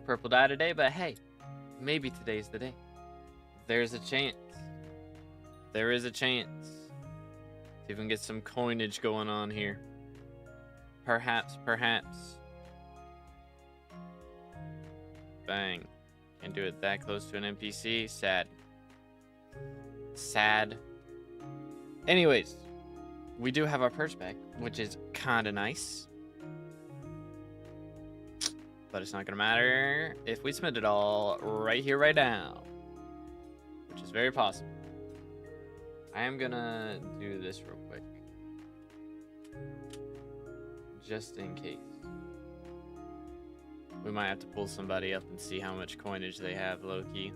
dark purple dye today, but hey, maybe today's the day. There's a chance. There is a chance. See if we can get some coinage going on here. Perhaps. Bang. Can't do it that close to an NPC. Sad. Anyways, we do have our purse back, which is kind of nice. But it's not going to matter if we spend it all right here, right now. Which is very possible. I am going to do this real quick. Just in case. We might have to pull somebody up and see how much coinage they have, low-key.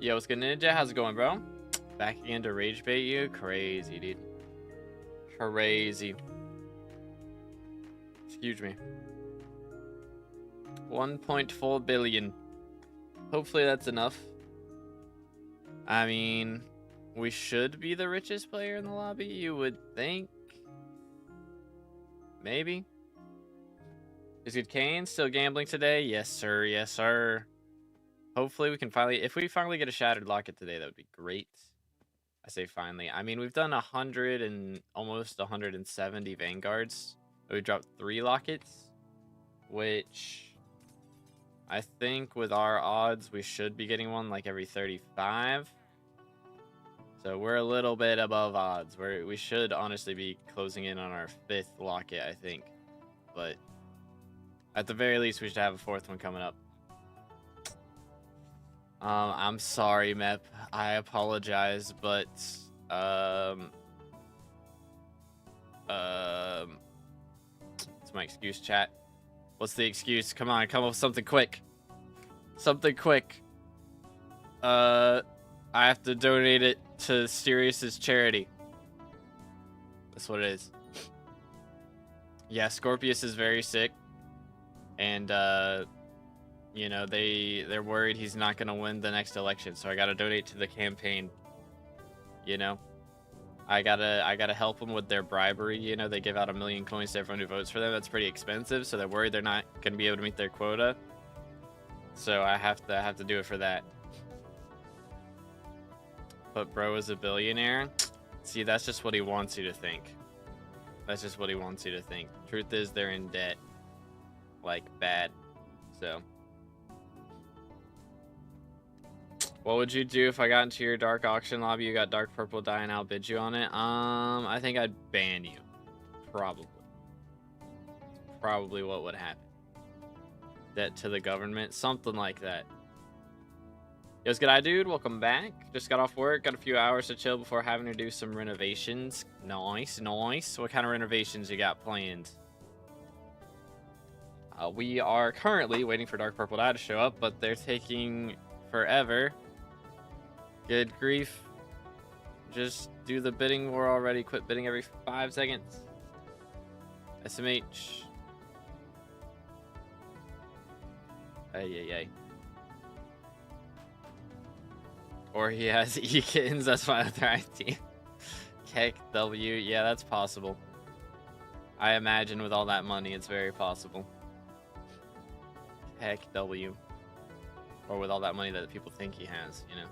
Yo, what's good, Ninja? How's it going, bro? Back again to rage bait you? Crazy, dude. Crazy. Excuse me. 1.4 billion. Hopefully that's enough. I mean, we should be the richest player in the lobby, you would think. Maybe. Is Good Kane still gambling today? Yes, sir. Yes, sir. Hopefully we can finally, if we finally get a shattered locket today, that would be great. I say finally. I mean, we've done 100 and almost 170 vanguards. We dropped 3 lockets, which I think with our odds, we should be getting one like every 35. So we're a little bit above odds. We should honestly be closing in on our 5th locket, I think. But at the very least, we should have a 4th one coming up. I'm sorry, Mep. I apologize, but it's my excuse, chat. What's the excuse? Come on, come up with something quick. Something quick. I have to donate it to Sirius's charity. That's what it is. Yeah, Scorpius is very sick. And, you know, they're worried he's not going to win the next election. So I got to donate to the campaign. You know? I gotta help them with their bribery. You know, they give out 1 million coins to everyone who votes for them. That's pretty expensive. So they're worried they're not going to be able to meet their quota. So I have to do it for that. But bro is a billionaire. See, that's just what he wants you to think. That's just what he wants you to think. Truth is, they're in debt. Like, bad. So. What would you do if I got into your dark auction lobby, you got dark purple dye, and outbid you on it? I think I'd ban you. Probably. Probably what would happen. Debt to the government. Something like that. Yo, what's good, dude? Welcome back. Just got off work. Got a few hours to chill before having to do some renovations. Nice, nice. What kind of renovations you got planned? We are currently waiting for dark purple dye to show up, but they're taking forever. Good grief. Just do the bidding war already. Quit bidding every 5 seconds. SMH. Ay. Or he has E-Kittens, that's my other idea. Keck W, yeah, that's possible. I imagine with all that money, it's very possible. Keck W. Or with all that money that people think he has, you know.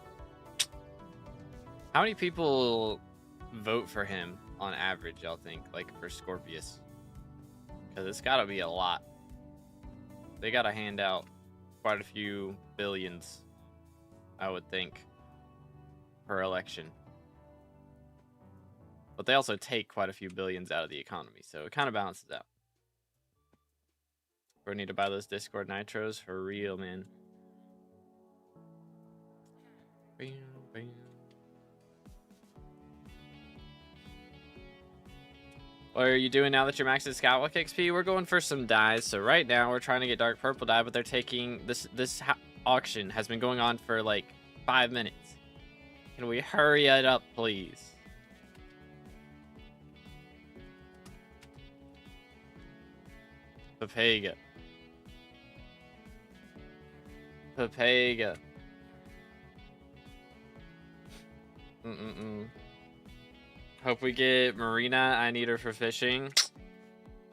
How many people vote for him on average, y'all think? Like, for Scorpius? Because it's gotta be a lot. They gotta hand out quite a few billions, I would think, per election. But they also take quite a few billions out of the economy, so it kind of balances out. We need to buy those Discord Nitros for real, man. What are you doing now that you're maxed at SkyBlock XP? We're going for some dyes. So right now we're trying to get dark purple dye, but they're taking this auction has been going on for like 5 minutes. Can we hurry it up, please? Papega. Hope we get Marina. I need her for fishing.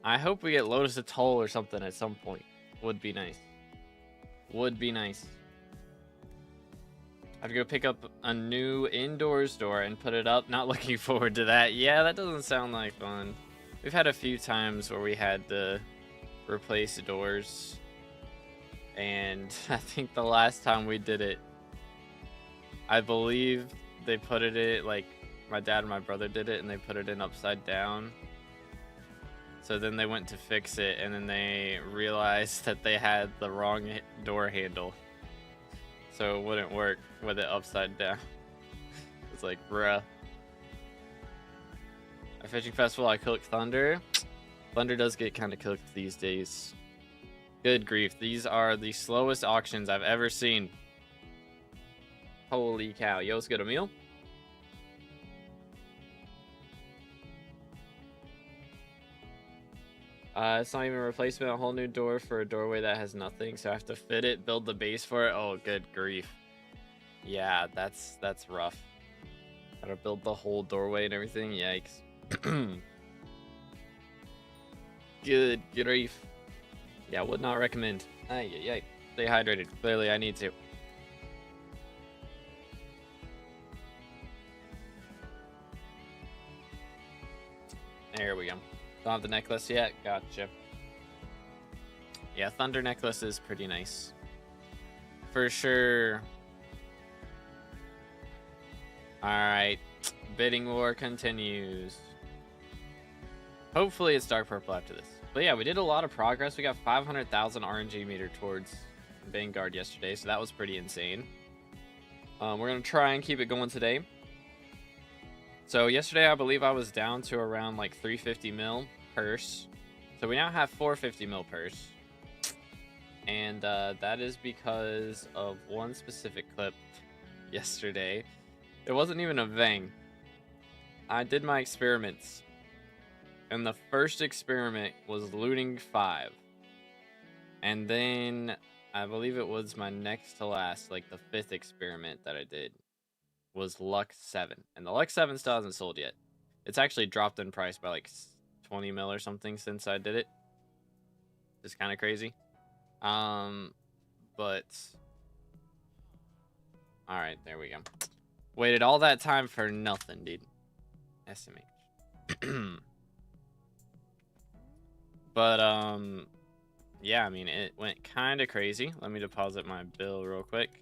I hope we get Lotus Atoll or something at some point. Would be nice. Would be nice. I have to go pick up a new indoors door and put it up. Not looking forward to that. Yeah, that doesn't sound like fun. We've had a few times where we had to replace doors. And I think the last time we did it, I believe they put it in, like, my dad and my brother did it, and they put it in upside down. So then they went to fix it, and then they realized that they had the wrong door handle. So it wouldn't work with it upside down. It's like, bruh. A fishing festival, I cooked Thunder. Thunder does get kind of cooked these days. Good grief. These are the slowest auctions I've ever seen. Holy cow. Yo, let's get a meal. It's not even a replacement, a whole new door for a doorway that has nothing, so I have to fit it, build the base for it. Oh, good grief. Yeah, that's rough. Gotta build the whole doorway and everything. Yikes. Good grief. Yeah, would not recommend. Ay. Stay hydrated. Clearly, I need to. There we go. Don't have the necklace yet. Gotcha. Yeah, Thunder necklace is pretty nice. For sure. Alright. Bidding war continues. Hopefully it's dark purple after this. But yeah, we did a lot of progress. We got 500,000 RNG meter towards Vanguard yesterday, so that was pretty insane. We're going to try and keep it going today. So yesterday, I believe I was down to around like 350 mil purse. So we now have 450 mil purse. And that is because of one specific clip yesterday. It wasn't even a Vang. I did my experiments. And the first experiment was looting 5. And then I believe it was my next to last, like the 5th experiment that I did, was luck 7, and the luck 7 still hasn't sold yet. It's actually dropped in price by like 20 mil or something since I did it. It's kind of crazy. But all right, there we go. Waited all that time for nothing, dude. SMH. But yeah, I mean, it went kind of crazy. Let me deposit my bill real quick.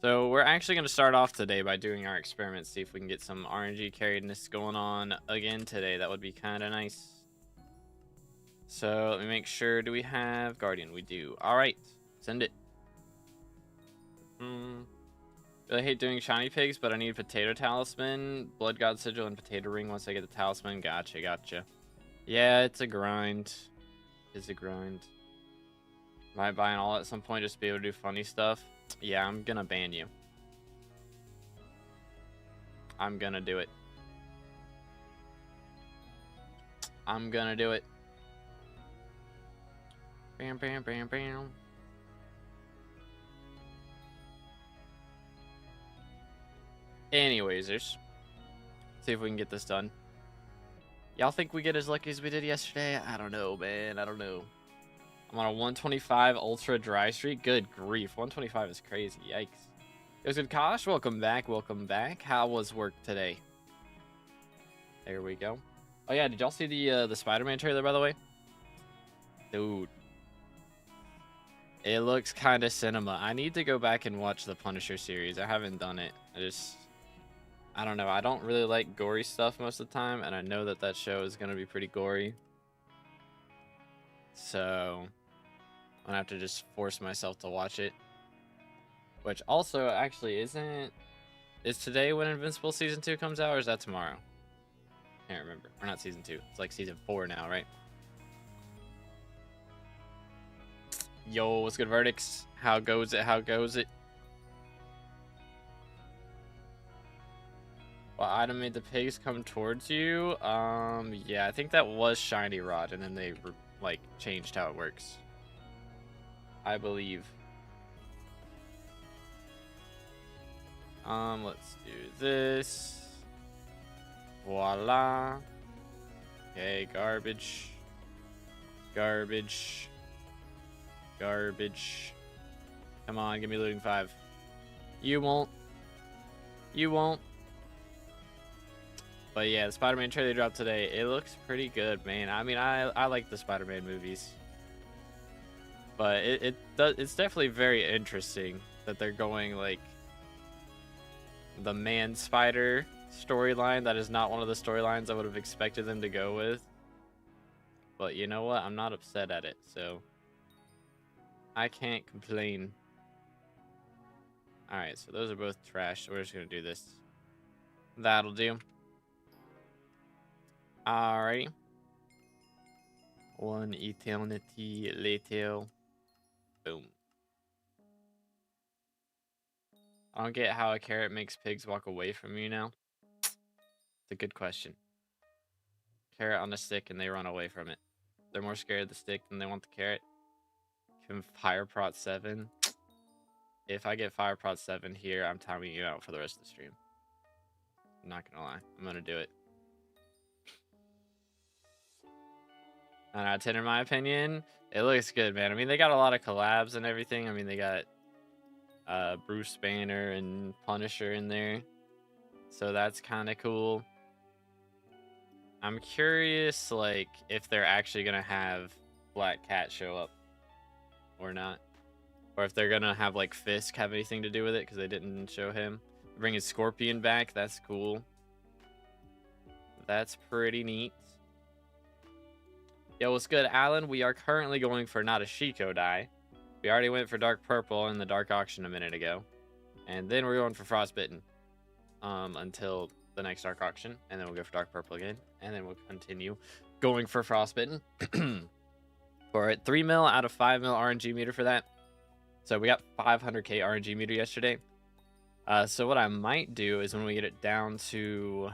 So we're actually going to start off today by doing our experiments, see if we can get some RNG carriedness going on again today. That would be kind of nice. So let me make sure. Do we have Guardian? We do. All right. Send it. Really hate doing shiny pigs, but I need potato talisman, blood god sigil, and potato ring once I get the talisman. Gotcha. Yeah, it's a grind. It's a grind. Might buy an all at some point just to be able to do funny stuff. Yeah, I'm gonna ban you. I'm gonna do it. I'm gonna do it. Bam. Anyways, see if we can get this done. Y'all think we get as lucky as we did yesterday? I don't know, man. I don't know. I'm on a 125 ultra dry streak. Good grief. 125 is crazy. Yikes. It was good, Kosh. Welcome back. How was work today? There we go. Oh yeah, did y'all see the Spider-Man trailer, by the way? Dude. It looks kind of cinema. I need to go back and watch the Punisher series. I haven't done it. I don't know. I don't really like gory stuff most of the time, and I know that that show is going to be pretty gory. So I'm gonna have to just force myself to watch it. Which also actually is today when Invincible season 2 comes out, or is that tomorrow? Can't remember. Or not season 2. It's like season 4 now, right? Yo, what's good, verdicts? How goes it? What item made the pigs come towards you? Yeah, I think that was Shiny Rod, and then they like changed how it works, I believe. Let's do this. Voila. Okay, garbage. Garbage. Garbage. Come on, give me looting 5. You won't. You won't. But yeah, the Spider-Man trailer dropped today. It looks pretty good, man. I mean, I like the Spider-Man movies. But it's definitely very interesting that they're going like the Man Spider storyline. That is not one of the storylines I would have expected them to go with. But you know what? I'm not upset at it, so I can't complain. Alright, so those are both trash, so we're just gonna do this. That'll do. Alrighty. One eternity later. Boom. I don't get how a carrot makes pigs walk away from you now. It's a good question. Carrot on a stick and they run away from it. They're more scared of the stick than they want the carrot. Can Fire Prot 7? If I get Fire Prot 7 here, I'm timing you out for the rest of the stream. I'm not gonna lie. I'm gonna do it. 9 out of 10 in my opinion. It looks good, man. I mean, they got a lot of collabs and everything. I mean, they got Bruce Banner and Punisher in there. So that's kind of cool. I'm curious, like, if they're actually going to have Black Cat show up or not. Or if they're going to have, like, Fisk have anything to do with it because they didn't show him. Bringing Scorpion back, that's cool. That's pretty neat. Yo, what's good, Alan? We are currently going for not a Shiko die. We already went for Dark Purple in the Dark Auction a minute ago. And then we're going for Frostbitten. Until the next Dark Auction. And then we'll go for Dark Purple again. And then we'll continue going for Frostbitten. For it, 3 mil out of 5 mil RNG meter for that. So we got 500k RNG meter yesterday. So what I might do is when we get it down to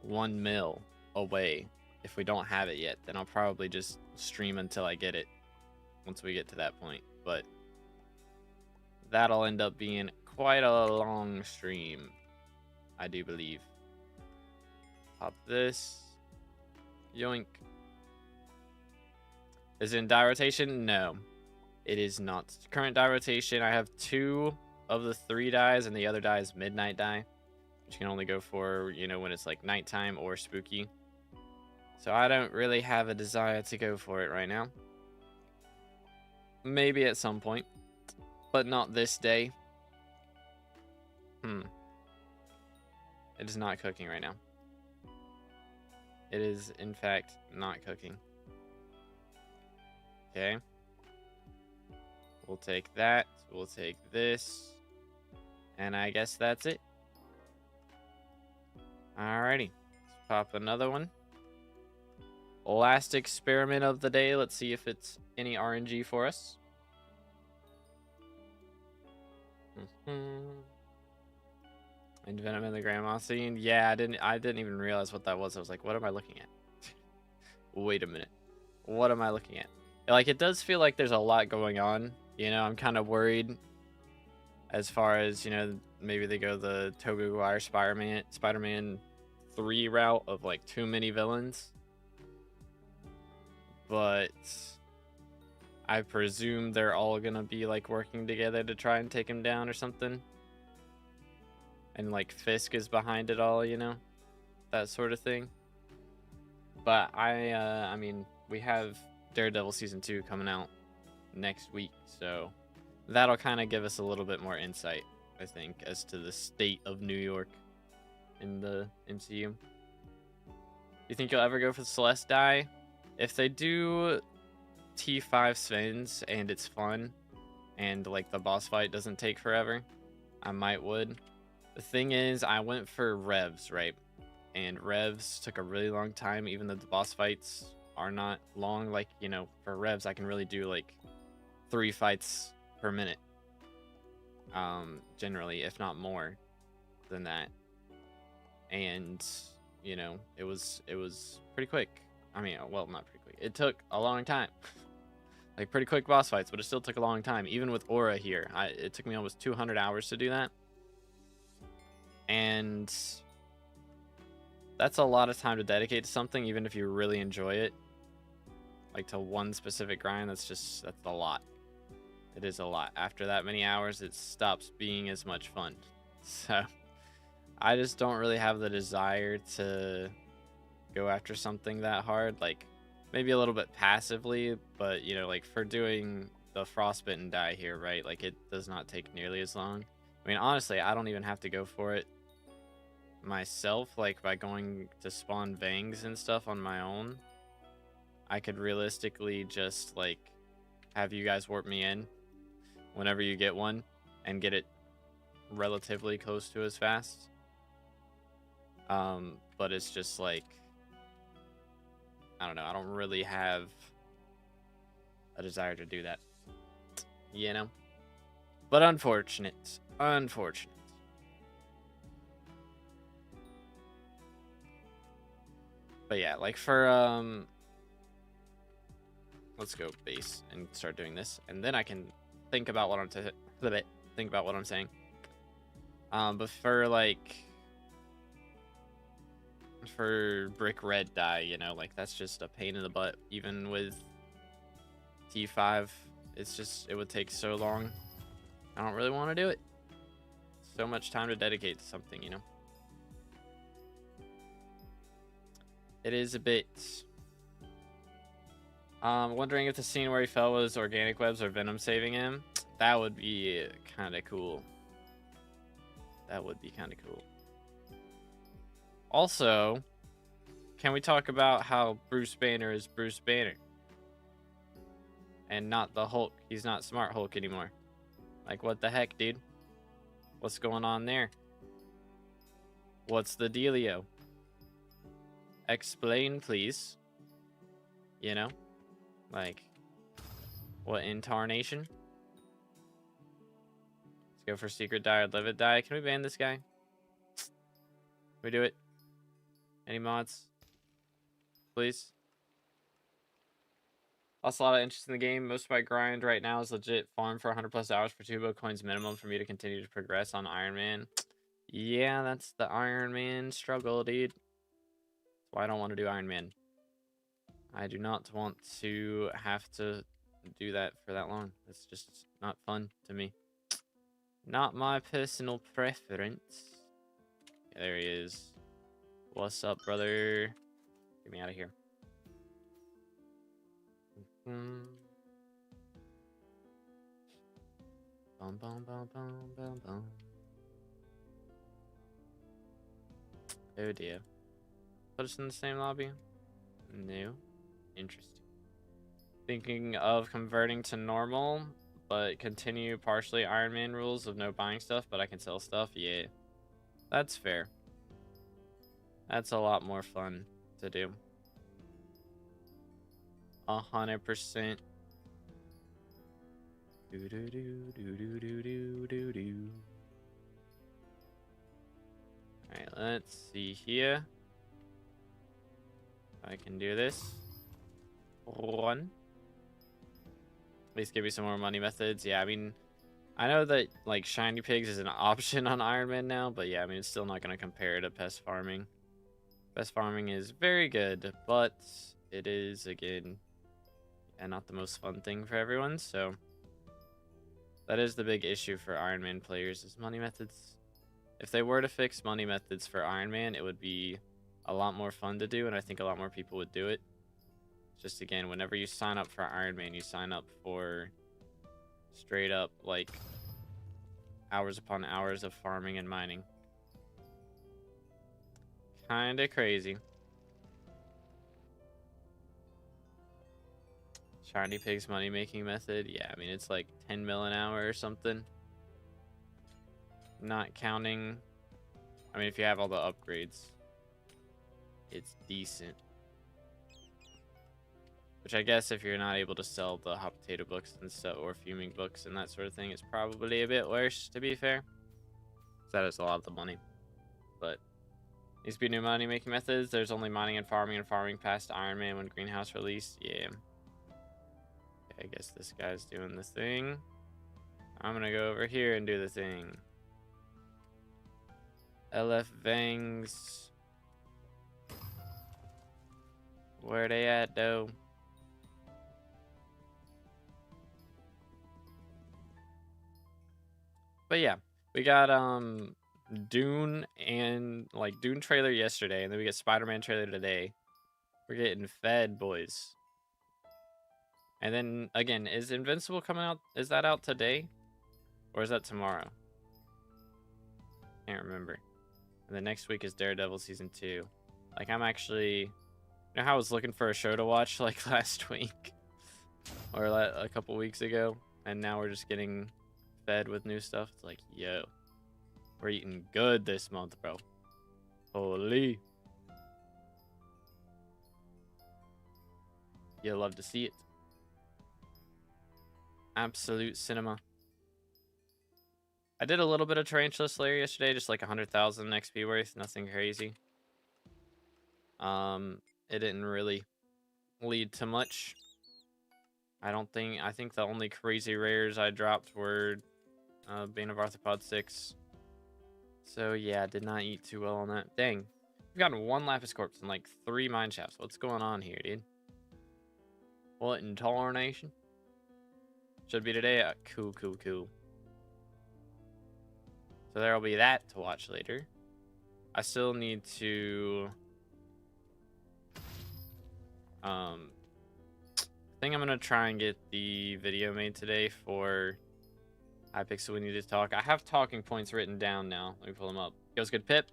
1 mil away, if we don't have it yet, then I'll probably just stream until I get it once we get to that point. But that'll end up being quite a long stream, I do believe. Pop this. Yoink. Is it in die rotation? No, it is not. Current die rotation, I have 2 of the 3 dies, and the other die is midnight die, which you can only go for, you know, when it's like nighttime or spooky. So I don't really have a desire to go for it right now. Maybe at some point, but not this day. It is not cooking right now. It is, in fact, not cooking. Okay. We'll take that. We'll take this. And I guess that's it. Alrighty. Let's pop another one. Last experiment of the day. Let's see if it's any RNG for us. And Venom in the grandma scene. Yeah, I didn't even realize what that was. I was like, what am I looking at? Wait a minute. What am I looking at? Like, it does feel like there's a lot going on. You know, I'm kind of worried as far as, you know, maybe they go the Tobey Maguire Spider-Man 3 route of like too many villains. But I presume they're all gonna be like working together to try and take him down or something. And like Fisk is behind it all, you know, that sort of thing. But I mean, we have Daredevil season 2 coming out next week, so that'll kind of give us a little bit more insight, I think, as to the state of New York in the MCU. You think you'll ever go for the Celeste die? If they do T5 Sven's and it's fun and like the boss fight doesn't take forever, I would. The thing is, I went for Revs, right? And Revs took a really long time, even though the boss fights are not long. Like, you know, for Revs, I can really do like 3 fights per minute. Generally, if not more than that. And, you know, it was pretty quick. I mean, well, not pretty quick. It took a long time. Like, pretty quick boss fights, but it still took a long time. Even with Aura here, it took me almost 200 hours to do that. And that's a lot of time to dedicate to something, even if you really enjoy it. like to one specific grind, that's a lot. It is a lot. After that many hours, it stops being as much fun. So I just don't really have the desire to go after something that hard. Like maybe a little bit passively, but you know, like for doing the frostbitten dye here, right? Like it does not take nearly as long. I mean, honestly, I don't even have to go for it myself. Like by going to spawn vangs and stuff on my own, I could realistically just like have you guys warp me in whenever you get one and get it relatively close to as fast. But it's just like, I don't know, I don't really have a desire to do that, you know? But unfortunate. But yeah, like for, let's go base and start doing this, and then I can think about what I'm saying. But for like, for brick red dye, you know, like that's just a pain in the butt. Even with T5, it's just, it would take so long. I don't really want to do it. So much time to dedicate to something, you know. It is a bit. Wondering if the scene where he fell was organic webs or venom saving him. That would be kind of cool. Also, can we talk about how Bruce Banner is Bruce Banner? And not the Hulk. He's not Smart Hulk anymore. Like, what the heck, dude? What's going on there? What's the dealio? Explain, please. You know? Like, what incarnation? Let's go for secret die or livid die. Can we ban this guy? Can we do it? Any mods? Please? Lost a lot of interest in the game. Most of my grind right now is legit farm for 100+ hours for 2 coins minimum for me to continue to progress on Iron Man. Yeah, that's the Iron Man struggle, dude. That's why I don't want to do Iron Man. I do not want to have to do that for that long. It's just not fun to me. Not my personal preference. Yeah, there he is. What's up, brother? Get me out of here. Bum, bum, bum, bum, bum, bum. Oh dear. Put us in the same lobby? No. Interesting. Thinking of converting to normal, but continue partially Iron Man rules of no buying stuff, but I can sell stuff? Yeah. That's fair. That's a lot more fun to do. 100%. Alright, let's see here. I can do this. One. At least give me some more money methods. Yeah, I mean, I know that like shiny pigs is an option on Iron Man now, but yeah, I mean, it's still not going to compare to pest farming. Pest farming is very good, but it is, again, and not the most fun thing for everyone. So that is the big issue for Iron Man players, is money methods. If they were to fix money methods for Iron Man, it would be a lot more fun to do, and I think a lot more people would do it. Just again, whenever you sign up for Iron Man, you sign up for straight up like hours upon hours of farming and mining. Kinda crazy. Shiny Pig's money making method. Yeah, I mean, it's like 10 mil an hour or something. Not counting. I mean, if you have all the upgrades, it's decent. Which I guess if you're not able to sell the hot potato books and so, or fuming books and that sort of thing, it's probably a bit worse, to be fair. That is a lot of the money. But needs to be new money making methods. There's only mining and farming past Iron Man when Greenhouse released. Yeah. Okay, I guess this guy's doing the thing. I'm gonna go over here and do the thing. LF Vangs. Where they at, though? But yeah, we got Dune trailer yesterday, and then we get Spider-Man trailer today. We're getting fed, boys. And then again, is Invincible coming out? Is that out today? Or is that tomorrow? Can't remember. And then next week is Daredevil season 2. Like, I'm actually, you know how I was looking for a show to watch like last week or a couple weeks ago, and now we're just getting fed with new stuff. It's like, yo, we're eating good this month, bro. Holy. You'll love to see it. Absolute cinema. I did a little bit of Tarantula Slayer yesterday, just like 100,000 XP worth, nothing crazy. It didn't really lead to much. I think the only crazy rares I dropped were Bane of Arthropod 6. So yeah, did not eat too well on that. Dang. We've gotten 1 Lapis Corpse and like 3 Mine Shafts. What's going on here, dude? What in tarnation? Should be today. Cool. So there'll be that to watch later. I still need to I think I'm gonna try and get the video made today for Hypixel. We need to talk. I have talking points written down now. Let me pull them up. Goes good, Pip?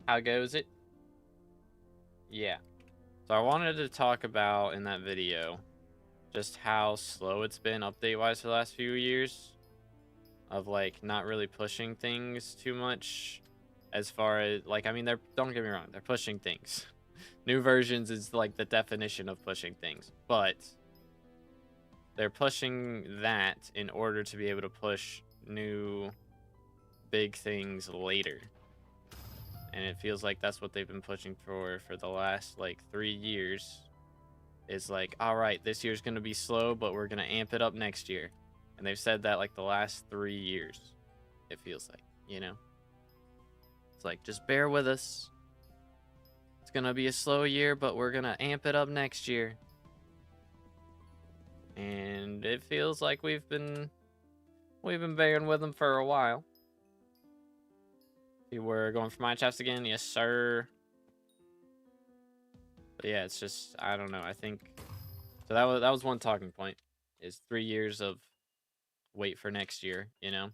How goes it? Yeah. So I wanted to talk about in that video just how slow it's been update-wise for the last few years. Of like not really pushing things too much. As far as like, I mean, don't get me wrong, they're pushing things. New versions is like the definition of pushing things, but they're pushing that in order to be able to push new big things later. And it feels like that's what they've been pushing for the last like 3 years. Is like, all right, this year's going to be slow, but we're going to amp it up next year. And they've said that like the last 3 years, it feels like, you know? It's like, just bear with us. It's going to be a slow year, but we're going to amp it up next year. And it feels like we've been bearing with them for a while. We're going for Mine Shafts again. Yes, sir. But yeah, it's just, I don't know. I think, so that was one talking point. Is 3 years of wait for next year, you know?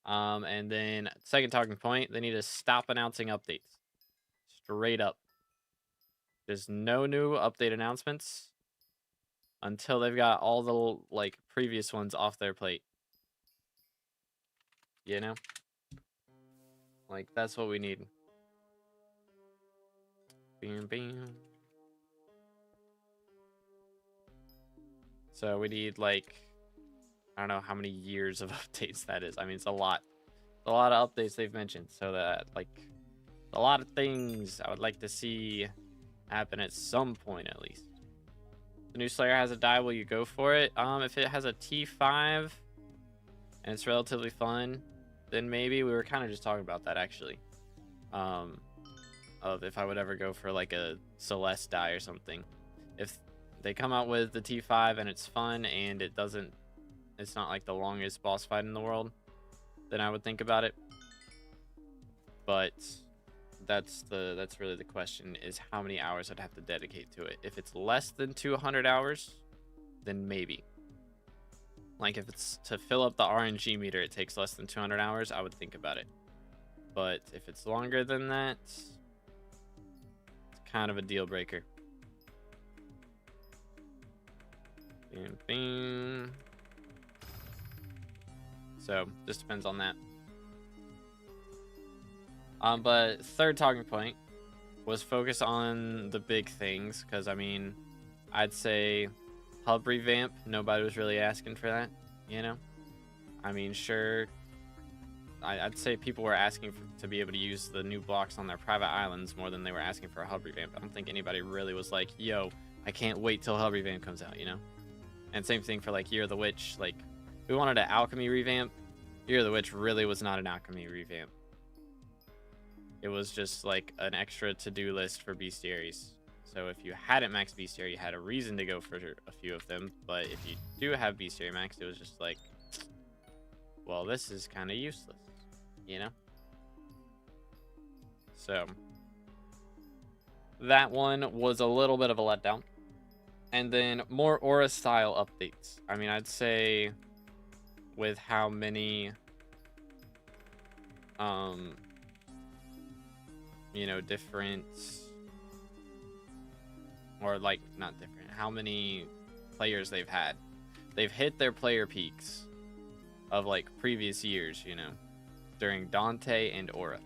And then second talking point, they need to stop announcing updates. Straight up. There's no new update announcements until they've got all the like previous ones off their plate. You know? Like, that's what we need. Bam, bam. So we need like, I don't know how many years of updates that is. I mean, it's a lot. It's a lot of updates they've mentioned. So that like a lot of things I would like to see happen at some point at least. The new Slayer has a die, will you go for it? If it has a T5 and it's relatively fun, then maybe. We were kind of just talking about that actually. Of if I would ever go for like a Celeste die or something. If they come out with the T5 and it's fun and it's not like the longest boss fight in the world, then I would think about it. But that's really the question, is how many hours I'd have to dedicate to it. If it's less than 200 hours, then maybe. Like if it's to fill up the RNG meter, it takes less than 200 hours, I would think about it. But if it's longer than that, it's kind of a deal breaker. Bam, bam. So just depends on that. But third talking point was focus on the big things, because I mean, I'd say hub revamp, nobody was really asking for that, you know? I mean, sure, I'd say people were asking to be able to use the new blocks on their private islands more than they were asking for a hub revamp. I don't think anybody really was like, yo, I can't wait till hub revamp comes out, you know? And same thing for like Year of the Witch. Like, we wanted an alchemy revamp. Year of the Witch really was not an alchemy revamp. It was just like an extra to-do list for bestiaries. So if you hadn't maxed bestiary, you had a reason to go for a few of them. But if you do have bestiary maxed, it was just like, well, this is kind of useless, you know? So, that one was a little bit of a letdown. And then more aura style updates. I mean, I'd say with how many, you know, different, or like, not different, how many players they've had. They've hit their player peaks of like previous years, you know, during Dante and Aura.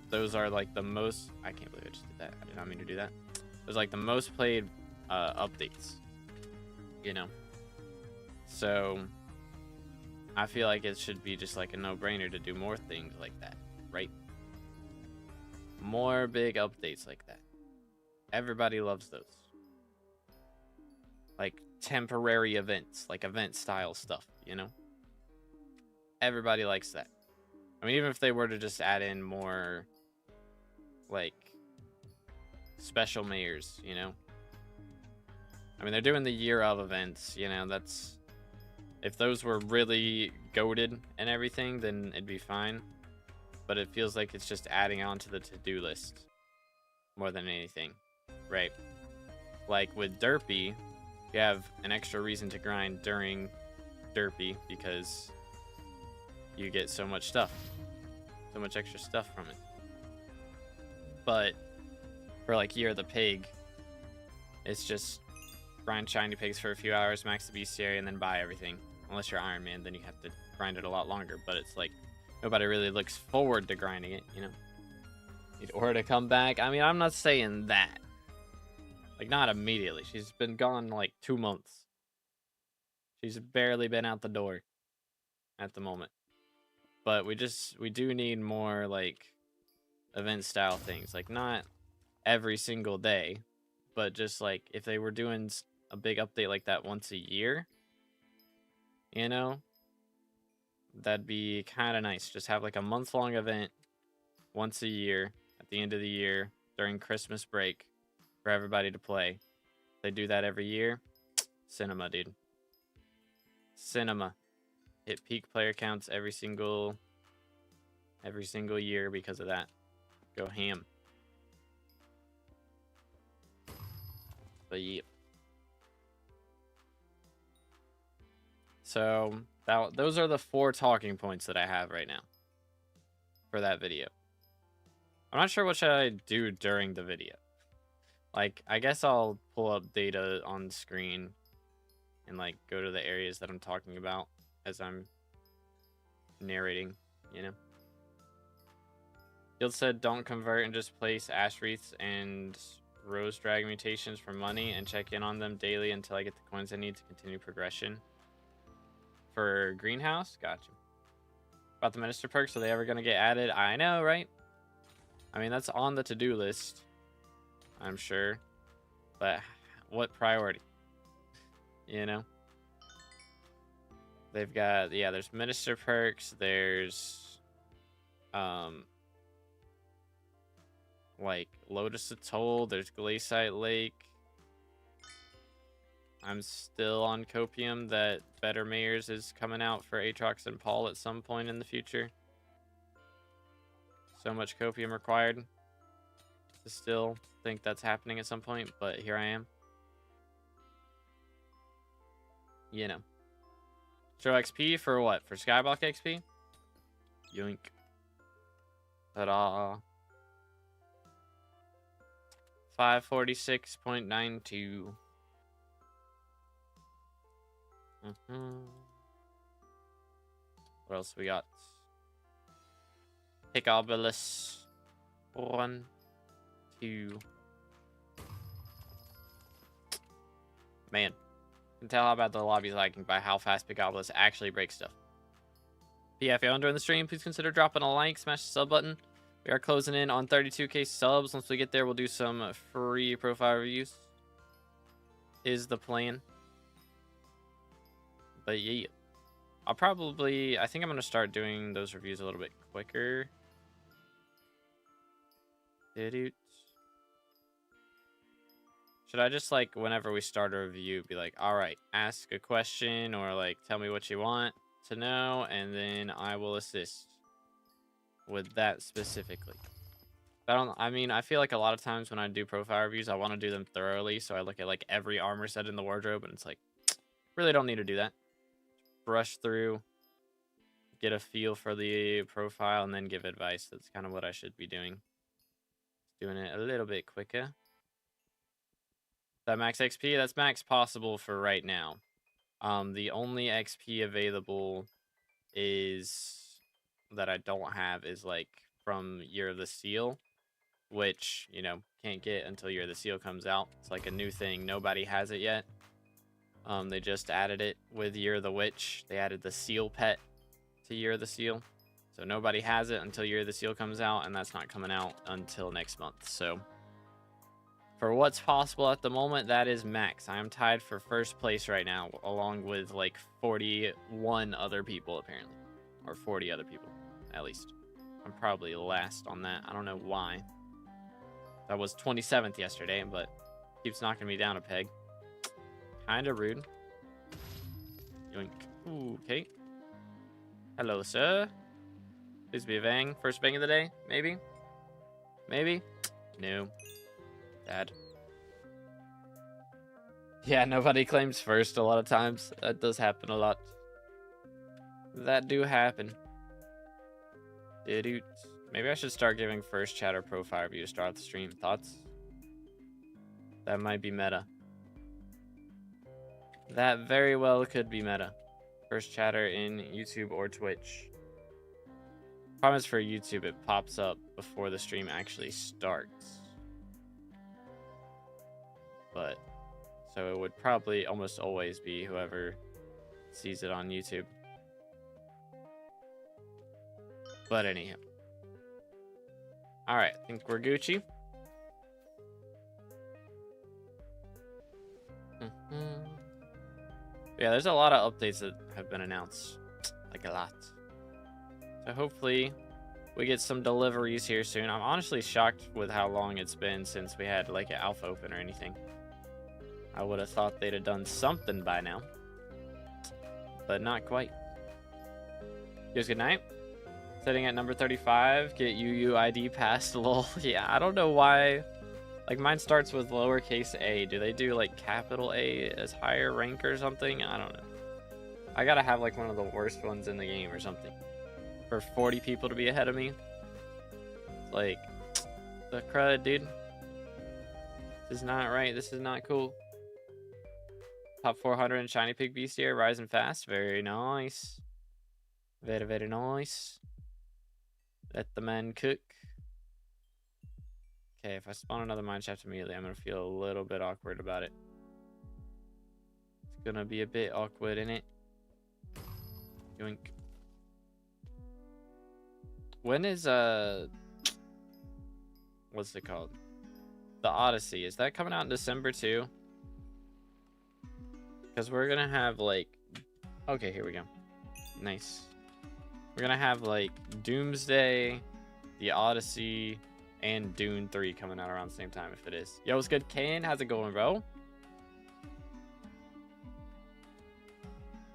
Those are like the most, I can't believe I just did that. I did not mean to do that. Those like the most played updates, you know. So I feel like it should be just like a no-brainer to do more things like that, right? More big updates like that. Everybody loves those. Like temporary events, like event style stuff, you know? Everybody likes that. I mean, even if they were to just add in more like special mayors, you know? I mean, they're doing the year of events, you know, that's, if those were really goated and everything, then it'd be fine. But it feels like it's just adding on to the to-do list more than anything, right? Like with Derpy, you have an extra reason to grind during Derpy because you get so much stuff, so much extra stuff from it. But for like Year of the Pig, it's just grind shiny pigs for a few hours, max the bestiary, and then buy everything. Unless you're Iron Man, then you have to grind it a lot longer. But it's like nobody really looks forward to grinding it, you know? Need Aura to come back. I mean, I'm not saying that. Like, not immediately. She's been gone like 2 months. She's barely been out the door at the moment. But we do need more like event style things. Like, not every single day, but just like if they were doing a big update like that once a year, you know, that'd be kind of nice. Just have like a month-long event once a year at the end of the year during Christmas break for everybody to play. They do that every year. Cinema, dude. Cinema. Hit peak player counts every single year because of that. Go ham. But yeah. So those are the 4 talking points that I have right now for that video. I'm not sure what should I do during the video. Like, I guess I'll pull up data on the screen and like go to the areas that I'm talking about as I'm narrating, you know. Guild said don't convert and just place ash wreaths and rose drag mutations for money and check in on them daily until I get the coins I need to continue progression. For greenhouse, gotcha. About the minister perks, are they ever gonna get added? I know, right? I mean, that's on the to-do list, I'm sure, but what priority? You know, they've got, yeah, there's minister perks, there's like Lotus Atoll, there's Glaciite Lake. I'm still on Copium that Better Mayors is coming out for Aatrox and Paul at some point in the future. So much Copium required to still think that's happening at some point, but here I am. You know. Show XP for what? For SkyBlock XP? Yoink. Ta-da. 546.92. What else we got? Picobulus. 1, 2. Man. Can tell how bad the lobby's lagging by how fast Picobulus actually breaks stuff. But yeah, if you're enjoying the stream, please consider dropping a like, smash the sub button. We are closing in on 32k subs. Once we get there, we'll do some free profile reviews. Is the plan. But yeah, I think I'm going to start doing those reviews a little bit quicker. Should I just, like, whenever we start a review, be like, all right, ask a question or, like, tell me what you want? to know, and then I will assist with that specifically. I feel like a lot of times when I do profile reviews, I want to do them thoroughly, so I look at like every armor set in the wardrobe, and it's like, really don't need to do that. Brush through, get a feel for the profile, and then give advice. That's kind of what I should be doing. Doing it a little bit quicker. That max XP, that's max possible for right now. The only XP available is that I don't have is like from Year of the Seal, which, you know, can't get until Year of the Seal comes out. It's like a new thing. Nobody has it yet. They just added it with Year of the Witch. They added the Seal pet to Year of the Seal. So nobody has it until Year of the Seal comes out, and that's not coming out until next month. So for what's possible at the moment, that is max. I am tied for first place right now, along with like 41 other people, apparently. Or 40 other people, at least. I'm probably last on that. I don't know why. I was 27th yesterday, but keeps knocking me down a peg. Kinda rude. Yoink. Ooh, okay. Hello, sir. Please be a bang. First bang of the day? Maybe? Maybe? No. Dad. Yeah, nobody claims first a lot of times. That does happen a lot. That do happen. Maybe I should start giving first chatter profile review to start the stream. Thoughts? That might be meta. That very well could be meta. First chatter in YouTube or Twitch. Problem is for YouTube, it pops up before the stream actually starts. But, so it would probably almost always be whoever sees it on YouTube. But anyhow. Alright, I think we're Gucci. Yeah, there's a lot of updates that have been announced. Like a lot. So hopefully we get some deliveries here soon. I'm honestly shocked with how long it's been since we had like an alpha open or anything. I would have thought they'd have done something by now. But not quite. Guys, good night. Sitting at number 35. Get UUID passed. Lol. Yeah, I don't know why. Like, mine starts with lowercase a. Do they do, like, capital A as higher rank or something? I don't know. I gotta have, like, one of the worst ones in the game or something. For 40 people to be ahead of me. It's like, the crud, dude. This is not right. This is not cool. Top 400 in Shiny Pig Bestiary, rising fast. Very nice. Very, very nice. Let the man cook. Okay, if I spawn another mineshaft immediately, I'm going to feel a little bit awkward about it. It's going to be a bit awkward, innit? Yoink. When is, what's it called? The Odyssey. Is that coming out in December too? Because we're going to have, like... Okay, here we go. Nice. We're going to have, like, Doomsday, the Odyssey, and Dune 3 coming out around the same time if it is. Yo, what's good, Kane? How's it going, bro?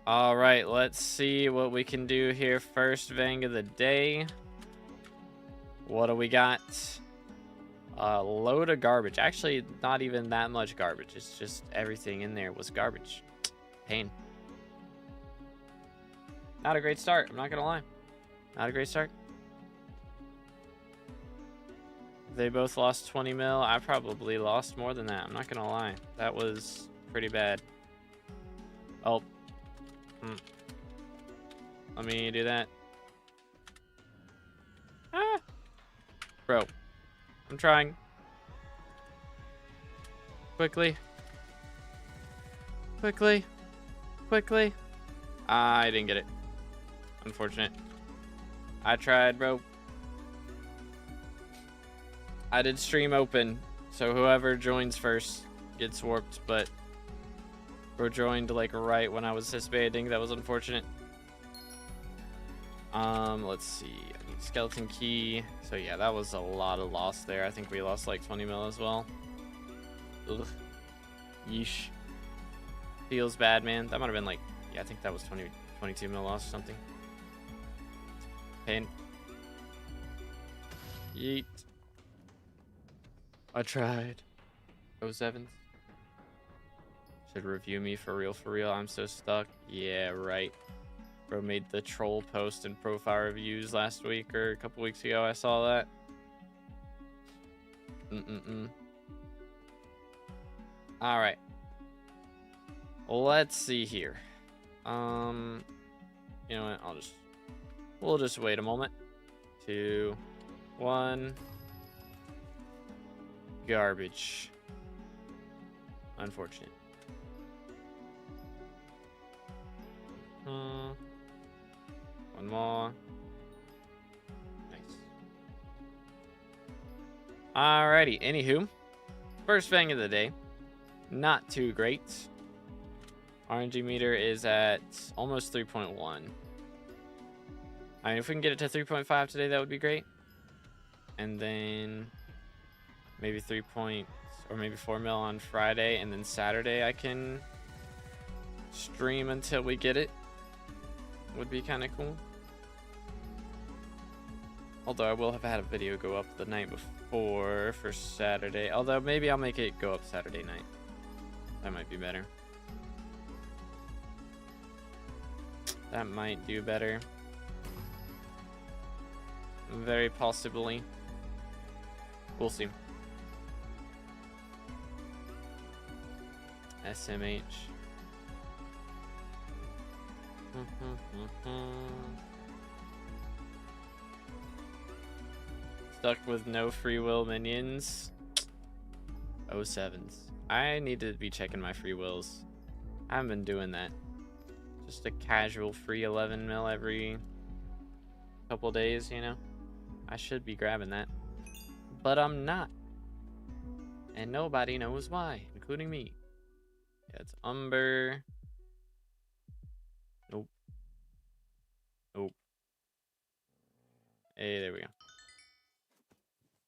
All right, let's see what we can do here. First Vang of the day. What do we got? A load of garbage. Actually, not even that much garbage. It's just everything in there was garbage. Pain. Not a great start. I'm not going to lie. Not a great start. They both lost 20 mil. I probably lost more than that. I'm not going to lie. That was pretty bad. Oh. Let me do that. Ah. Bro. I'm trying. Quickly. Quickly. Quickly. I didn't get it. Unfortunate. I tried, bro. I did stream open, so whoever joins first gets warped, but bro joined like right when I was anticipating. That was unfortunate. Let's see. I need skeleton key. So yeah, that was a lot of loss there. I think we lost like 20 mil as well. Ugh. Yeesh. Feels bad, man. That might have been like, yeah, I think that was 20 22 mil loss or something. Pain. Yeet. I tried. Those Evans. Should review me for real, for real. I'm so stuck. Yeah, right. Bro made the troll post and profile reviews last week or a couple weeks ago. I saw that. All right. Let's see here. You know what? We'll just wait a moment. 2, 1. Garbage. Unfortunate. One more. Nice. Alrighty. Anywho, first fang of the day. Not too great. RNG meter is at almost 3.1. I mean, if we can get it to 3.5 today, that would be great. And then maybe 4 mil on Friday, and then Saturday I can stream until we get it. Would be kind of cool. Although I will have had a video go up the night before for Saturday. Although maybe I'll make it go up Saturday night. That might be better. That might do better. Very possibly. We'll see. SMH. Stuck with no free will minions. 07s. I need to be checking my free wills. I haven't been doing that. Just a casual free 11 mil every couple days, you know. I should be grabbing that. But I'm not. And nobody knows why, including me. Yeah, it's Umber. Nope. Nope. Hey, there we go.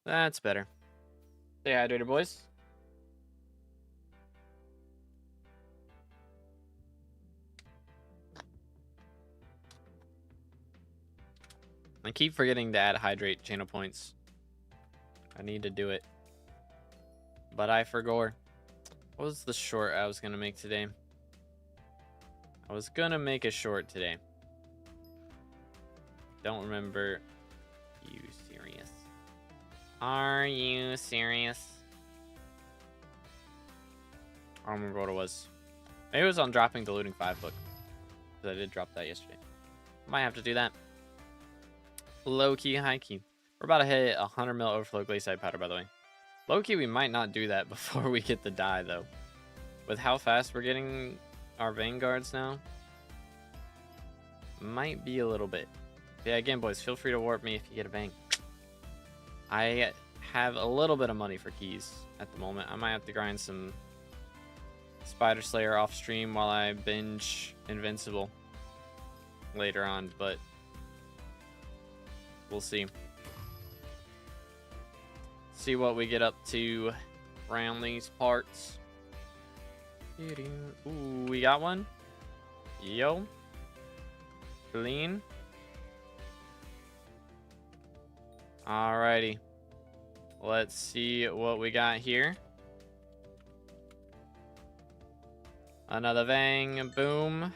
That's better. Stay hydrated, boys. I keep forgetting to add hydrate channel points. I need to do it. But I forgot. What was the short I was going to make today? I was going to make a short today. Don't remember. You serious? Are you serious? I don't remember what it was. Maybe it was on dropping the Looting 5 book. Because I did drop that yesterday. Might have to do that. Low key, high key. We're about to hit 100 mil overflow glacier powder, by the way. Low key, we might not do that before we get the die, though. With how fast we're getting our vanguards now, might be a little bit. Yeah, again, boys, feel free to warp me if you get a bang. I have a little bit of money for keys at the moment. I might have to grind some Spider Slayer off stream while I binge Invincible later on, but we'll see. See what we get up to around these parts. Ooh, we got one. Yo. Clean. Alrighty. Let's see what we got here. Another Vang. Boom.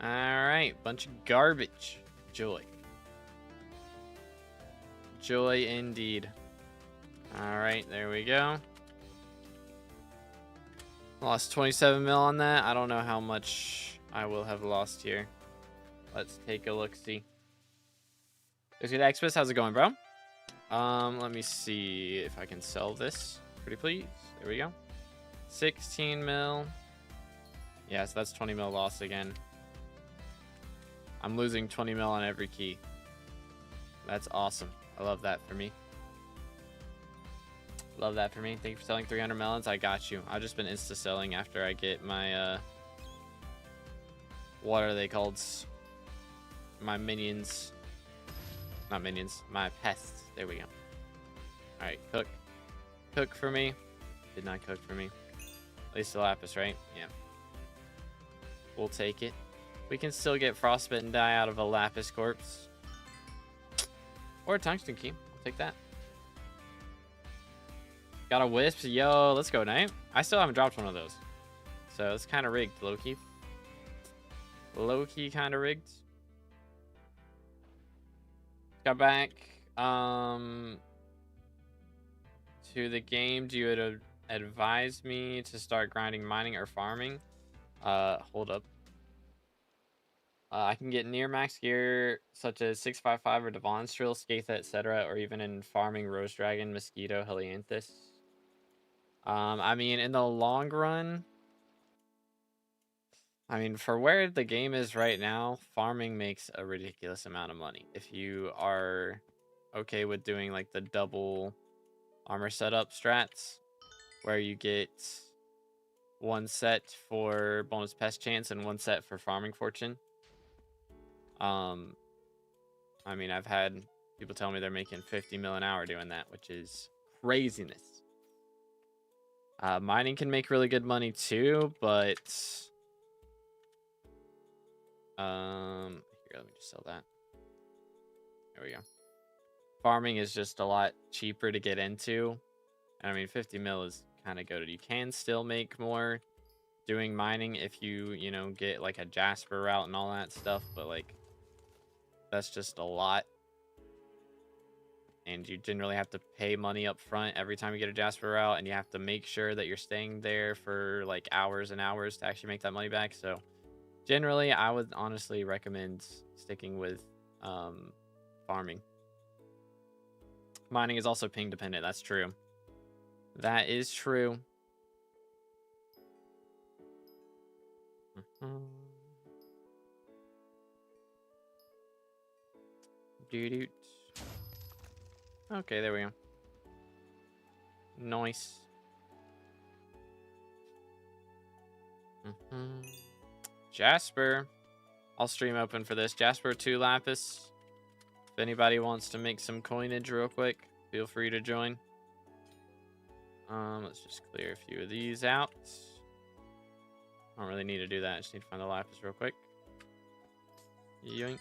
Alright. Bunch of garbage. Joy. Joy indeed. Alright, there we go. Lost 27 mil on that. I don't know how much I will have lost here. Let's take a look-see. Is it Xmas? How's it going, bro? Let me see if I can sell this. Pretty please. There we go. 16 mil. Yeah, so that's 20 mil loss again. I'm losing 20 mil on every key. That's awesome. I love that for me. Love that for me. Thank you for selling 300 melons. I got you. I've just been insta-selling after I get my, what are they called? My minions. Not minions. My pests. There we go. Alright, cook. Cook for me. Did not cook for me. At least the lapis, right? Yeah. We'll take it. We can still get frostbitten dye out of a lapis corpse. Or a tungsten key. I'll take that. Got a wisp. Yo, let's go, Knight. I still haven't dropped one of those. So it's kind of rigged, low-key. Low-key kind of rigged. Got back to the game. Do you advise me to start grinding, mining, or farming? Hold up. I can get near max gear such as 655 or Devon Strill, Scatha, etc., or even in farming Rose Dragon, Mosquito, Helianthus. I mean, in the long run, I mean, for where the game is right now, farming makes a ridiculous amount of money. If you are okay with doing like the double armor setup strats, where you get one set for bonus pest chance and one set for farming fortune. I mean, I've had people tell me they're making 50 mil an hour doing that, which is craziness. Mining can make really good money too, but here, let me just sell that. There we go. Farming is just a lot cheaper to get into. And I mean, 50 mil is kind of goated. You can still make more doing mining if you know, get like a Jasper route and all that stuff, but like that's just a lot. And you generally have to pay money up front every time you get a Jasper route, and you have to make sure that you're staying there for like hours and hours to actually make that money back. So generally, I would honestly recommend sticking with farming. Mining is also ping dependent. That's true. That is true. Doo-doo. Okay, there we go. Nice. Jasper. I'll stream open for this. Jasper 2 Lapis. If anybody wants to make some coinage real quick, feel free to join. Let's just clear a few of these out. I don't really need to do that. I just need to find the Lapis real quick. Yoink.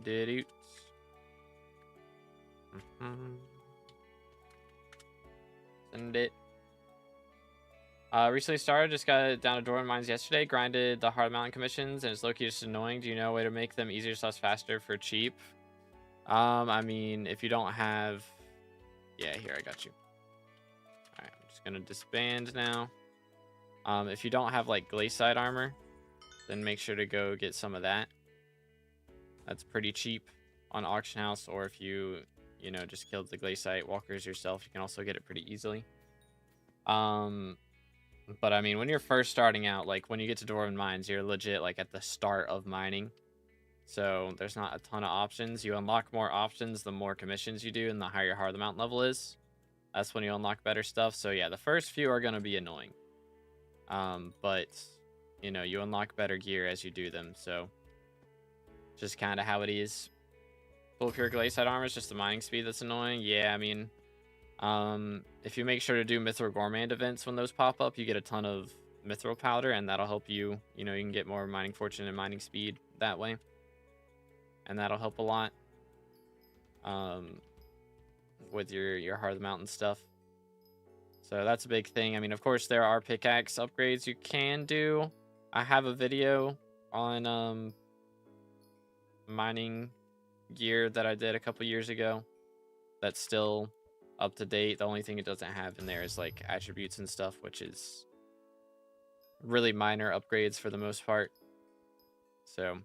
Did it. Send it. Recently started, just got down to Dormant Mines yesterday, grinded the Hard Mountain commissions, and it's low-key just annoying. Do you know a way to make them easier / faster for cheap? I mean, if you don't have... Yeah, here, I got you. Alright, I'm just gonna disband now. If you don't have, like, Glaciide armor, then make sure to go get some of that. That's pretty cheap on Auction House, or if you know, just killed the Glaciite walkers yourself, you can also get it pretty easily. But I mean, when you're first starting out, like when you get to Dwarven Mines, you're legit like at the start of mining. So there's not a ton of options. You unlock more options the more commissions you do and the higher your Heart of the Mountain level is. That's when you unlock better stuff. So yeah, the first few are going to be annoying. But, you know, you unlock better gear as you do them. So just kind of how it is. Full pure Glaciide armor is just the mining speed that's annoying. Yeah, I mean, if you make sure to do Mithril Gourmand events when those pop up, you get a ton of Mithril powder, and that'll help you. You know, you can get more mining fortune and mining speed that way, and that'll help a lot. With your Heart of the Mountain stuff. So that's a big thing. I mean, of course, there are pickaxe upgrades you can do. I have a video on mining gear that I did a couple years ago that's still up to date. The only thing it doesn't have in there is like attributes and stuff, which is really minor upgrades for the most part. So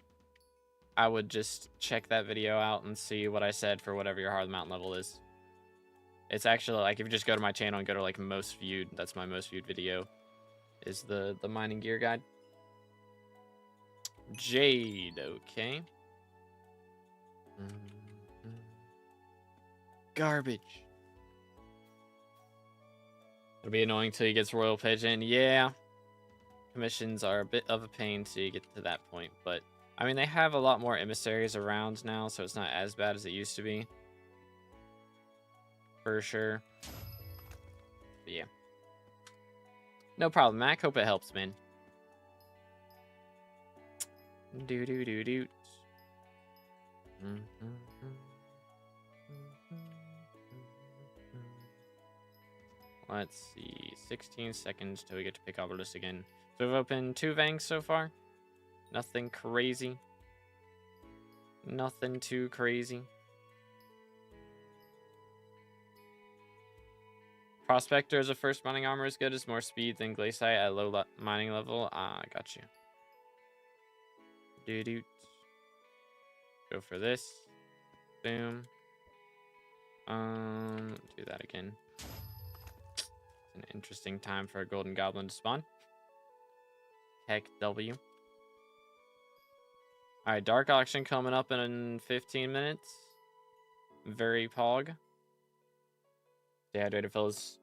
I would just check that video out and see what I said for whatever your Heart of the Mountain level is. It's actually like, if you just go to my channel and go to like most viewed, that's my most viewed video, is the mining gear guide. Jade, okay. Garbage. It'll be annoying till you get to Royal Pigeon. Yeah. Commissions are a bit of a pain till you get to that point. But, I mean, they have a lot more emissaries around now, so it's not as bad as it used to be. For sure. But yeah. No problem, Mac. Hope it helps, man. Do do do do. Let's see, 16 seconds till we get to pick up this again. So we've opened 2 Vangs so far. Nothing crazy. Nothing too crazy. Prospector as a first mining armor is good. It's more speed than Glaciite at low mining level. Ah, got you. Doo-doo. Go for this. Boom. Do that again. It's an interesting time for a golden goblin to spawn. Heck W. Alright, dark auction coming up in 15 minutes. Very pog. Dehydrated fellas.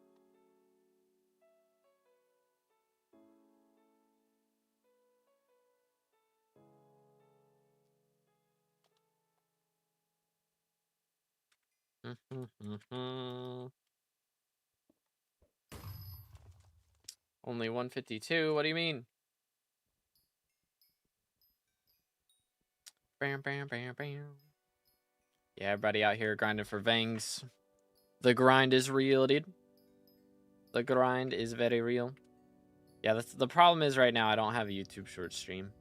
Only 152. What do you mean? Bam, bam, bam, bam. Yeah, everybody out here grinding for Vangs. The grind is real, dude. The grind is very real. Yeah, that's the problem is right now I don't have a YouTube short stream.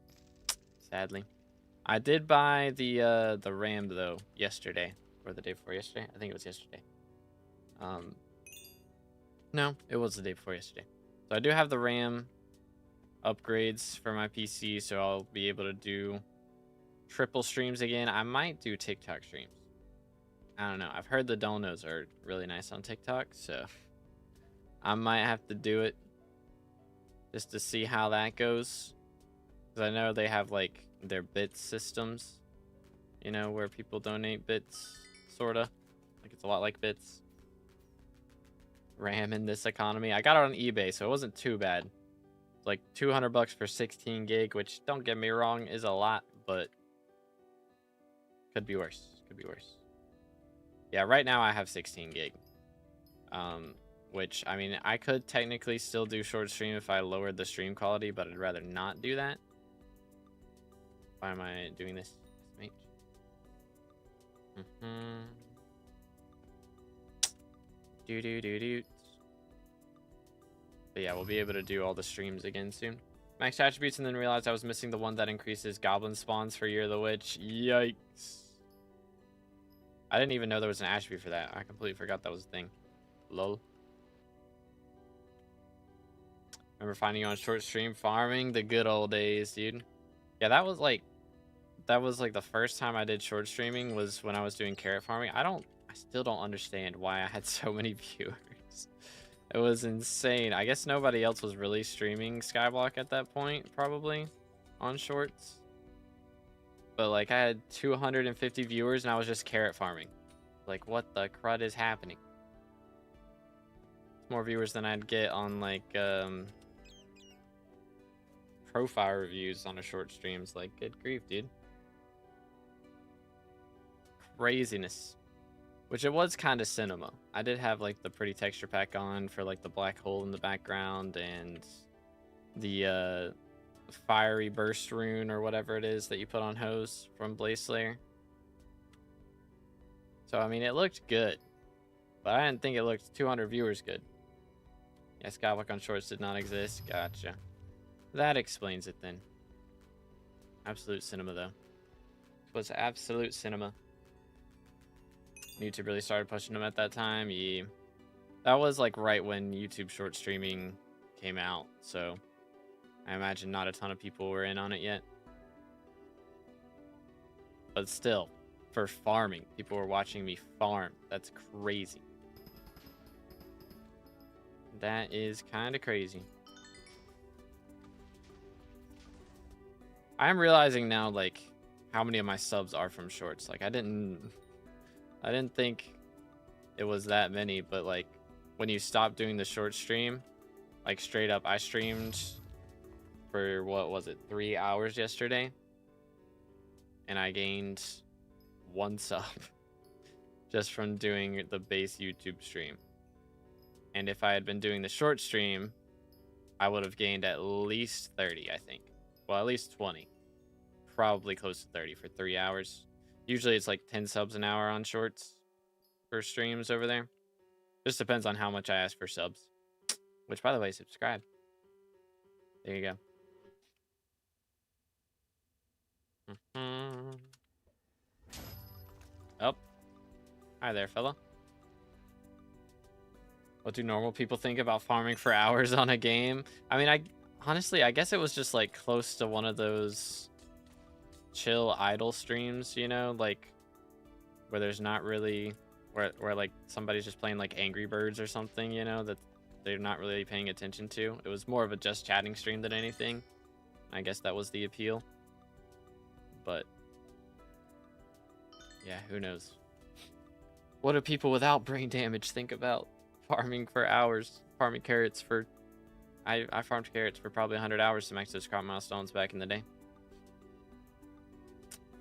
Sadly. I did buy the RAM though yesterday. Or the day before yesterday. I think it was yesterday. No, it was the day before yesterday. So I do have the RAM upgrades for my PC, so I'll be able to do triple streams again. I might do TikTok streams. I don't know. I've heard the donos are really nice on TikTok, so I might have to do it just to see how that goes. Because I know they have like their bits systems, you know, where people donate bits, sorta. Like it's a lot like bits. RAM in this economy. I got it on eBay, so it wasn't too bad. It's like 200 bucks for 16 gig, which don't get me wrong is a lot, but could be worse. Could be worse. Yeah, right now I have 16 gig. Which, I mean, I could technically still do short stream if I lowered the stream quality, but I'd rather not do that. Why am I doing this? Mate. Do do do do. But yeah, we'll be able to do all the streams again soon. Max attributes and then realized I was missing the one that increases goblin spawns for Year of the Witch. Yikes. I didn't even know there was an attribute for that. I completely forgot that was a thing. Lol. Remember finding you on short stream farming? The good old days, dude. Yeah, that was like the first time I did short streaming was when I was doing carrot farming. I still don't understand why I had so many viewers. It was insane. I guess nobody else was really streaming SkyBlock at that point, probably, on shorts. But like I had 250 viewers and I was just carrot farming. Like what the crud is happening? It's more viewers than I'd get on like profile reviews on a short streams. Like good grief, dude. Craziness. Which it was kind of cinema. I did have like the pretty texture pack on for like the black hole in the background and the fiery burst rune or whatever it is that you put on hose from Blaze Slayer. So I mean it looked good, but I didn't think it looked 200 viewers good. Yeah, SkyBlock on shorts did not exist. Gotcha. That explains it then. Absolute cinema though. It was absolute cinema. YouTube really started pushing them at that time. Yeah. That was like right when YouTube short streaming came out, so I imagine not a ton of people were in on it yet. But still, for farming, people were watching me farm. That's crazy. That is kind of crazy. I'm realizing now like how many of my subs are from shorts. Like I didn't think it was that many, but like when you stop doing the short stream, like straight up, I streamed for what was it, 3 hours yesterday, and I gained 1 sub just from doing the base YouTube stream. And if I had been doing the short stream, I would have gained at least 30, I think. Well, at least 20. probably close to 30 for 3 hours. Usually it's like 10 subs an hour on shorts for streams over there. Just depends on how much I ask for subs. Which, by the way, subscribe. There you go. Oh. Hi there, fella. What do normal people think about farming for hours on a game? I mean, honestly, I guess it was just like close to one of those chill idle streams, you know, like where there's not really where like somebody's just playing like Angry Birds or something, you know, that they're not really paying attention to. It was more of a just chatting stream than anything. I guess that was the appeal. But yeah, who knows? What do people without brain damage think about farming for hours? Farming carrots for... I farmed carrots for probably 100 hours to max those crop milestones back in the day.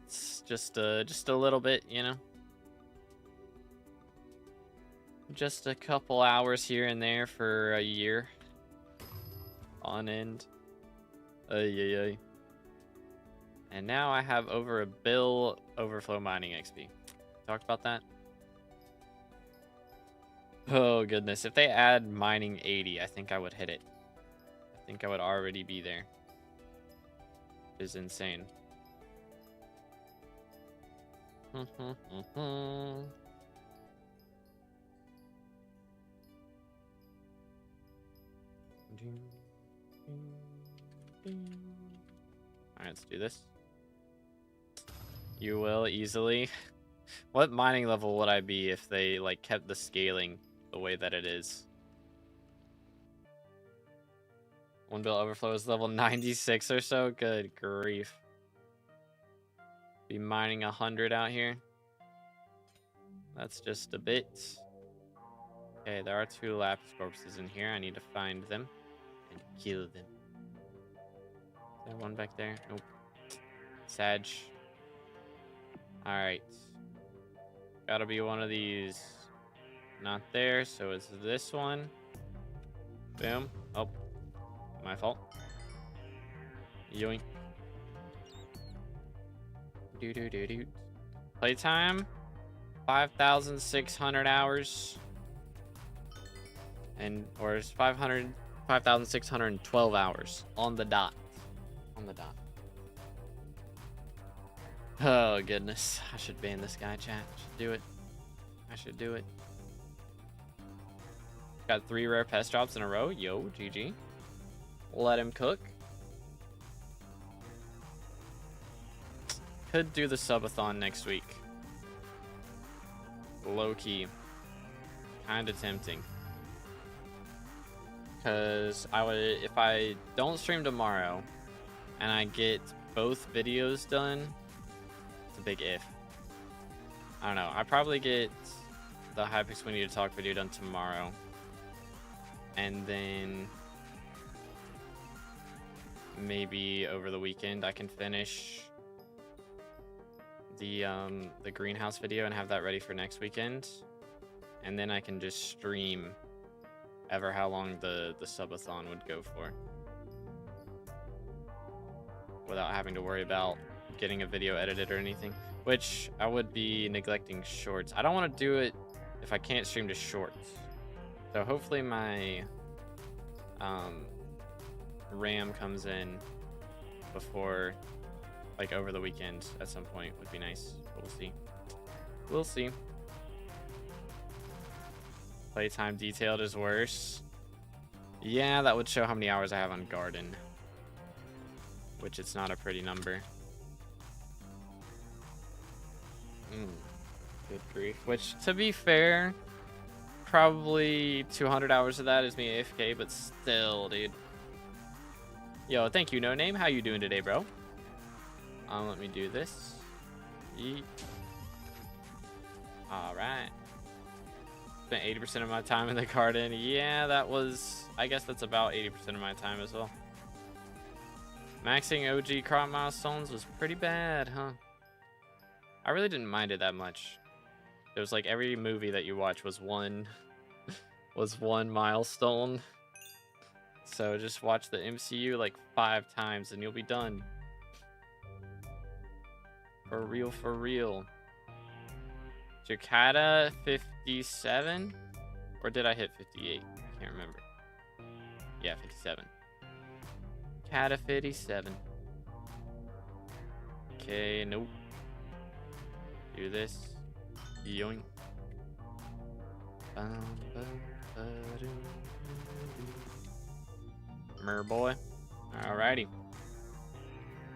It's just a little bit, you know? Just a couple hours here and there for a year. On end. Ay. And now I have over a bill overflow mining XP. Talked about that? Oh goodness, if they add mining 80, I think I would hit it. I think I would already be there. It's insane. Alright, let's do this. You will easily. What mining level would I be if they like kept the scaling the way that it is? One bill overflow is level 96 or so. Good grief. Be mining 100 out here. That's just a bit. Okay, there are 2 lapis corpses in here. I need to find them and kill them. Is there one back there? Nope. Sag. Alright. Gotta be one of these. Not there, so it's this one. Boom. Oh. My fault. Yoink. Do. Playtime. 5,600 hours. Or it's 5,612 hours. On the dot. On the dot. Oh, goodness. I should ban this guy, chat. I should do it. I should do it. Got 3 rare pest drops in a row. Yo, GG. Let him cook. Could do the subathon next week. Low-key. Kinda tempting. Because if I don't stream tomorrow and I get both videos done, it's a big if. I don't know. I probably get the Hypixel We Need to Talk video done tomorrow. And then maybe over the weekend I can finish the greenhouse video and have that ready for next weekend. And then I can just stream ever how long the subathon would go for, without having to worry about getting a video edited or anything, which I would be neglecting shorts. I don't want to do it if I can't stream to shorts. So hopefully my RAM comes in before, like, over the weekend at some point would be nice. But we'll see. We'll see. Playtime detailed is worse. Yeah, that would show how many hours I have on garden, which it's not a pretty number. Good grief. Which, to be fair, probably 200 hours of that is me AFK, but still, dude. Yo, thank you, No Name. How you doing today, bro? Let me do this. Yeet. Alright. Spent 80% of my time in the garden. Yeah, that was... I guess that's about 80% of my time as well. Maxing OG crop milestones was pretty bad, huh? I really didn't mind it that much. It was like every movie that you watch was one... was one milestone. So just watch the MCU like 5 times and you'll be done. For real, for real. Jakarta 57? Or did I hit 58? I can't remember. Yeah, 57. Jakarta 57. Okay, nope. Do this. Yoink. Mer boy. Alrighty.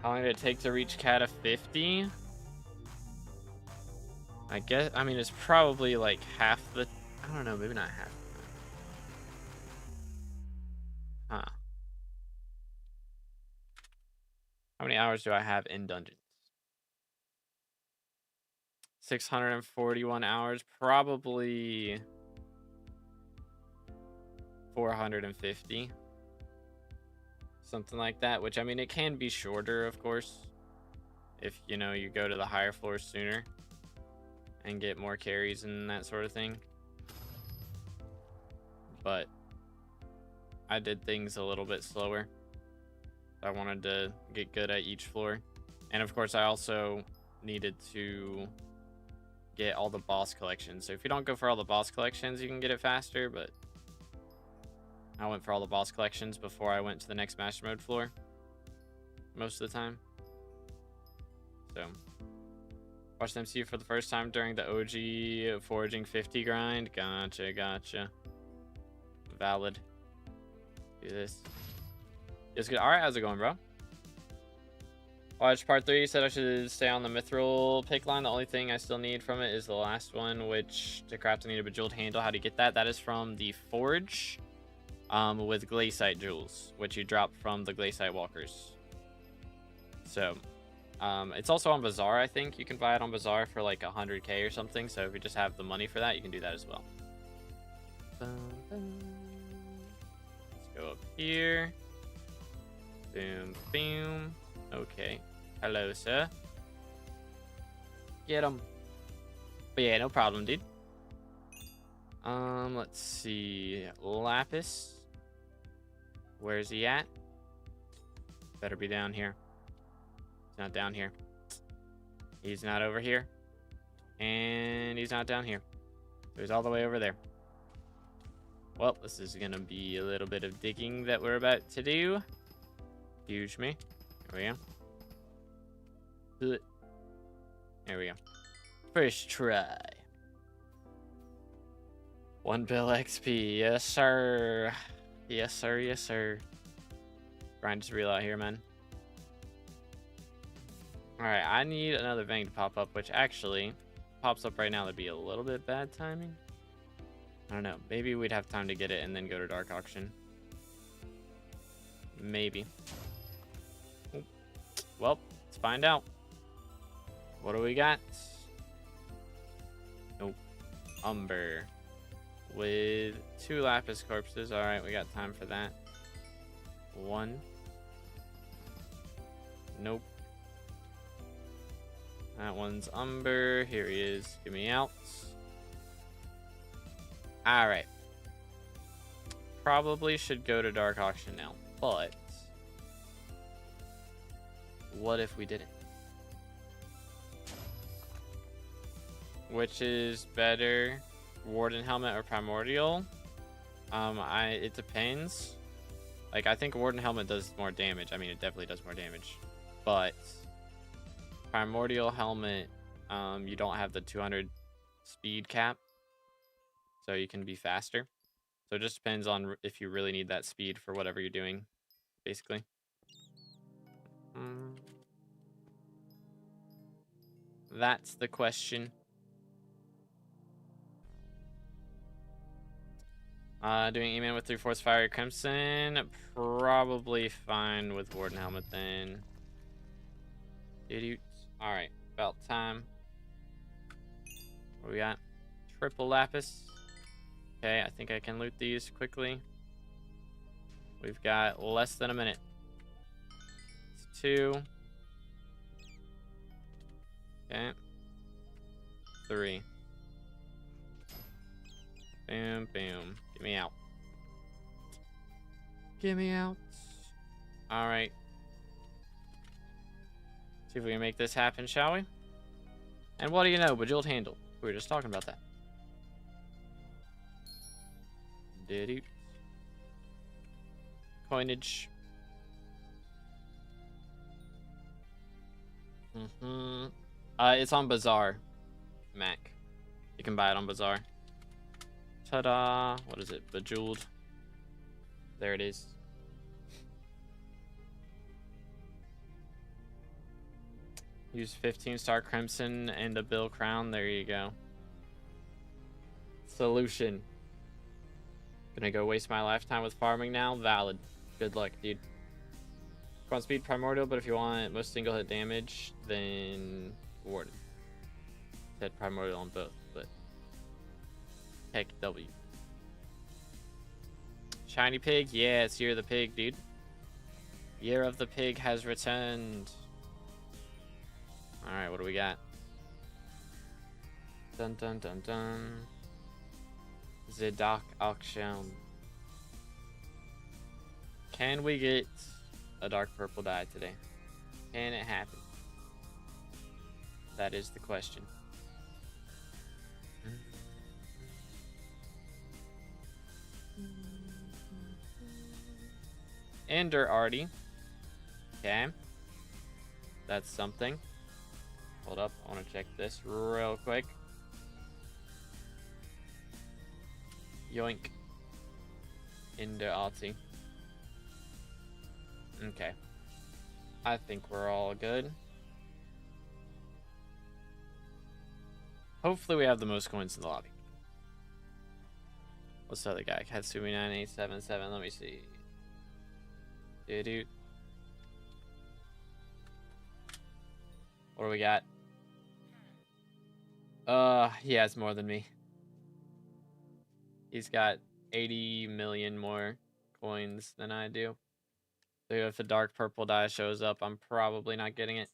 How long did it take to reach Kata 50? I guess, I mean, it's probably like half the, I don't know, maybe not half. Huh. How many hours do I have in dungeons? 641 hours, probably 450. Something like that, which, I mean, it can be shorter, of course, if, you know, you go to the higher floors sooner and get more carries and that sort of thing. But I did things a little bit slower. I wanted to get good at each floor. And of course, I also needed to get all the boss collections. So if you don't go for all the boss collections, you can get it faster, but I went for all the boss collections before I went to the next master mode floor most of the time. So watched MCU for the first time during the OG foraging 50 grind. Gotcha. Valid. Do this. It's good. Alright, how's it going, bro? Watch part 3. You said I should stay on the mithril pick line. The only thing I still need from it is the last one, which to craft I need a bejeweled handle. How do you get that? That is from the forge with glaciite jewels, which you drop from the glaciite walkers. So it's also on Bazaar, I think. You can buy it on Bazaar for like 100k or something. So if you just have the money for that, you can do that as well. Let's go up here. Boom. Okay. Hello, sir. Get him. But yeah, no problem, dude. Let's see. Lapis. Where's he at? Better be down here. He's not down here. He's not over here. And he's not down here. So he's all the way over there. Well, this is gonna be a little bit of digging that we're about to do. Excuse me. There we go. There we go. First try. 1 bill XP. Yes, sir. Yes, sir. Grind is real out here, man. Alright, I need another vein to pop up, which actually pops up right now. That'd be a little bit bad timing. I don't know. Maybe we'd have time to get it and then go to Dark Auction. Maybe. Oh. Well, let's find out. What do we got? Nope. Umber. With 2 lapis corpses. Alright, we got time for that. 1. Nope. That one's Umber. Here he is. Give me out. Alright. Probably should go to Dark Auction now, but what if we didn't? Which is better, Warden Helmet or Primordial? It depends. Like, I think Warden Helmet does more damage. I mean, it definitely does more damage. But Primordial Helmet, you don't have the 200 speed cap, so you can be faster. So it just depends on if you really need that speed for whatever you're doing, basically. That's the question. Doing E-Man with 3/4 Fire Crimson, probably fine with Warden Helmet then. Alright, about time. What we got? Triple Lapis. Okay, I think I can loot these quickly. We've got less than a minute. It's 2. Okay. 3. Boom. Get me out. Get me out. Alright. See if we can make this happen, shall we? And what do you know? Bejeweled handle. We were just talking about that. Did you? Coinage. It's on Bazaar, Mac. You can buy it on Bazaar. Ta-da! What is it? Bejeweled. There it is. Use 15-star crimson and a bill crown. There you go. Solution. Gonna go waste my lifetime with farming now? Valid. Good luck, dude. If you want speed, primordial, but if you want most single hit damage, then warden. Said primordial on both, but heck W. Shiny pig? Yeah, it's Year of the Pig, dude. Year of the Pig has returned. Alright, what do we got? Dun dun dun dun. The Dark Auction. Can we get a dark purple dye today? Can it happen? That is the question. Ender Artie. Okay. That's something. Hold up. I want to check this real quick. Yoink. Ender Artie. Okay. I think we're all good. Hopefully we have the most coins in the lobby. What's the other guy? Katsumi9877. Let me see. Dude. What do we got? He has more than me. He's got 80 million more coins than I do. So if a dark purple dye shows up, I'm probably not getting it.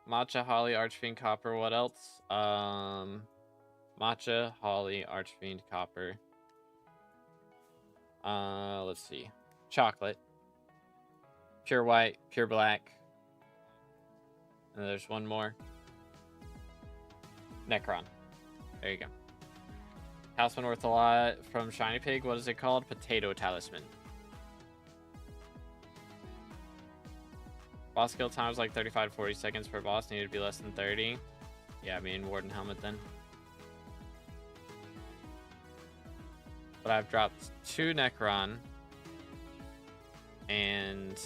Matcha, Holly, Archfiend, Copper. What else? Matcha, Holly, Archfiend, Copper. Let's see. Chocolate. Pure white, pure black. And there's one more. Necron. There you go. Talisman worth a lot from Shiny Pig. What is it called? Potato Talisman. Boss kill time is like 35 to 40 seconds per boss. Needed to be less than 30. Yeah, I mean Warden Helmet then. But I've dropped 2 Necron. And...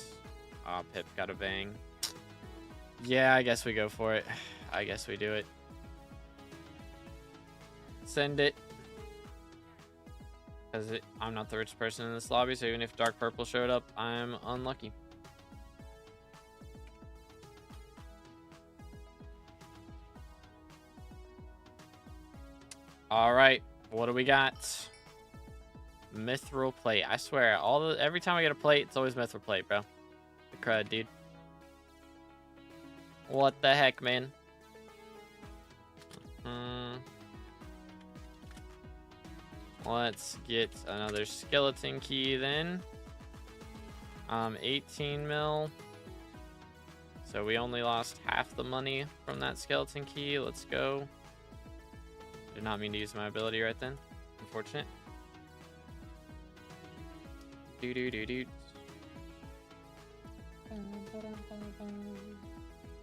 oh, Pip got a bang. Yeah, I guess we go for it. I guess we do it. Send it. Because I'm not the richest person in this lobby, so even if Dark Purple showed up, I'm unlucky. Alright, what do we got? Mithril plate. I swear, every time I get a plate, it's always mithril plate, bro. The crud, dude. What the heck, man? Let's get another skeleton key then. 18 mil. So we only lost half the money from that skeleton key. Let's go. Did not mean to use my ability right then. Unfortunate.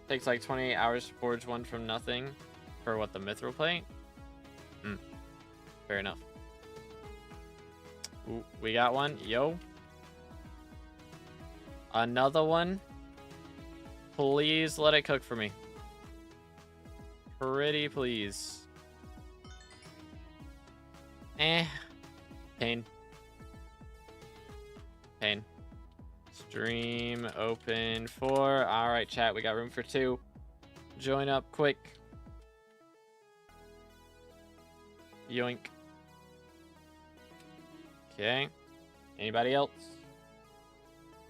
Takes like 28 hours to forge one from nothing. For what, the mithril plate? Fair enough. Ooh, we got one. Yo. Another one. Please let it cook for me. Pretty please. Pain. Pain. Stream open for... alright, chat. We got room for 2. Join up quick. Yoink. Okay. Anybody else?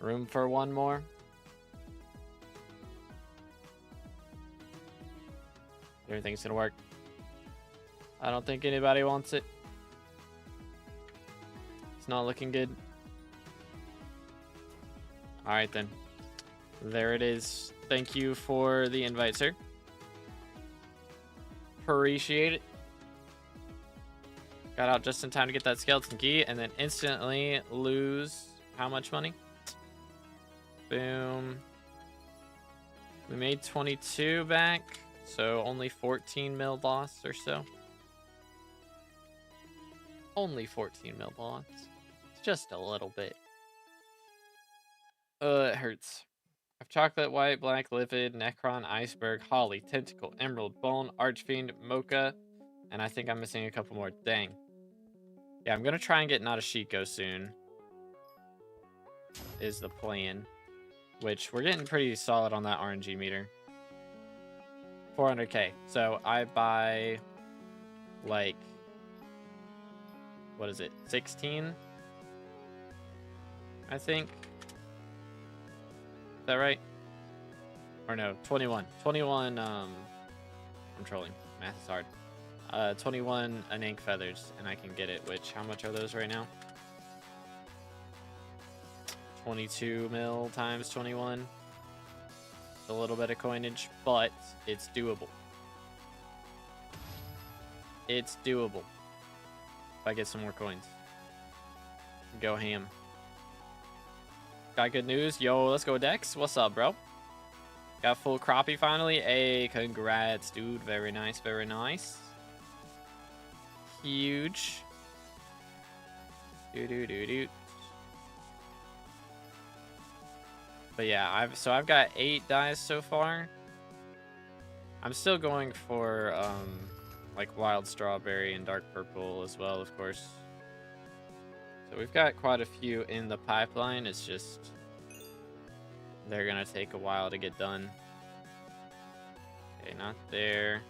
Room for 1 more? Everything's gonna work. I don't think anybody wants it. It's not looking good. All right, then. There it is. Thank you for the invite, sir. Appreciate it. Got out just in time to get that skeleton key and then instantly lose how much money? Boom. We made 22 back, so only 14 mil loss or so. Only 14 mil loss. It's just a little bit. It hurts. I have chocolate, white, black, livid, necron, iceberg, holly, tentacle, emerald, bone, archfiend, mocha, and I think I'm missing a couple more. Dang. Yeah, I'm gonna try and get Nadashiko soon. Is the plan. Which, we're getting pretty solid on that RNG meter. 400k. So, I buy, like, what is it? 16? I think. Is that right? Or no, 21. 21, I'm trolling. Math is hard. 21 Anank feathers, and I can get it, which, how much are those right now? 22 mil times 21. It's a little bit of coinage, but it's doable. It's doable. If I get some more coins. Go ham. Got good news. Yo, let's go Dex. What's up, bro? Got full crappie finally. Hey, congrats, dude. Very nice, very nice. Huge. Do. But yeah, I've got 8 dyes so far. I'm still going for like wild strawberry and dark purple as well, of course. So we've got quite a few in the pipeline. It's just they're gonna take a while to get done. Okay, not there.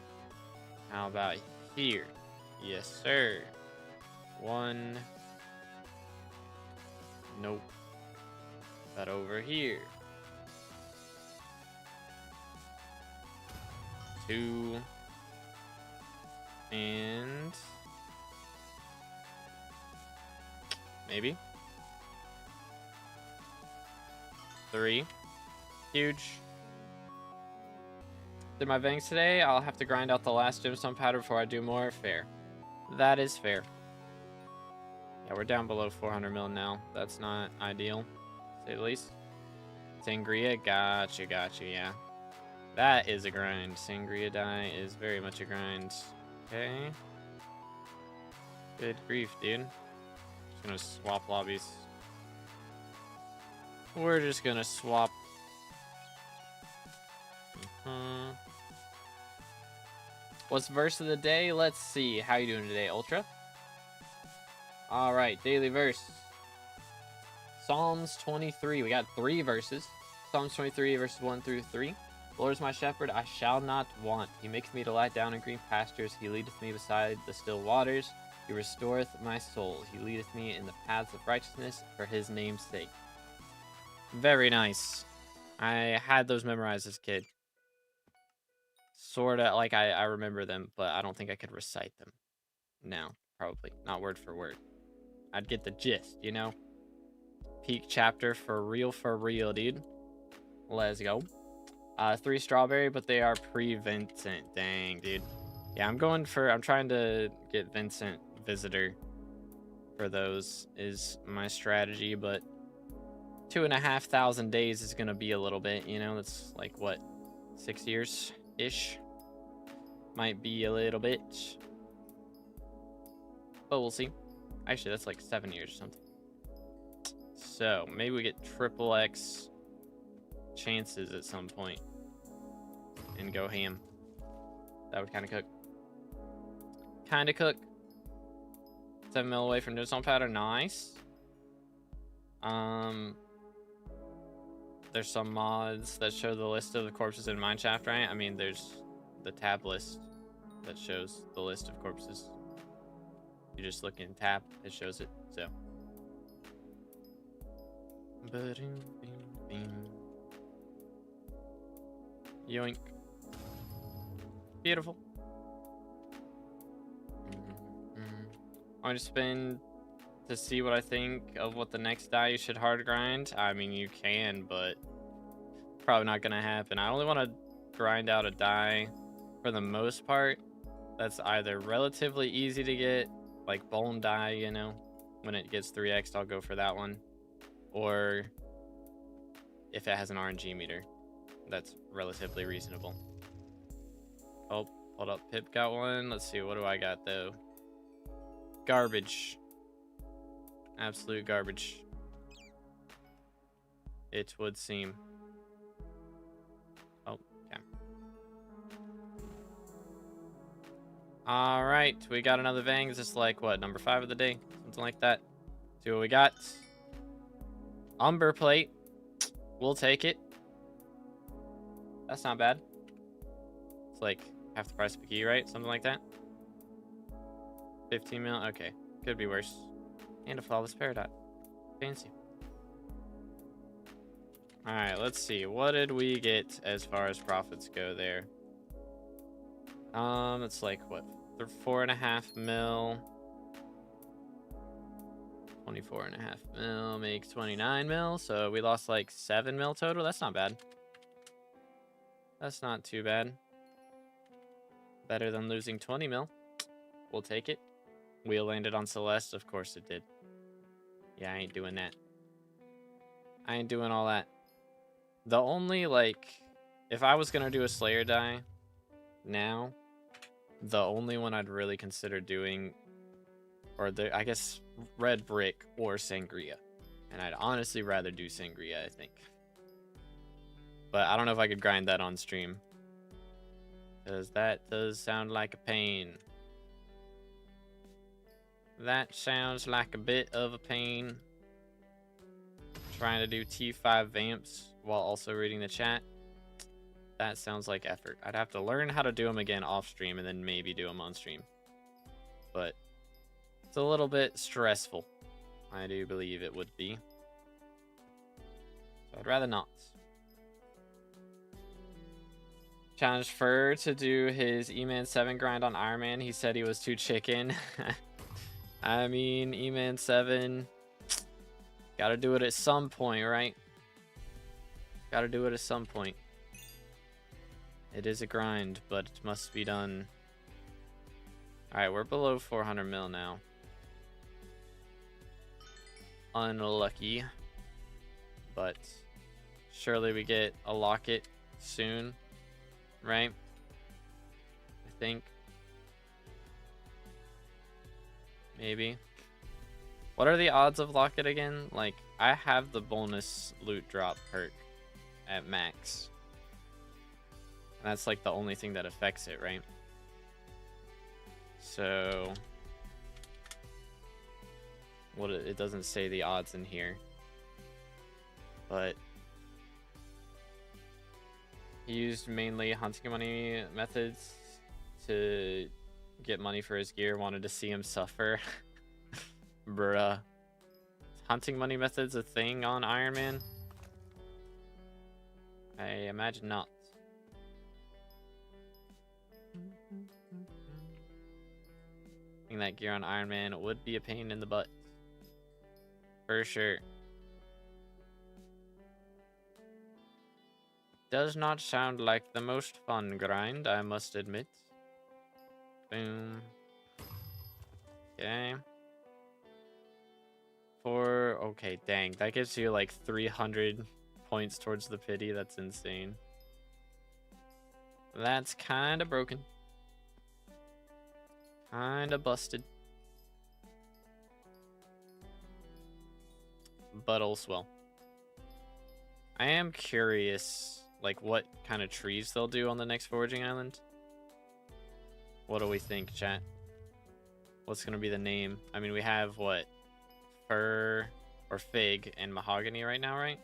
How about here? Yes, sir. 1. Nope. But over here. 2. And maybe 3. Huge. Did my bangs today? I'll have to grind out the last gemstone powder before I do more. Fair. That is fair. Yeah, we're down below 400 mil now. That's not ideal, to say the least. Sangria, gotcha, yeah. That is a grind. Sangria dye is very much a grind. Okay. Good grief, dude. Just gonna swap lobbies. We're just gonna swap. What's verse of the day? Let's see. How you doing today, Ultra? Alright, daily verse. Psalms 23. We got 3 verses. Psalms 23, verses 1 through 3. The Lord is my shepherd, I shall not want. He makes me to lie down in green pastures. He leadeth me beside the still waters. He restoreth my soul. He leadeth me in the paths of righteousness for his name's sake. Very nice. I had those memorized as a kid. Sorta, like I remember them, but I don't think I could recite them. No, probably. Not word for word. I'd get the gist, you know? Peak chapter for real, dude. Let's go. 3 strawberry, but they are pre-Vincent. Dang, dude. Yeah, I'm trying to get Vincent Visitor for those is my strategy, but 2,500 days is gonna be a little bit, you know? That's like, what, 6 years-ish? Might be a little bit. But we'll see. Actually, that's like 7 years or something. So, maybe we get triple X chances at some point. And go ham. That would kind of cook. Kind of cook. 7 mil away from Gemstone powder. Nice. There's some mods that show the list of the corpses in Mineshaft, right? I mean, there's the tab list that shows the list of corpses. You just look in tab, it shows it. So. Yoink. Beautiful. I'm going to spend to see what I think of what the next die you should hard grind, I mean, you can, but probably not gonna happen. I only want to grind out a die for the most part that's either relatively easy to get, like bone die, you know, when it gets 3x I'll go for that one, or if it has an RNG meter that's relatively reasonable. Oh, hold up, Pip got one. Let's see, what do I got though? Garbage. Absolute garbage, it would seem. Oh, okay. All right, we got another Vang. Is this like what, number 5 of the day? Something like that. See what we got. Umber plate. We'll take it. That's not bad. It's like half the price of a key, right? Something like that. 15 mil. Okay, could be worse. And a flawless paradot. Fancy. Alright, let's see. What did we get as far as profits go there? It's like what? 4.5 mil. 24.5 mil makes 29 mil. So we lost like 7 mil total. That's not bad. That's not too bad. Better than losing 20 mil. We'll take it. Wheel landed on Celeste. Of course it did. Yeah, I ain't doing that. I ain't doing all that. The only, like, if I was gonna do a Slayer die now, the only one I'd really consider doing, or I guess Red Brick or Sangria. And I'd honestly rather do Sangria, I think. But I don't know if I could grind that on stream, because that does sound like a pain. That sounds like a bit of a pain. Trying to do T5 vamps while also reading the chat. That sounds like effort. I'd have to learn how to do them again off stream and then maybe do them on stream. But it's a little bit stressful. I do believe it would be. So I'd rather not. Challenged Fur to do his E-Man 7 grind on Iron Man. He said he was too chicken. I mean, E-Man 7, gotta do it at some point, right? Gotta do it at some point. It is a grind, but it must be done. Alright, we're below 400 mil now. Unlucky. But surely we get a locket soon, right? I think. Maybe. What are the odds of locket again? Like, I have the bonus loot drop perk at max. And that's like the only thing that affects it, right? So what, it doesn't say the odds in here. But he used mainly hunting money methods to get money for his gear, wanted to see him suffer. Bruh. Hunting money methods a thing on Iron Man? I imagine not. Getting that gear on Iron Man would be a pain in the butt. For sure. Does not sound like the most fun grind, I must admit. Boom. Okay. Okay, dang. That gives you like 300 points towards the pity. That's insane. That's kind of broken. Kind of busted. But all's well. I am curious, like, what kind of trees they'll do on the next foraging island. What do we think, chat? What's going to be the name? I mean, we have, what? Fir or fig and mahogany right now, right?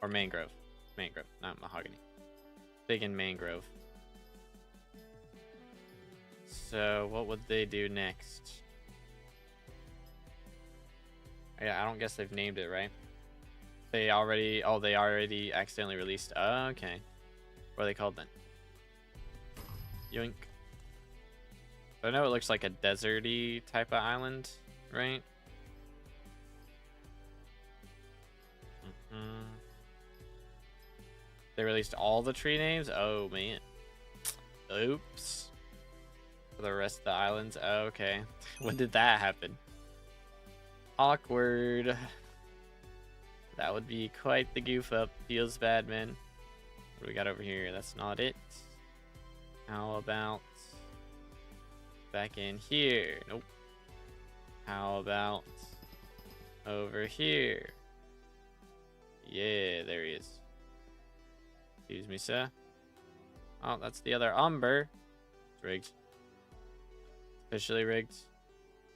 Or mangrove. Mangrove, not mahogany. Fig and mangrove. So, what would they do next? Yeah, I don't guess they've named it, right? They already... Oh, they already accidentally released... Oh, okay. What are they called then? Yoink. I know it looks like a deserty type of island, right? They released all the tree names? Oh, man. Oops. For the rest of the islands? Okay. When did that happen? Awkward. That would be quite the goof up. Feels bad, man. What do we got over here? That's not it. How about back in here? Nope. How about over here? Yeah, there he is. Excuse me, sir. Oh, that's the other Umber. It's rigged. Officially rigged.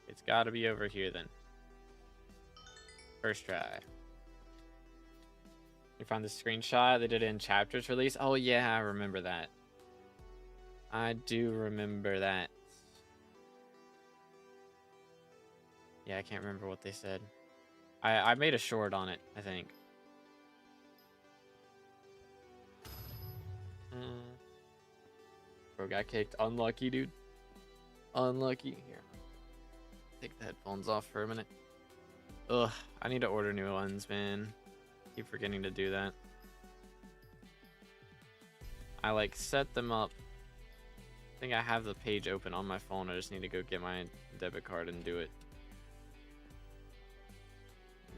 It's got to be over here then. First try. You found the screenshot? They did it in chapters release? Oh, yeah, I remember that. I do remember that. Yeah, I can't remember what they said. I made a short on it, I think. Bro got kicked. Unlucky, dude. Unlucky. Here. Take the headphones off for a minute. Ugh, I need to order new ones, man. Keep forgetting to do that. I like set them up. I think I have the page open on my phone. I just need to go get my debit card and do it.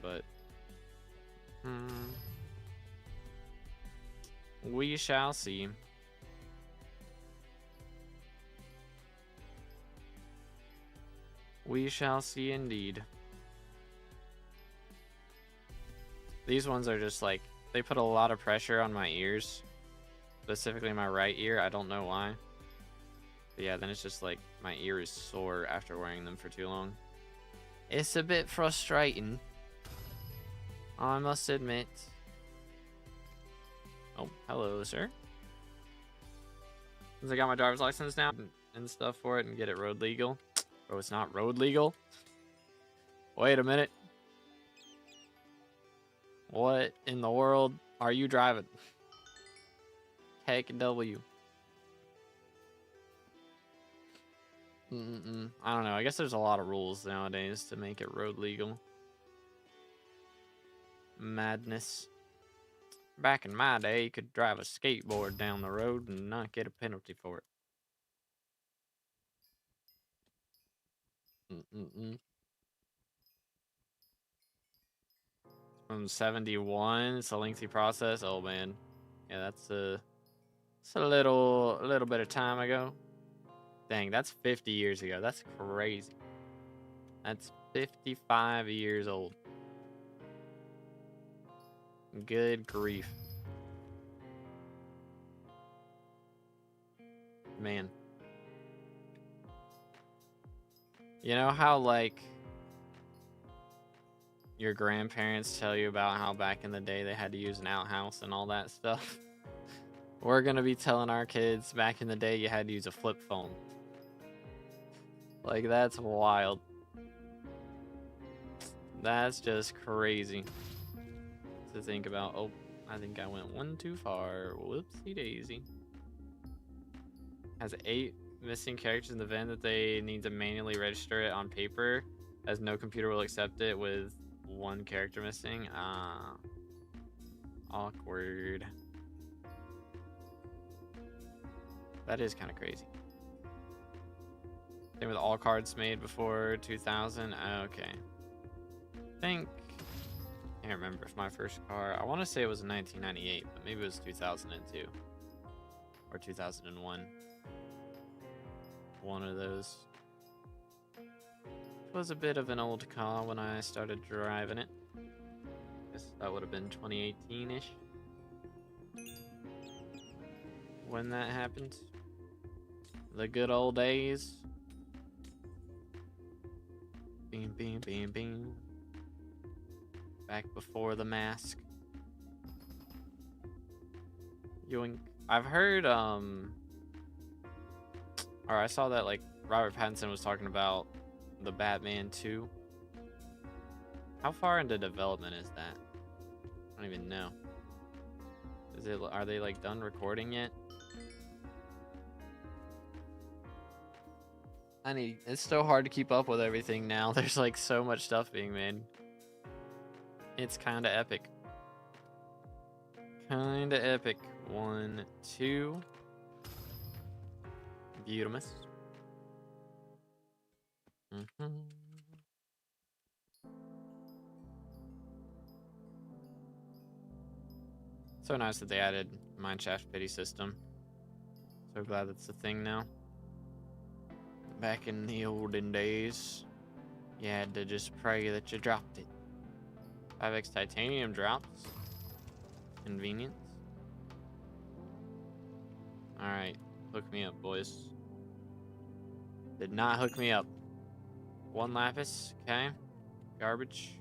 But we shall see. We shall see indeed. These ones are just like, they put a lot of pressure on my ears. Specifically my right ear. I don't know why. But yeah, then it's just like my ear is sore after wearing them for too long. It's a bit frustrating, I must admit. Oh, hello, sir. Since I got my driver's license now and stuff for it and get it road legal. Oh, it's not road legal? Wait a minute. What in the world are you driving? Heck W. I don't know. I guess there's a lot of rules nowadays to make it road legal. Madness. Back in my day, you could drive a skateboard down the road and not get a penalty for it. From 71, it's a lengthy process. Oh man, yeah, that's a little bit of time ago. Dang, that's 50 years ago. That's crazy. That's 55 years old. Good grief. Man. You know how, like, your grandparents tell you about how back in the day they had to use an outhouse and all that stuff? We're gonna be telling our kids back in the day you had to use a flip phone. Like, that's wild. That's just crazy to think about. Oh, I think I went one too far. Whoopsie daisy. Has 8 missing characters in the event that they need to manually register it on paper, as no computer will accept it with 1 character missing. Awkward. That is kind of crazy. Same with all cards made before 2000. Okay. I think, I can't remember if my first car, I want to say it was in 1998, but maybe it was 2002 or 2001. One of those. It was a bit of an old car when I started driving it. Guess that would have been 2018-ish when that happened. The good old days. Beam, beam, beam, beam. Back before the mask. Yoink. I've heard, or I saw that, like, Robert Pattinson was talking about the Batman 2. How far into development is that? I don't even know. Are they, like, done recording yet? It's so hard to keep up with everything now. There's, like, so much stuff being made. It's kind of epic. Kinda epic. 1, 2. Beautimus. So nice that they added mineshaft pity system. So glad that's a thing now. Back in the olden days, you had to just pray that you dropped it. 5x titanium drops. Convenience. Alright, hook me up, boys. Did not hook me up. 1 lapis, okay. Garbage.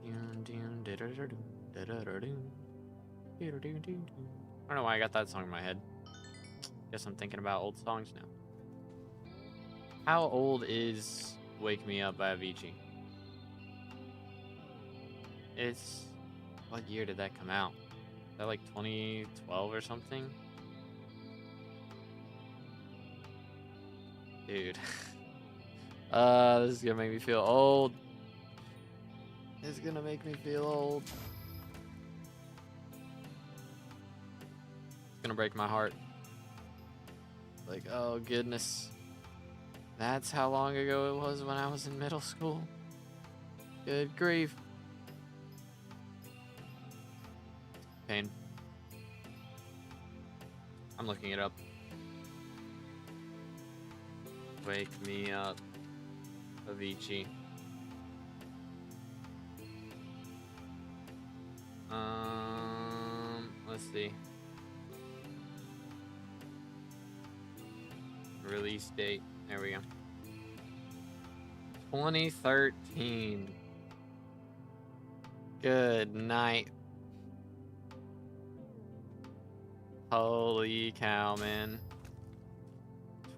I don't know why I got that song in my head. Guess I'm thinking about old songs now. How old is Wake Me Up by Avicii? It's... What year did that come out? Is that like 2012 or something? Dude. This is gonna make me feel old. It's gonna make me feel old. It's gonna break my heart. Like, oh goodness. That's how long ago it was when I was in middle school. Good grief. Pain. I'm looking it up. Wake Me Up, Avicii. Let's see. Release date. There we go. 2013. Good night. Holy cow, man.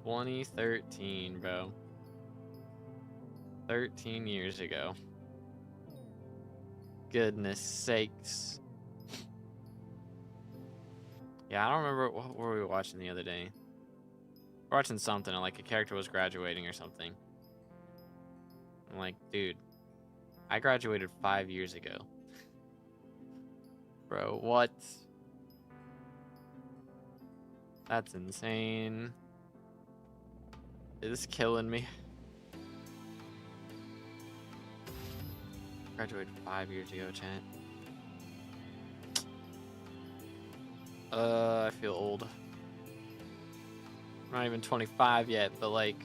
2013, bro. 13 years ago. Goodness sakes. Yeah, I don't remember what were we watching the other day. We're watching something, and like a character was graduating or something. I'm like, dude, I graduated 5 years ago. Bro, what? That's insane. It is killing me. Graduated 5 years ago, chat. I feel old. I'm not even 25 yet, but like,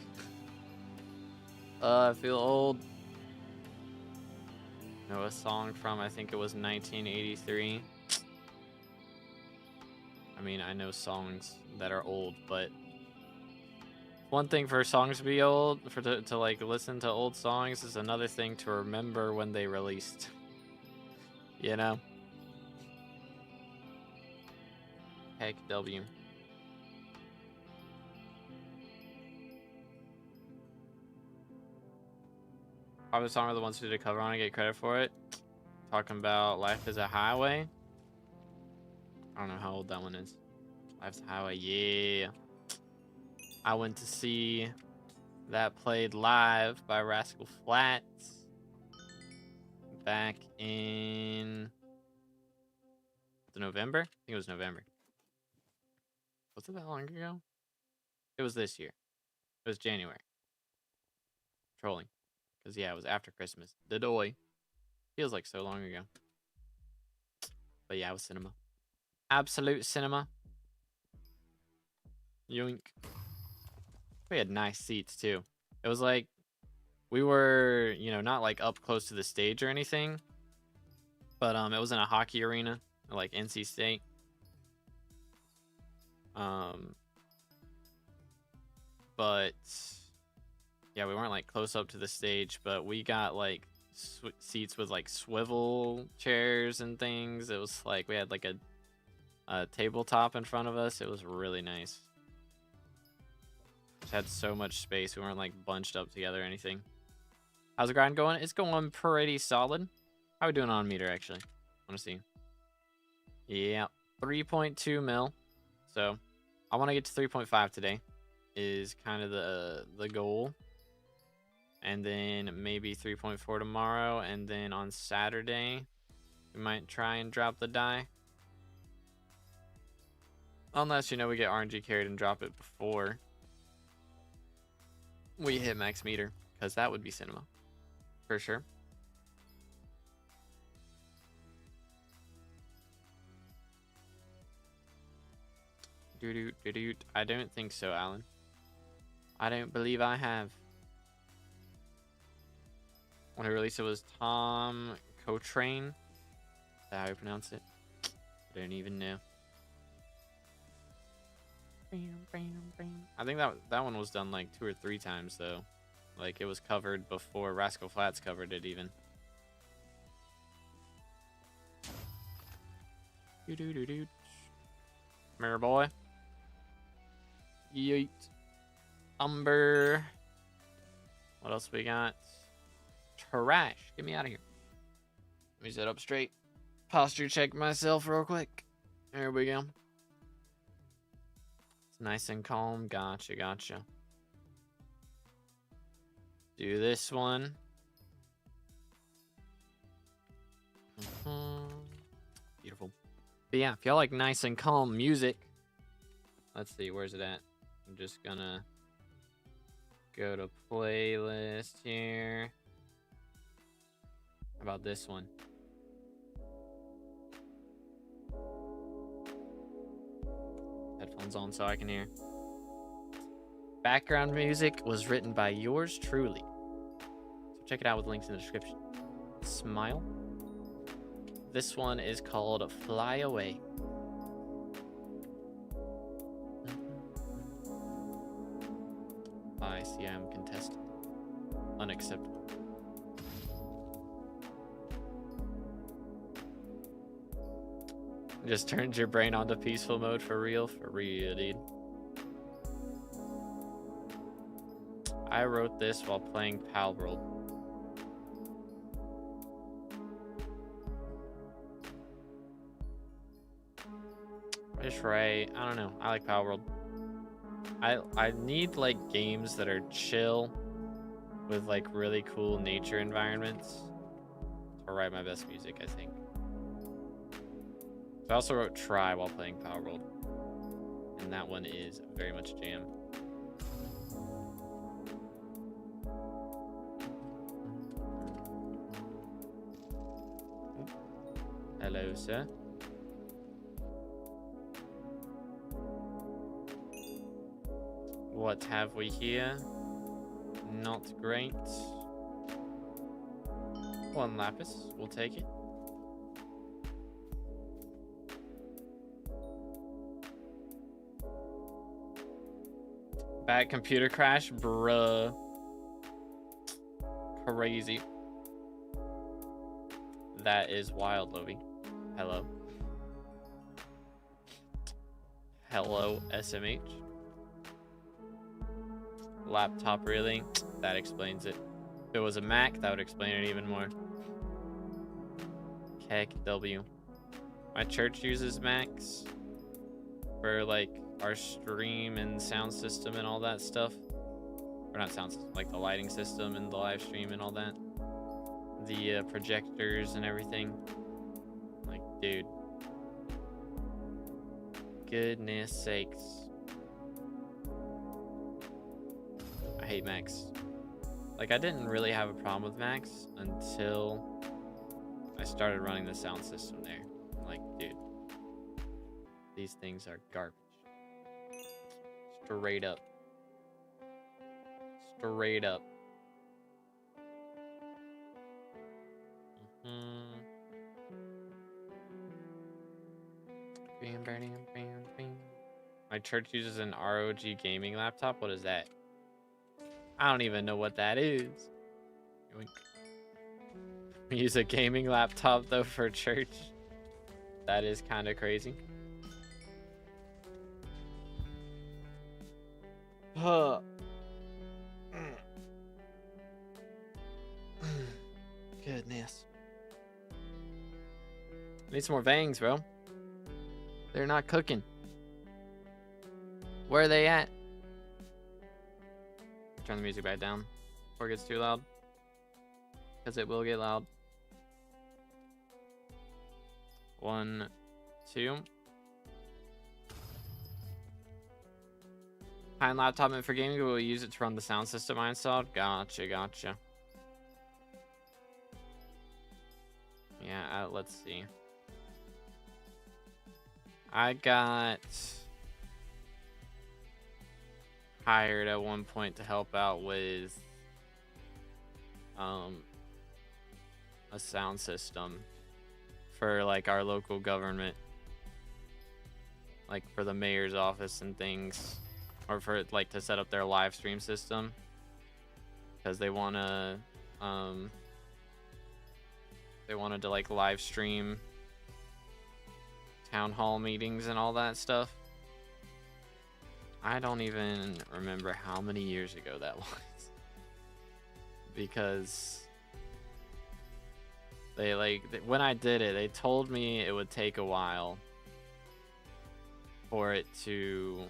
I feel old. Know a song from, I think it was 1983. I mean, I know songs that are old, but one thing for songs to be old, to like listen to old songs, is another thing to remember when they released. You know? Heck W. Probably the song are the ones who did a cover on and get credit for it. Talking about Life is a Highway. I don't know how old that one is. Life's a Highway, yeah. I went to see that played live by Rascal Flatts back in November? I think it was November. Was it that long ago? It was this year. It was January. Trolling. Because, yeah, it was after Christmas. The doy. Feels like so long ago. But, yeah, it was cinema. Absolute cinema. Yoink. We had nice seats, too. It was like, we were, you know, not like up close to the stage or anything. But it was in a hockey arena, like NC State. But yeah, we weren't like close up to the stage, but we got like seats with like swivel chairs and things. It was like we had like a tabletop in front of us. It was really nice. Just had so much space. We weren't like bunched up together or anything. How's the grind going? It's going pretty solid. How are we doing on meter actually? I want to see. Yeah, 3.2 mil. So I want to get to 3.5 today. Is kind of the goal. And then maybe 3.4 tomorrow, and then on Saturday We might try and drop the die. Unless, you know, we get RNG carried and drop it before we hit max meter. Because that would be cinema. For sure. I don't think so, Alan. I don't believe I have. When I released it was Tom Cotrane. Is that how you pronounce it? I don't even know. I think that one was done like 2 or 3 times though. Like it was covered before Rascal Flatts covered it even. Mirror boy. Yeet. Umber. What else we got? Trash. Get me out of here. Let me sit up straight. Posture check myself real quick. There we go. It's nice and calm. Gotcha, gotcha. Do this one. Beautiful. But yeah, if y'all like nice and calm music, let's see, where's it at? I'm just gonna go to playlist here. How about this one? Headphones on so I can hear. Background music was written by yours truly. So check it out with links in the description. Smile. This one is called Fly Away. I see I am contested. Unacceptable. Just turned your brain onto peaceful mode for real? For real, dude. I wrote this while playing Pal World. Just right. I don't know. I like Pal World. I need like games that are chill with like really cool nature environments to write my best music, I think. I also wrote Try while playing Power World, and that one is very much jam. Hello, sir. What have we here? Not great. 1 lapis, we'll take it. Bad computer crash, bruh. Crazy. That is wild, Lovey. Hello. Hello, SMH. Laptop, really? That explains it. If it was a Mac, that would explain it even more. Heck, W. My church uses Macs for like our stream and sound system and all that stuff. Or not sound system, like the lighting system and the live stream and all that. The projectors and everything. Like, dude. Goodness sakes. I hate Macs. Like, I didn't really have a problem with Macs until I started running the sound system there. I'm like, dude. These things are garbage. Straight up. Straight up. My church uses an ROG gaming laptop. What is that? I don't even know what that is. We use a gaming laptop though for church. That is kind of crazy. Huh. Goodness. Need some more vangs, bro. They're not cooking. Where are they at? Turn the music back down before it gets too loud. Because it will get loud. 1, 2. High-end laptop meant for gaming, but we'll use it to run the sound system I installed. Gotcha, gotcha. Yeah, let's see. I got hired at one point to help out with a sound system for like our local government, like for the mayor's office and things, or for like to set up their live stream system, because they wanted to like live stream town hall meetings and all that stuff. I don't even remember how many years ago that was, because when I did it, they told me it would take a while for it to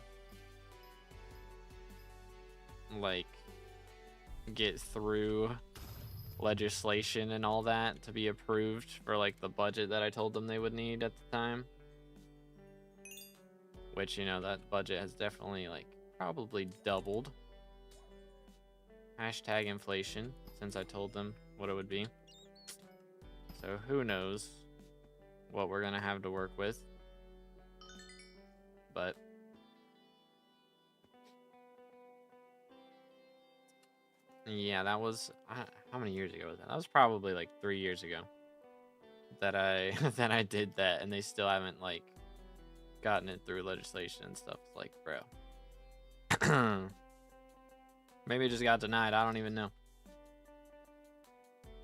like get through legislation and all that to be approved for like the budget that I told them they would need at the time. Which, you know, that budget has definitely like probably doubled. Hashtag inflation, since I told them what it would be. So who knows what we're gonna have to work with. But yeah, that was how many years ago was that? That was probably like 3 years ago that I that I did that, and they still haven't like gotten it through legislation and stuff. It's like, bro. Maybe it just got denied. I don't even know.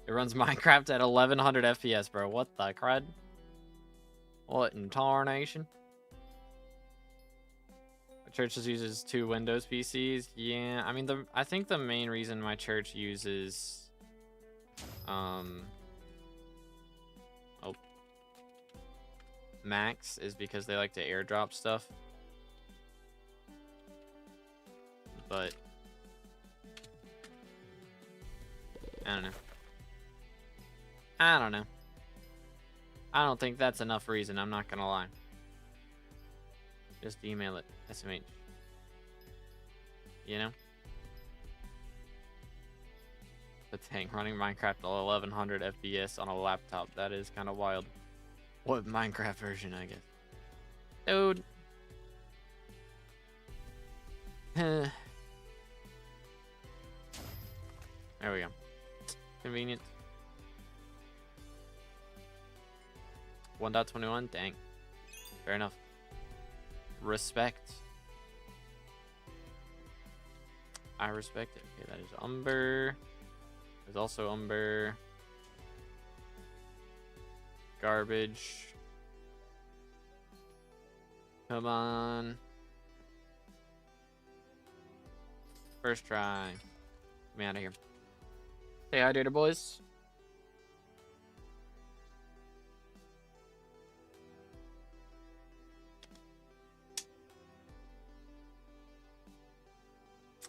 It runs Minecraft at 1100 FPS, bro. What the crud? What in tarnation? My church just uses 2 Windows PCs. Yeah, I mean, I think the main reason my church uses Macs is because they like to airdrop stuff. But I don't know. I don't think that's enough reason, I'm not gonna lie. Just email it, SMH. You know? But dang, running Minecraft at 1100 FPS on a laptop, that is kind of wild. What Minecraft version, I guess? Dude. There we go. Convenient. 1.21, dang. Fair enough. Respect. I respect it. Okay, that is Umber. There's also Umber. Garbage. Come on. First try. Get me out of here. Say hi, data boys.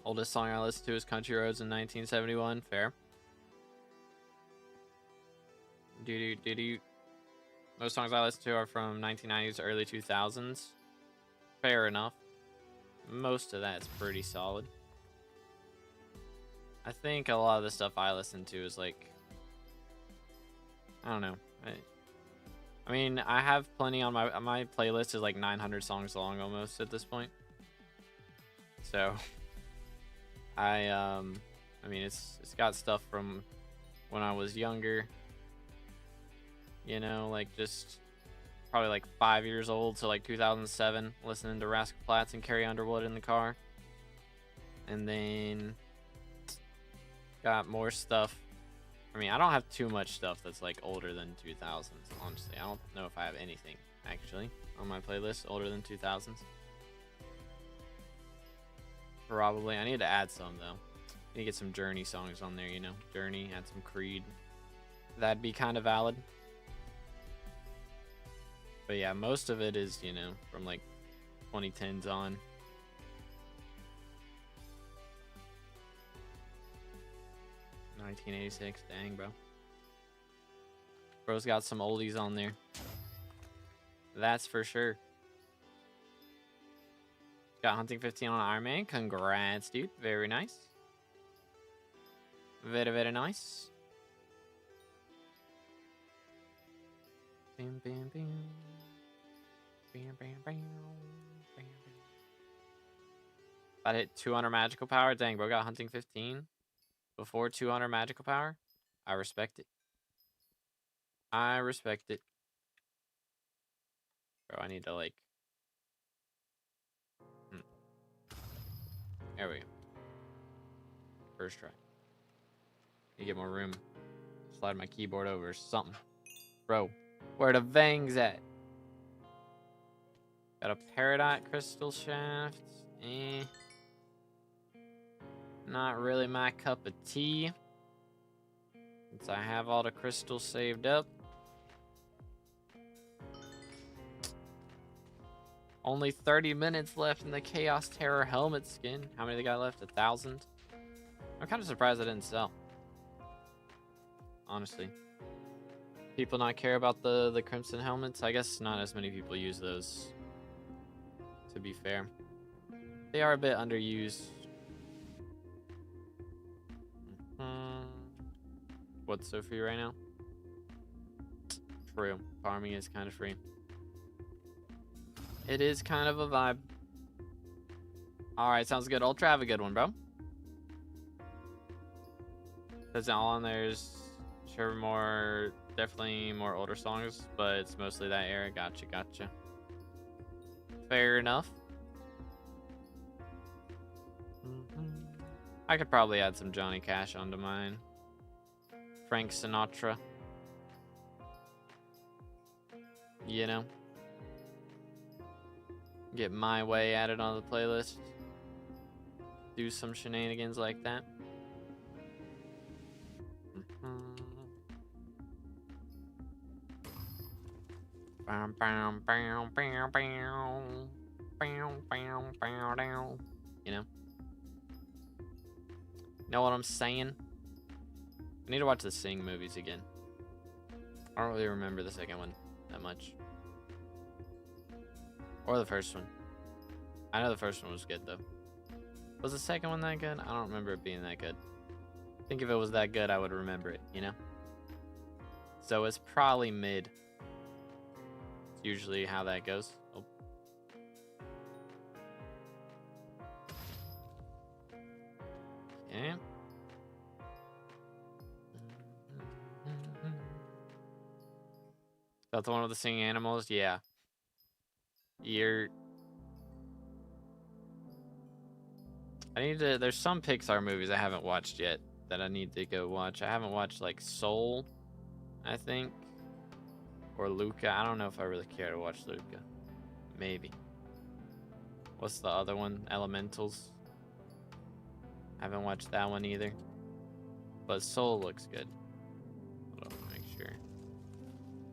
Oldest song I listened to is Country Roads in 1971. Fair. Most songs I listen to are from 1990s to early 2000s. Fair enough. Most of that's pretty solid. I think a lot of the stuff I listen to is like, I don't know. I mean, I have plenty on my playlist is like 900 songs long almost at this point. So I mean, it's got stuff from when I was younger. You know, like just probably like 5 years old to like 2007, listening to Rascal Flatts and Carrie Underwood in the car. And then got more stuff. I mean, I don't have too much stuff that's like older than 2000s, honestly. I don't know if I have anything actually on my playlist older than 2000s. Probably. I need to add some though. I need to get some Journey songs on there, you know. Journey, add some Creed. That'd be kind of valid. But yeah, most of it is, you know, from like 2010s on. $1986, dang, bro. Bro's got some oldies on there. That's for sure. Got hunting 15 on Iron Man. Congrats, dude. Very nice. Very, very nice. Bam, bam, bam. Bam, bam, bam. Bam, bam. If I hit 200 magical power, dang, bro, got hunting 15 before 200 magical power. I respect it. I respect it. Bro, I need to, like... There we go. First try. Need to get more room. Slide my keyboard over or something. Bro, where the vangs at? Got a peridot crystal shaft. Eh. Not really my cup of tea. Since I have all the crystals saved up. Only 30 minutes left in the Chaos Terror helmet skin. How many they got left? 1,000? I'm kind of surprised I didn't sell. Honestly. People not care about the Crimson helmets? I guess not as many people use those. To be fair. They are a bit underused. What's so free right now? True. Farming is kind of free. It is kind of a vibe. Alright, sounds good. Ultra, have a good one, bro. Says all on there's sure more, definitely more older songs, but it's mostly that era. Gotcha, gotcha. Fair enough. I could probably add some Johnny Cash onto mine. Frank Sinatra. You know? Get My Way added on the playlist. Do some shenanigans like that. You know? Know what I'm saying? I need to watch the Sing movies again. I don't really remember the second one that much. Or the first one. I know the first one was good though. Was the second one that good? I don't remember it being that good. I think if it was that good, I would remember it, you know? So it's probably mid. It's usually how that goes. Oh. Okay. That's the one with the singing animals? Yeah. I need to... There's some Pixar movies I haven't watched yet that I need to go watch. I haven't watched, like, Soul, I think. Or Luca. I don't know if I really care to watch Luca. Maybe. What's the other one? Elementals. I haven't watched that one either. But Soul looks good. Hold on, make sure.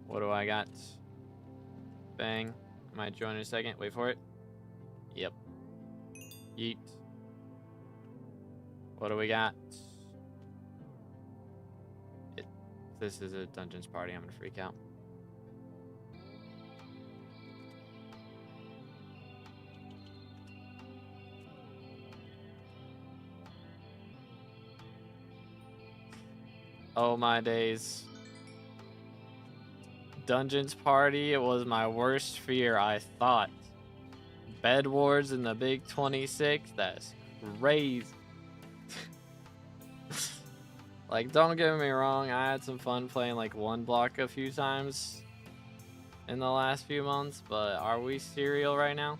What do I got? Bang. Might join in a second. Wait for it. Yep. Yeet. What do we got? If this is a Dungeons party, I'm gonna freak out. Oh my days. Dungeons party, it was my worst fear, I thought. Bed Wars in the Big 26, that's crazy. Like, don't get me wrong, I had some fun playing like one block a few times in the last few months, but are we serial right now?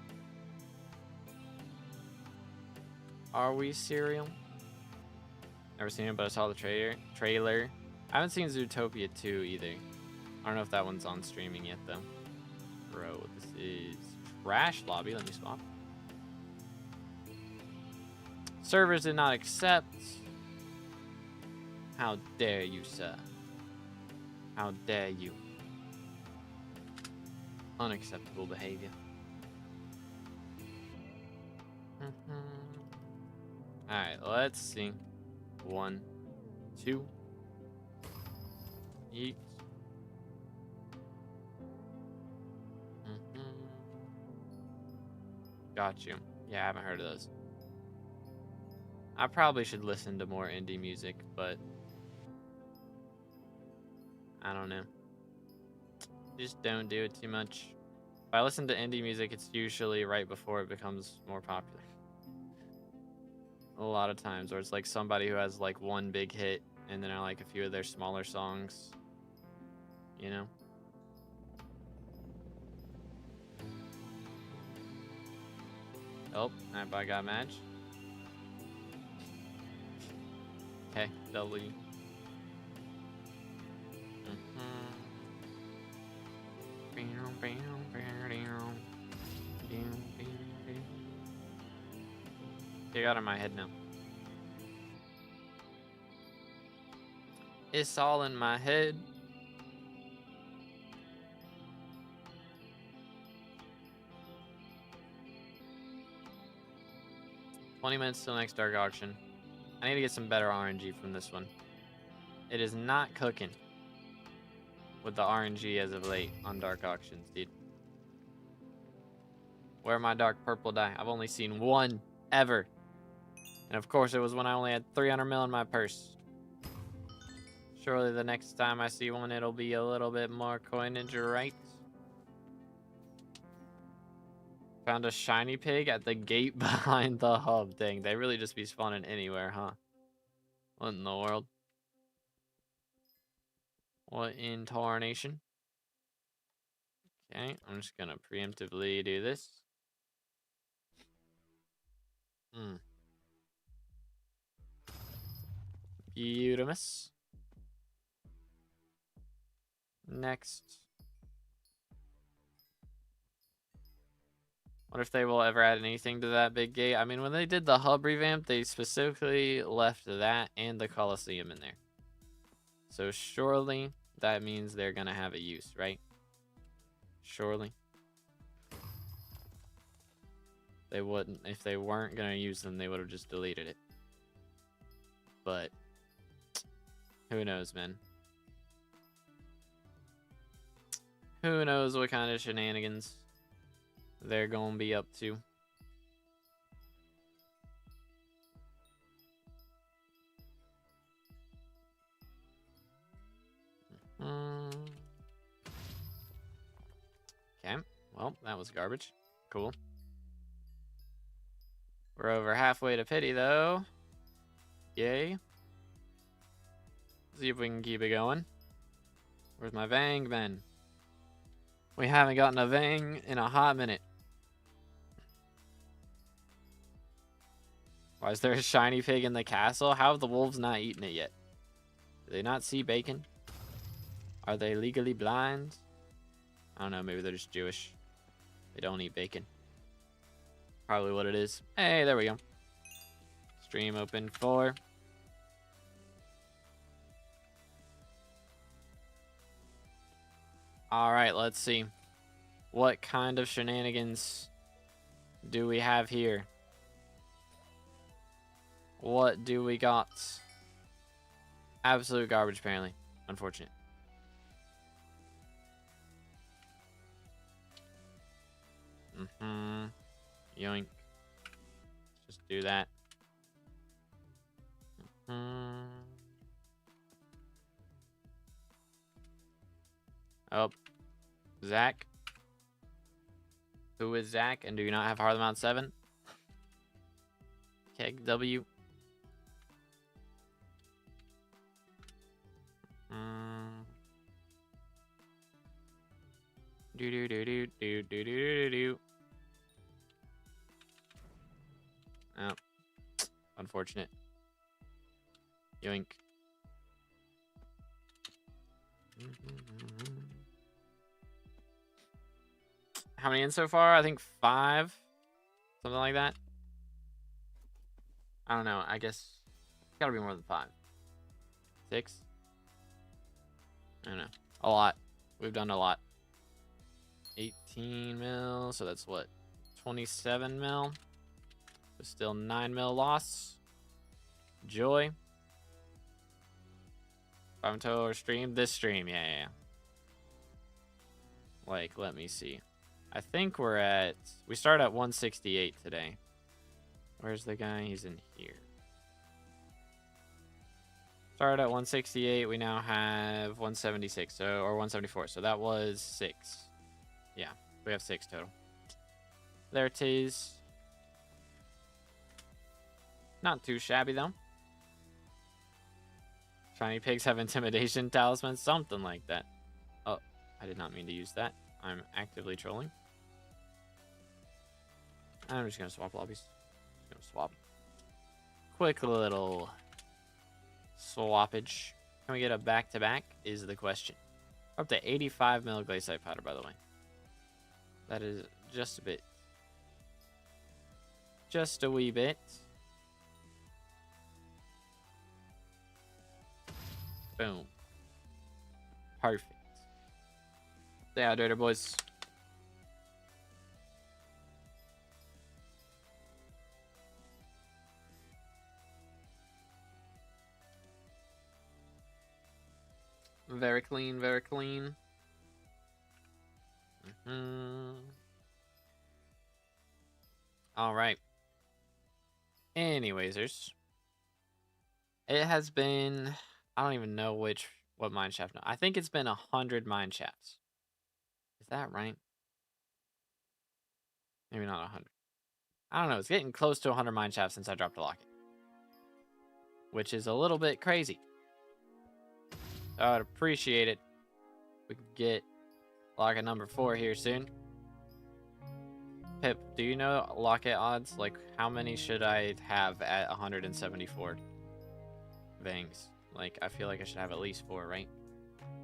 Are we serial? Never seen it, but I saw the trailer. I haven't seen Zootopia 2 either. I don't know if that one's on streaming yet, though. Bro, this is trash lobby. Let me swap. Servers did not accept. How dare you, sir? How dare you? Unacceptable behavior. Alright, let's see. 1, 2. Yeet. Got you. Yeah, I haven't heard of those. I probably should listen to more indie music, but I don't know. Just don't do it too much. If I listen to indie music, it's usually right before it becomes more popular. A lot of times, or it's like somebody who has like one big hit, and then I like a few of their smaller songs. You know? Oh, I got a match. Okay, W. Get out of my head now. It's all in my head. $20 minutes till next dark auction. I need to get some better RNG from this one. It is not cooking with the RNG as of late on dark auctions, dude. Where my dark purple die? I've only seen one ever. And of course it was when I only had 300 mil in my purse. Surely the next time I see one, it'll be a little bit more coinage, right? Found a shiny pig at the gate behind the hub. Dang, they really just be spawning anywhere, huh? What in the world? What in tarnation? Okay, I'm just gonna preemptively do this. Beautimous. Next. Wonder if they will ever add anything to that big gate. I mean, when they did the hub revamp, they specifically left that and the Coliseum in there. So surely that means they're gonna have a use, right? Surely. They wouldn't. If they weren't gonna use them, they would have just deleted it. But who knows, man? Who knows what kind of shenanigans they're gonna be up to. Okay, well, that was garbage. Cool. We're over halfway to pity, though. Yay. See if we can keep it going. Where's my Vang, man? We haven't gotten a Vang in a hot minute. Why is there a shiny pig in the castle? How have the wolves not eaten it yet? Do they not see bacon? Are they legally blind? I don't know, maybe they're just Jewish. They don't eat bacon. Probably what it is. Hey, there we go. Stream open for. Alright, let's see. What kind of shenanigans do we have here? What do we got? Absolute garbage, apparently. Unfortunate. Yoink. Let's just do that. Oh. Zach? Who is Zach? And do you not have Harlem Mount 7? Keg W. Do do do do do do do do do. Oh, unfortunate. Yoink. How many in so far? I think 5, something like that. I don't know. I guess it's gotta be more than 5. 6. I don't know. A lot. We've done a lot. 18 mil, so that's what? 27 mil. So still 9 mil loss. Joy. 5 total stream. This stream, yeah. Like, let me see. I think we start at 168 today. Where's the guy? He's in here. Started at 168. We now have 176, or 174. So that was 6. Yeah, we have 6 total. There it is. Not too shabby though. Shiny pigs have intimidation talismans, something like that. Oh, I did not mean to use that. I'm actively trolling. I'm just gonna swap lobbies. Just gonna swap. Quick little swappage. Can we get a back-to-back is the question. We're up to 85 mil glaciite powder, by the way. That is just a bit. Just a wee bit. Boom. Perfect. Stay out there, boys. Very clean, very clean. All right. Anywaysers. It has been, I don't even know what mine shaft now. I think it's been 100 mine shafts. Is that right? Maybe not 100. I don't know. It's getting close to 100 mine shafts since I dropped a locket, which is a little bit crazy. So I would appreciate it. We could get locket number 4 here soon. Pip, do you know locket odds? Like, how many should I have at 174 vangs? Like, I feel like I should have at least 4, right?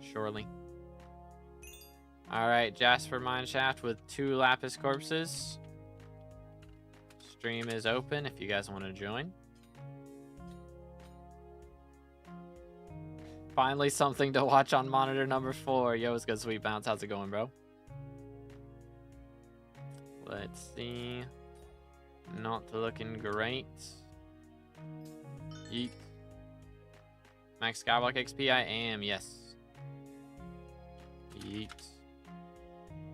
Surely. Alright, Jasper Mineshaft with 2 Lapis Corpses. Stream is open if you guys want to join. Finally something to watch on monitor number 4. Yo, what's good, Sweet Bounce? How's it going, bro? Let's see. Not looking great. Yeet. Max SkyBlock XP, I am, yes. Yeet.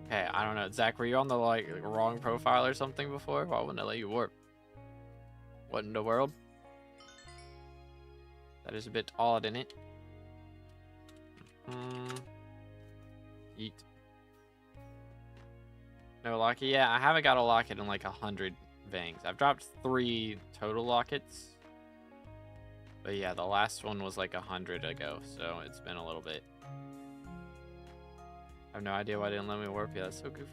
Okay, I don't know. Zach, were you on the wrong profile or something before? Why wouldn't I let you warp? What in the world? That is a bit odd, isn't it? Yeet. No locket? Yeah, I haven't got a locket in like 100 vangs. I've dropped 3 total lockets. But yeah, the last one was like 100 ago, so it's been a little bit. I have no idea why they didn't let me warp yet. That's so goofy.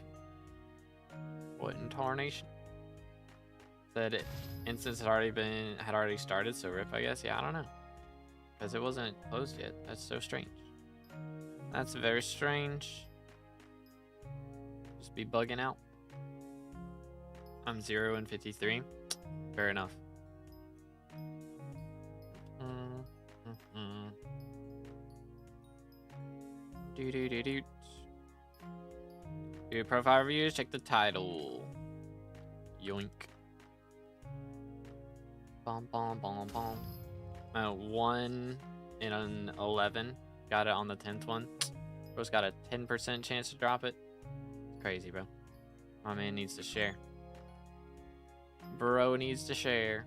What in tarnation? Said instance had already started, so rip, I guess. Yeah, I don't know. Because it wasn't closed yet. That's so strange. That's very strange. Just be bugging out. I'm 0 and 53. Fair enough. Do profile reviews, check the title. Yoink. Bom bom bom bom. 1 in an 11. Got it on the 10th one. Bro's got a 10% chance to drop it. It's crazy, bro. My man needs to share. Bro needs to share.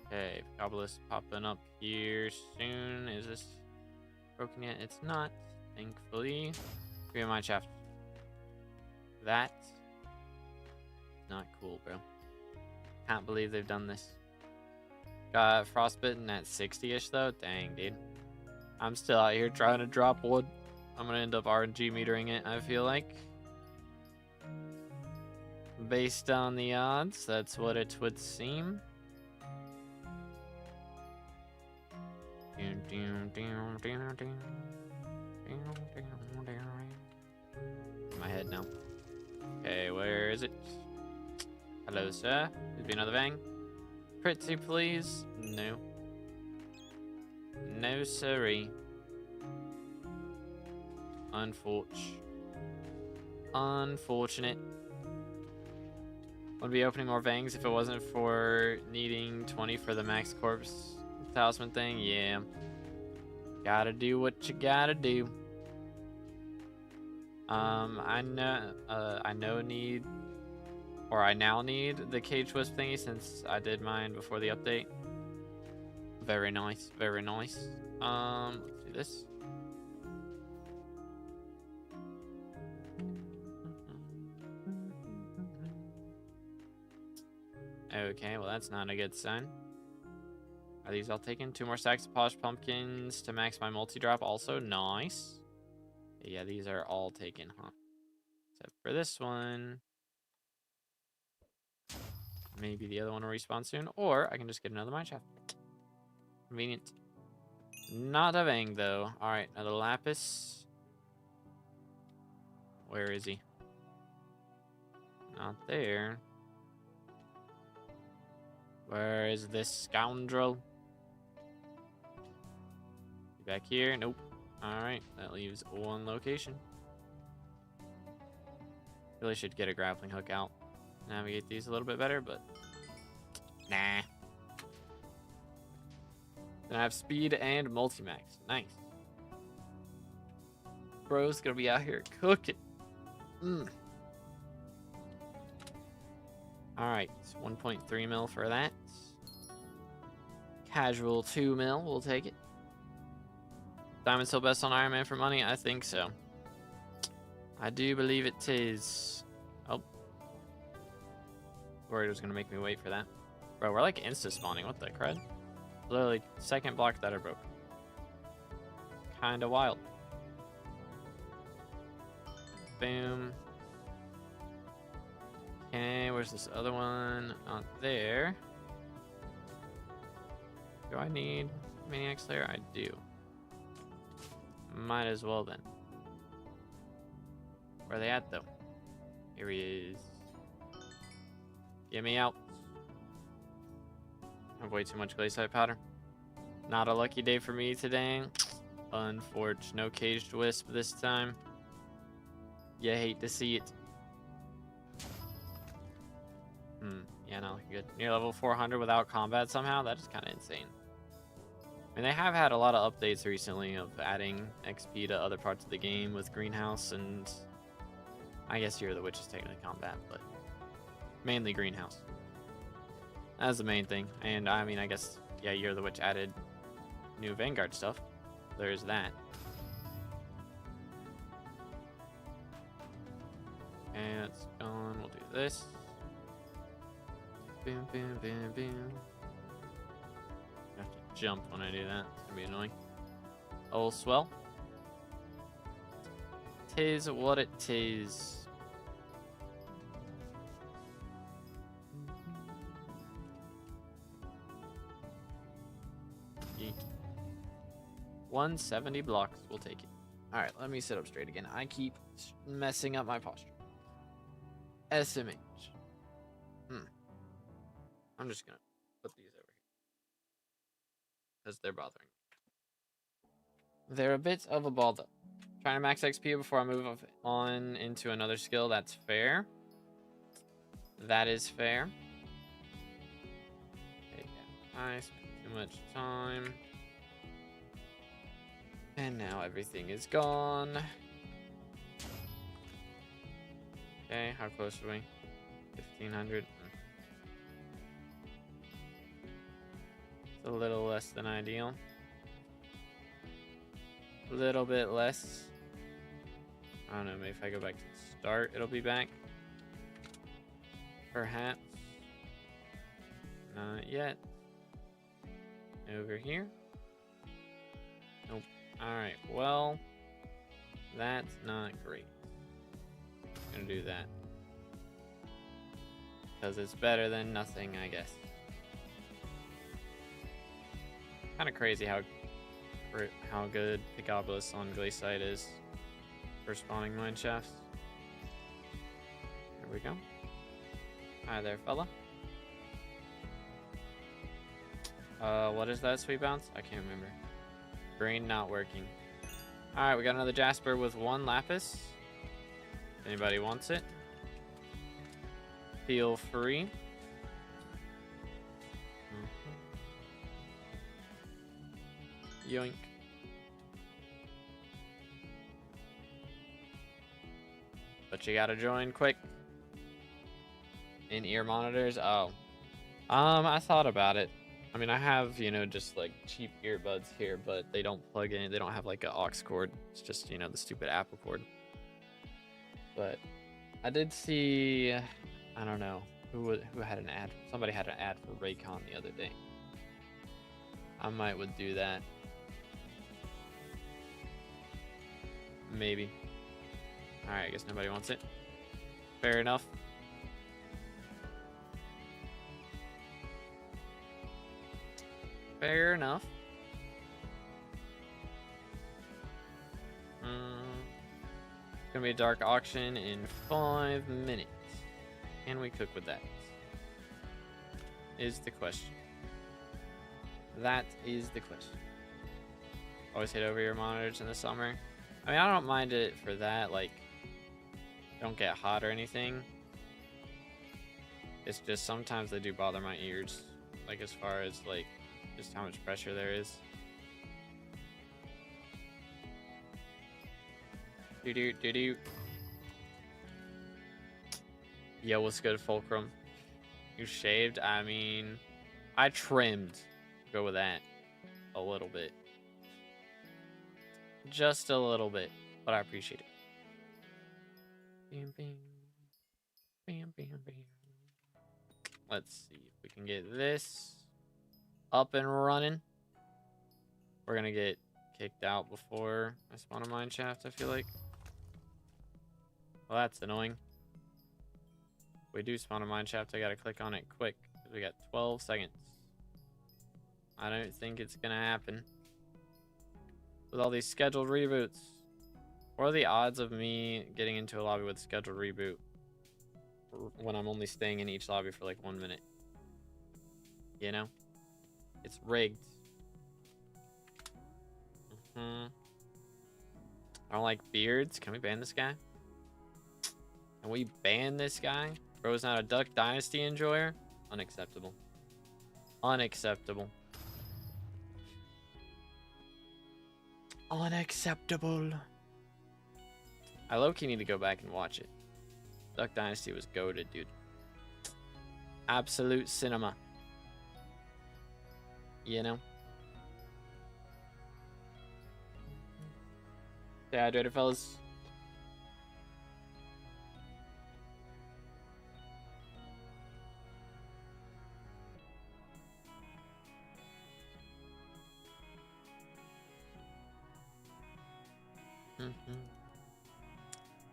Okay, Obelisk popping up here soon. Is this broken yet? It's not, thankfully. Give me my shaft. That's not cool, bro. Can't believe they've done this. Got frostbitten at 60-ish though. Dang, dude. I'm still out here trying to drop wood. I'm gonna end up RNG metering it, I feel like. Based on the odds, that's what it would seem. In my head now. Okay, where is it? Hello, sir. Could be another Vang. Pretty please? No. No, siree. Unfortunate. Would be opening more Vangs if it wasn't for needing 20 for the max corpse talisman thing. Yeah. Gotta do what you gotta do. I now need the cage wisp thingy since I did mine before the update. Very nice, very nice. Let's do this. Okay, well that's not a good sign. Are these all taken? 2 more stacks of polished pumpkins to max my multi-drop. Also nice. Yeah, these are all taken, huh? Except for this one. Maybe the other one will respawn soon. Or I can just get another mineshaft. Convenient. Not a bang, though. Alright, another lapis. Where is he? Not there. Where is this scoundrel? Back here? Nope. Alright, that leaves 1 location. Really should get a grappling hook out. Navigate these a little bit better, but nah. Then I have speed and multi-max. Nice. Bro's gonna be out here cooking. Alright, 1.3 mil for that. Casual 2 mil, we'll take it. Diamond still best on Iron Man for money? I think so. I do believe it is. Oh. Worried it was gonna make me wait for that. Bro, we're like insta-spawning. What the crud? Literally, second block that are broke. Kinda wild. Boom. Okay, where's this other one? Not there. Do I need Maniac Slayer? I do. Might as well then. Where are they at though? Here he is. Get me out. I have way too much glaciite powder. Not a lucky day for me today. Unfortunate. No caged wisp this time. You hate to see it. Yeah, not looking good. Near level 400 without combat somehow? That is kind of insane. I mean, they have had a lot of updates recently of adding XP to other parts of the game with Greenhouse, and I guess Year of the Witch is technically combat, but mainly Greenhouse. That's the main thing. And I mean, I guess, yeah, Year of the Witch added new Vanguard stuff. There's that. Okay, that's gone. We'll do this. Boom, boom, boom, boom. I have to jump when I do that. It's gonna be annoying. Oh, swell. Tis what it tis. Yeet. 170 blocks. We'll take it. Alright, let me sit up straight again. I keep messing up my posture. SMH. I'm just gonna put these over here because they're bothering me. They're a bit of a bother. Trying to max XP before I move on into another skill. That's fair. That is fair. Okay, yeah. I spent too much time. And now everything is gone. Okay, how close are we? 1500. It's a little less than ideal. A little bit less. I don't know, maybe if I go back to the start, it'll be back. Perhaps. Not yet. Over here. Nope. Alright, well, that's not great. I'm gonna do that. Because it's better than nothing, I guess. Kind of crazy how good Picopolis on Glaciite is for spawning mine shafts. There we go. Hi there, fella. What is that, sweet bounce? I can't remember. Brain not working. Alright, we got another Jasper with 1 lapis. If anybody wants it, feel free. Yoink. But you gotta join quick. In-ear monitors? Oh. I thought about it. I mean, I have, you know, just like cheap earbuds here, but they don't plug in. They don't have like an aux cord. It's just, you know, the stupid Apple cord. But I did see, I don't know, who had an ad. Somebody had an ad for Raycon the other day. I would do that. Maybe. Alright, I guess nobody wants it. Fair enough. Fair enough. It's gonna be a dark auction in 5 minutes. Can we cook with that? Is the question. That is the question. Always hit over your monitors in the summer. I mean, I don't mind it for that. Like, don't get hot or anything. It's just sometimes they do bother my ears. Like, as far as like just how much pressure there is. Do. Yo, what's good, Fulcrum? You shaved? I mean, I trimmed. Go with that. A little bit. Just a little bit. But I appreciate it. Bam, bam. Bam, bam, bam. Let's see if we can get this up and running. We're gonna get kicked out before I spawn a mine shaft, I feel like. Well, that's annoying. If we do spawn a mine shaft, I gotta click on it quick. Because we got 12 seconds. I don't think it's gonna happen. With all these scheduled reboots. What are the odds of me getting into a lobby with a scheduled reboot when I'm only staying in each lobby for like 1 minute? You know? It's rigged. I don't like beards. Can we ban this guy? Can we ban this guy? Bro's not a Duck Dynasty enjoyer? Unacceptable. Unacceptable. Unacceptable. I low-key need to go back and watch it. Duck Dynasty was goated, dude. Absolute cinema. You know? Stay hydrated, fellas.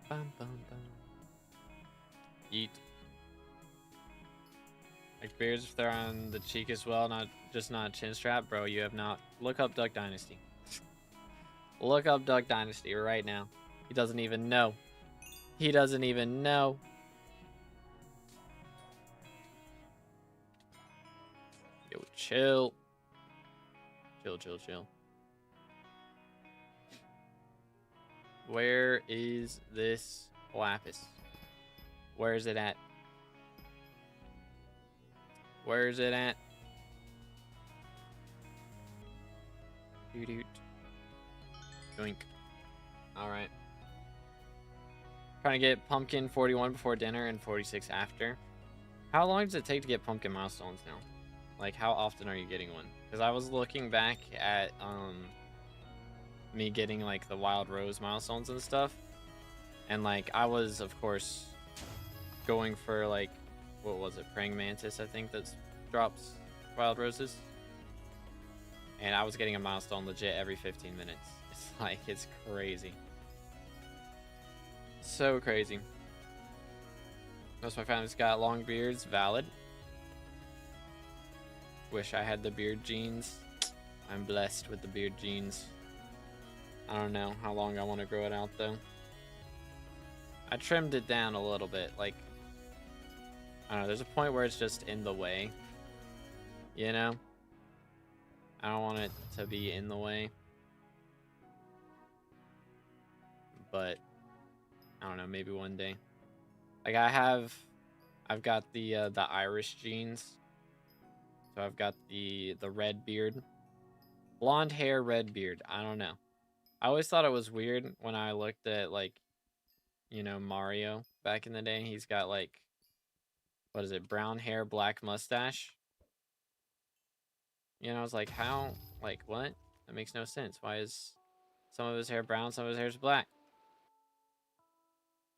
Bum, bum, bum. Eat. Like beards if they're on the cheek as well, not a chin strap, bro. You have not. Look up Duck Dynasty. Look up Duck Dynasty right now. He doesn't even know. He doesn't even know. Yo, chill. Chill. Where is this lapis? Where is it at? Where is it at? Doot. Doink. Alright. Trying to get pumpkin 41 before dinner and 46 after. How long does it take to get pumpkin milestones now? Like, how often are you getting one? Because I was looking back at me getting like the wild rose milestones and stuff, and like I was of course going for like, what was it, praying mantis, I think, that drops wild roses, and I was getting a milestone legit every 15 minutes. It's like, it's crazy, so crazy. Most of my family's got long beards. Valid. Wish I had the beard genes. I'm blessed with the beard genes. I don't know how long I want to grow it out, though. I trimmed it down a little bit. Like, I don't know, there's a point where it's just in the way. You know? I don't want it to be in the way. But, I don't know, maybe one day. Like, I've got the Irish genes. So I've got the red beard. Blonde hair, red beard. I don't know. I always thought it was weird when I looked at, like, you know, Mario back in the day. He's got like, what is it, brown hair, black mustache. You know, I was like, how, like, what? That makes no sense. Why is some of his hair brown, some of his hair is black?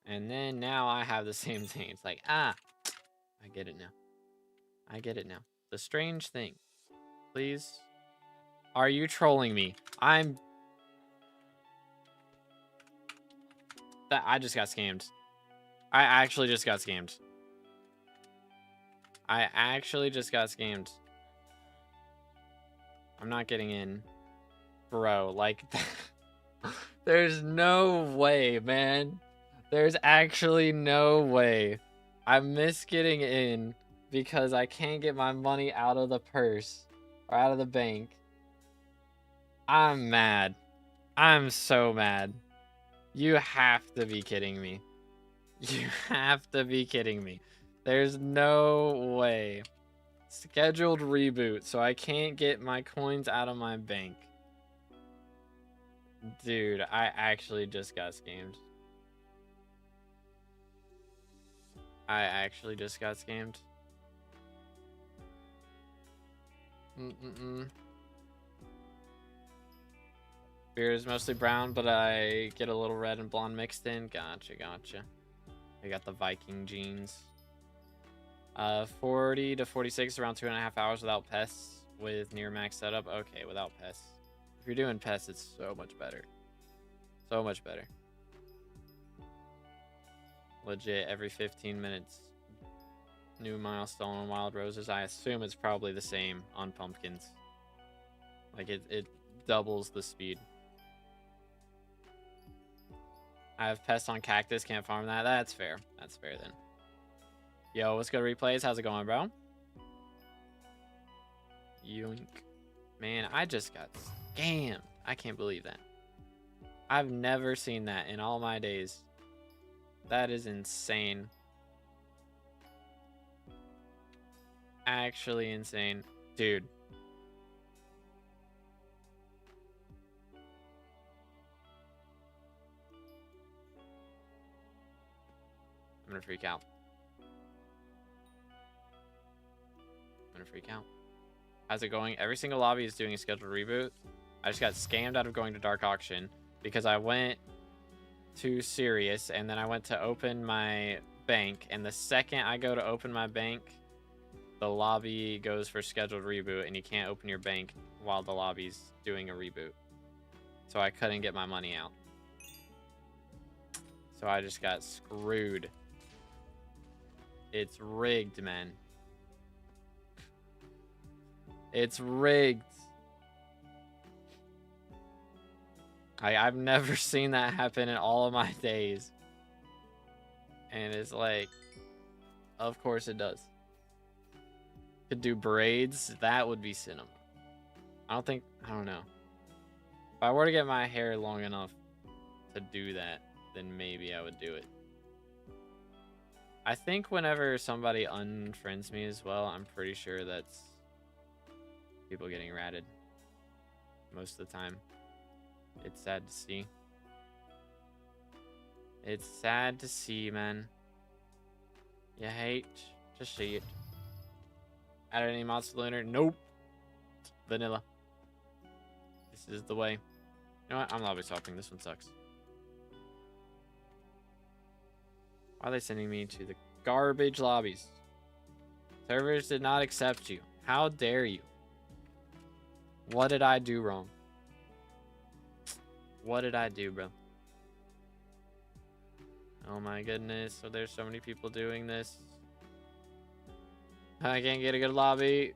And then now I have the same thing. It's like, I get it now. I get it now. The strange thing. Please. Are you trolling me? I just got scammed. I actually just got scammed. I actually just got scammed. I'm not getting in. Bro, like, there's no way, man. There's actually no way. I miss getting in because I can't get my money out of the purse or out of the bank. I'm mad. I'm so mad. You have to be kidding me. You have to be kidding me. There's no way. Scheduled reboot, so I can't get my coins out of my bank. Dude, I actually just got scammed. I actually just got scammed. Beard is mostly brown, but I get a little red and blonde mixed in. Gotcha, gotcha. I got the Viking genes. 40 to 46, around 2.5 hours without pests with near max setup. Okay, without pests. If you're doing pests, it's so much better. So much better. Legit, every 15 minutes. New milestone on wild roses. I assume it's probably the same on pumpkins. Like, it doubles the speed. I have pests on cactus, can't farm that. That's fair. That's fair then. Yo, what's good, replays? How's it going, bro? Yoink. Man, I just got scammed. I can't believe that. I've never seen that in all my days. That is insane. Actually insane. Dude. I'm gonna freak out. I'm gonna freak out. How's it going? Every single lobby is doing a scheduled reboot. I just got scammed out of going to Dark Auction because I went to Sirius and then I went to open my bank, and the second I go to open my bank, the lobby goes for scheduled reboot and you can't open your bank while the lobby's doing a reboot. So I couldn't get my money out. So I just got screwed. It's rigged, man. It's rigged. I've never seen that happen in all of my days. And it's like, of course it does. Could do braids. That would be cinema. I don't know. If I were to get my hair long enough to do that, then maybe I would do it. I think whenever somebody unfriends me as well, I'm pretty sure that's people getting ratted most of the time. It's sad to see. It's sad to see, man. You hate to see it. Added any mods to Lunar? Nope. Vanilla. This is the way. You know what? I'm lobby swapping. This one sucks. Why are they sending me to the garbage lobbies? Servers did not accept you. How dare you? What did I do wrong? What did I do, bro? Oh my goodness. So there's so many people doing this. I can't get a good lobby.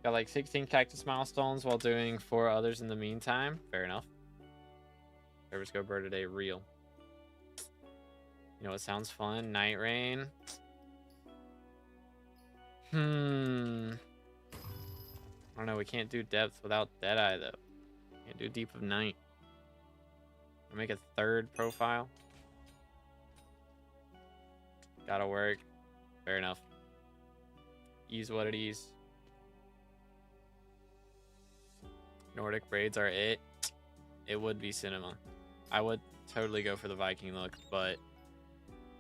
Got like 16 cactus milestones while doing 4 others in the meantime. Fair enough. Servers go bird today, real. You know what sounds fun? Night rain. I don't know. We can't do depth without Deadeye though. Can't do deep of night. I'll make a 3rd profile. Gotta work. Fair enough. Ease what it is. Nordic braids are it. It would be cinema. I would totally go for the Viking look, but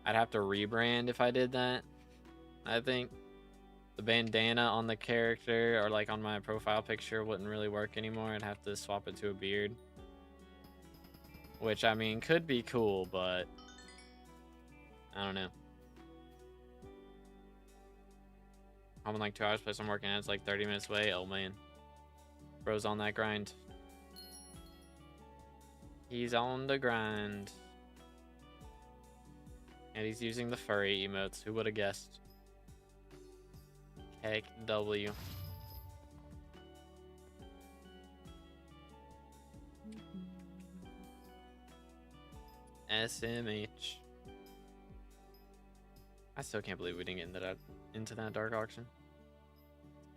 I'd have to rebrand if I did that. I think the bandana on the character or like on my profile picture wouldn't really work anymore. I'd have to swap it to a beard. Which, I mean, could be cool, but I don't know. I'm in like 2 hours, plus I'm working out. It's like 30 minutes away. Oh, man. Bro's on that grind. He's on the grind. And he's using the furry emotes. Who would have guessed? Heck W. SMH. I still can't believe we didn't get into that dark auction.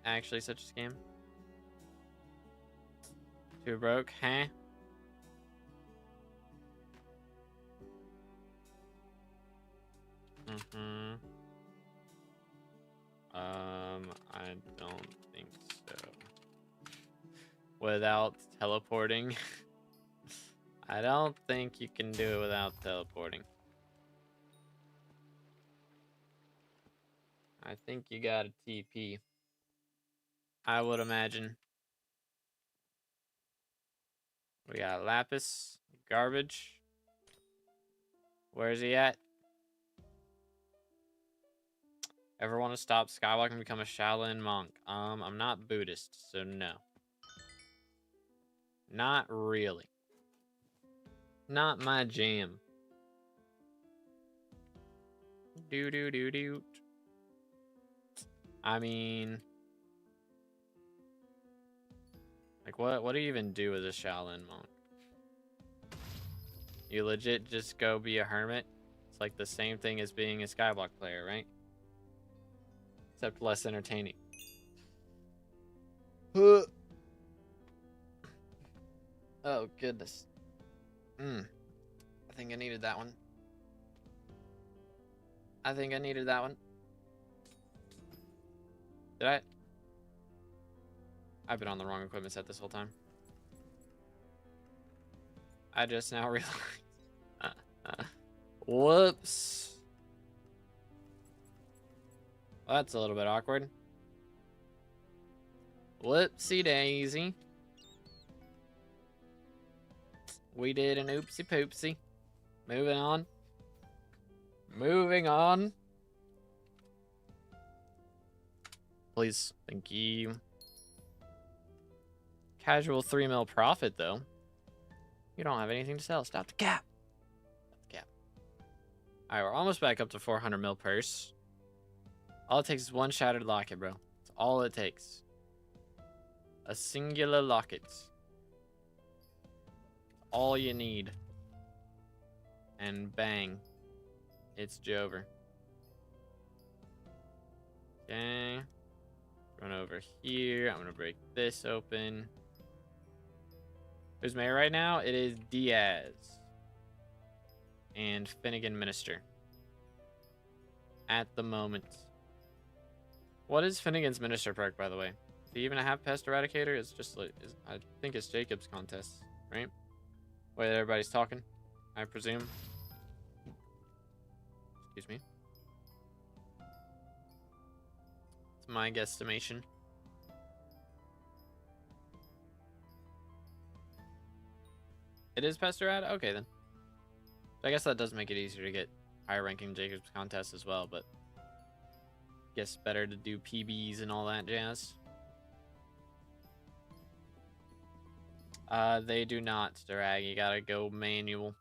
Actually, such a scam. Too broke, huh? I don't think so. Without teleporting. I don't think you can do it without teleporting. I think you got a TP. I would imagine. We got Lapis. Garbage. Where's he at? Ever want to stop SkyBlock and become a Shaolin monk? I'm not Buddhist, so no. Not really. Not my jam. Do. I mean, like what do you even do as a Shaolin monk? You legit just go be a hermit? It's like the same thing as being a SkyBlock player, right? Except less entertaining. Oh, goodness. I think I needed that one. I've been on the wrong equipment set this whole time. I just now realized. Whoops. Well, that's a little bit awkward. Whoopsie daisy. We did an oopsie poopsie. Moving on. Please. Thank you. Casual 3 mil profit, though. You don't have anything to sell. Stop the cap. Alright, we're almost back up to 400 mil purse. All it takes is one shattered locket, bro. That's all it takes. A singular locket. All you need. And bang. It's Jover. Okay. Run over here. I'm going to break this open. Who's mayor right now? It is Diaz. And Finnegan Minister. At the moment. What is Finnegan's Minister perk, by the way? Do you even have Pest Eradicator? It's just like, I think it's Jacob's contest, right? Wait, everybody's talking, I presume. Excuse me. It's my guesstimation. It is Pest Erad? Okay, then. So I guess that does make it easier to get higher ranking Jacob's contest as well, but guess better to do PBs and all that jazz. They do not, Starag. You gotta go manual.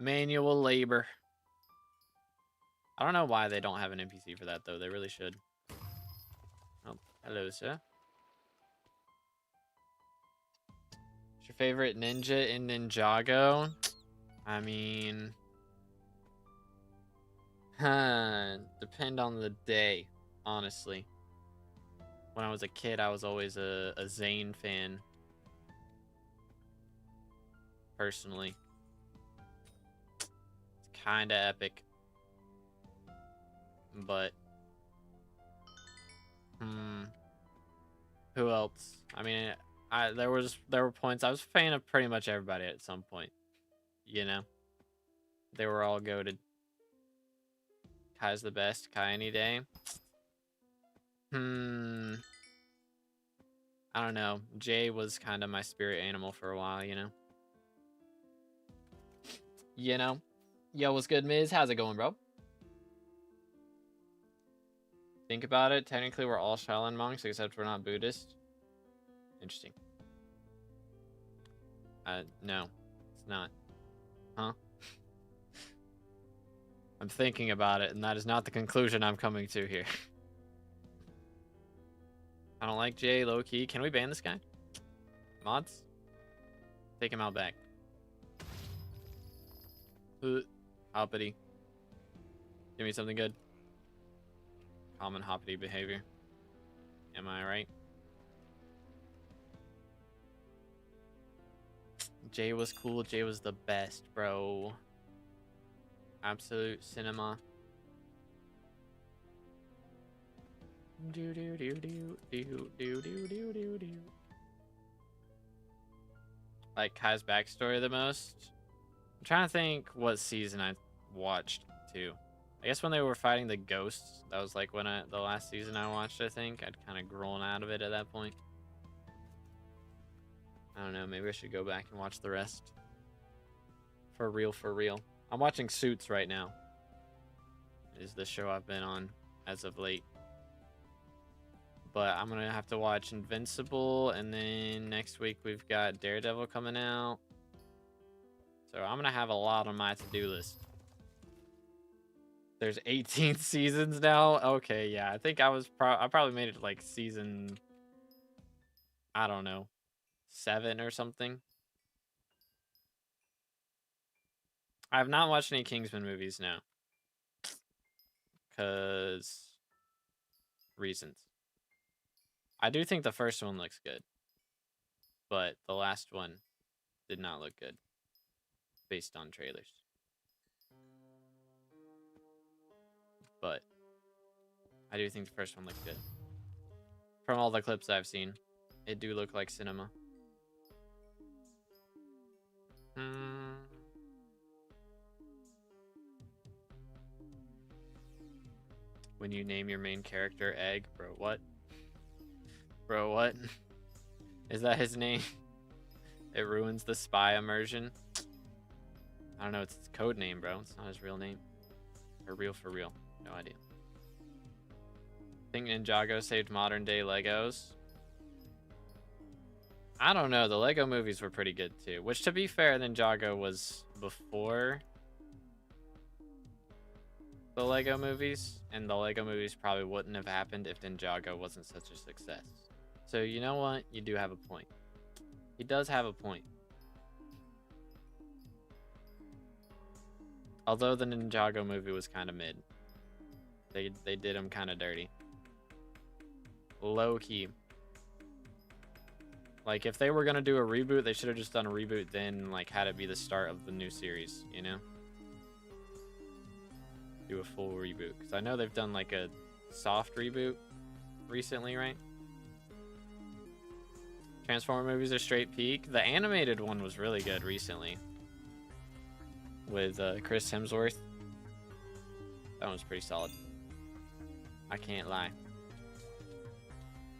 Manual labor. I don't know why they don't have an NPC for that, though. They really should. Oh, hello, sir. What's your favorite ninja in Ninjago? I mean... depend on the day, honestly. When I was a kid, I was always a Zane fan. Personally. It's kinda epic. But... who else? I mean, There were points I was a fan of pretty much everybody at some point. You know, they were all goated. Kai's the best. Kai any day. I don't know. Jay was kind of my spirit animal for a while, you know? You know? Yo, what's good, Miz? How's it going, bro? Think about it. Technically, we're all Shaolin monks, except we're not Buddhist. Interesting. No. It's not. Huh? I'm thinking about it, and that is not the conclusion I'm coming to here. I don't like Jay, low-key. Can we ban this guy? Mods? Take him out back. Hoppity. Give me something good. Common hoppity behavior. Am I right? Jay was cool. Jay was the best, bro. Absolute cinema. Do do do do do do do do do do. Like Kai's backstory the most. I'm trying to think what season I watched too. I guess when they were fighting the ghosts, that was like when the last season I watched. I think I'd kind of grown out of it at that point. I don't know. Maybe I should go back and watch the rest. For real, for real. I'm watching Suits right now. Is the show I've been on as of late. But I'm gonna have to watch Invincible, and then next week we've got Daredevil coming out. So I'm gonna have a lot on my to-do list. There's 18 seasons now. Okay, yeah, I think I probably made it like season, I don't know, 7 or something. I have not watched any Kingsman movies now, cause reasons. I do think the first one looks good, but the last one did not look good based on trailers. But I do think the first one looks good. From all the clips I've seen, it do look like cinema. When you name your main character Egg, bro, what? Bro, what? Is that his name? It ruins the spy immersion. I don't know, it's his code name, bro. It's not his real name. For real. No idea. Think Ninjago saved modern day Legos? I don't know. The Lego movies were pretty good too. Which, to be fair, Ninjago was before the Lego movies, and the Lego movies probably wouldn't have happened if Ninjago wasn't such a success. So you know what? You do have a point. He does have a point. Although the Ninjago movie was kind of mid. They did him kind of dirty. Low key. Like, if they were gonna do a reboot, they should have just done a reboot, then like had it be the start of the new series, you know? Do a full reboot, because I know they've done like a soft reboot recently, right? Transformer movies are straight peak. The animated one was really good recently with Chris Hemsworth. That one was pretty solid. I can't lie.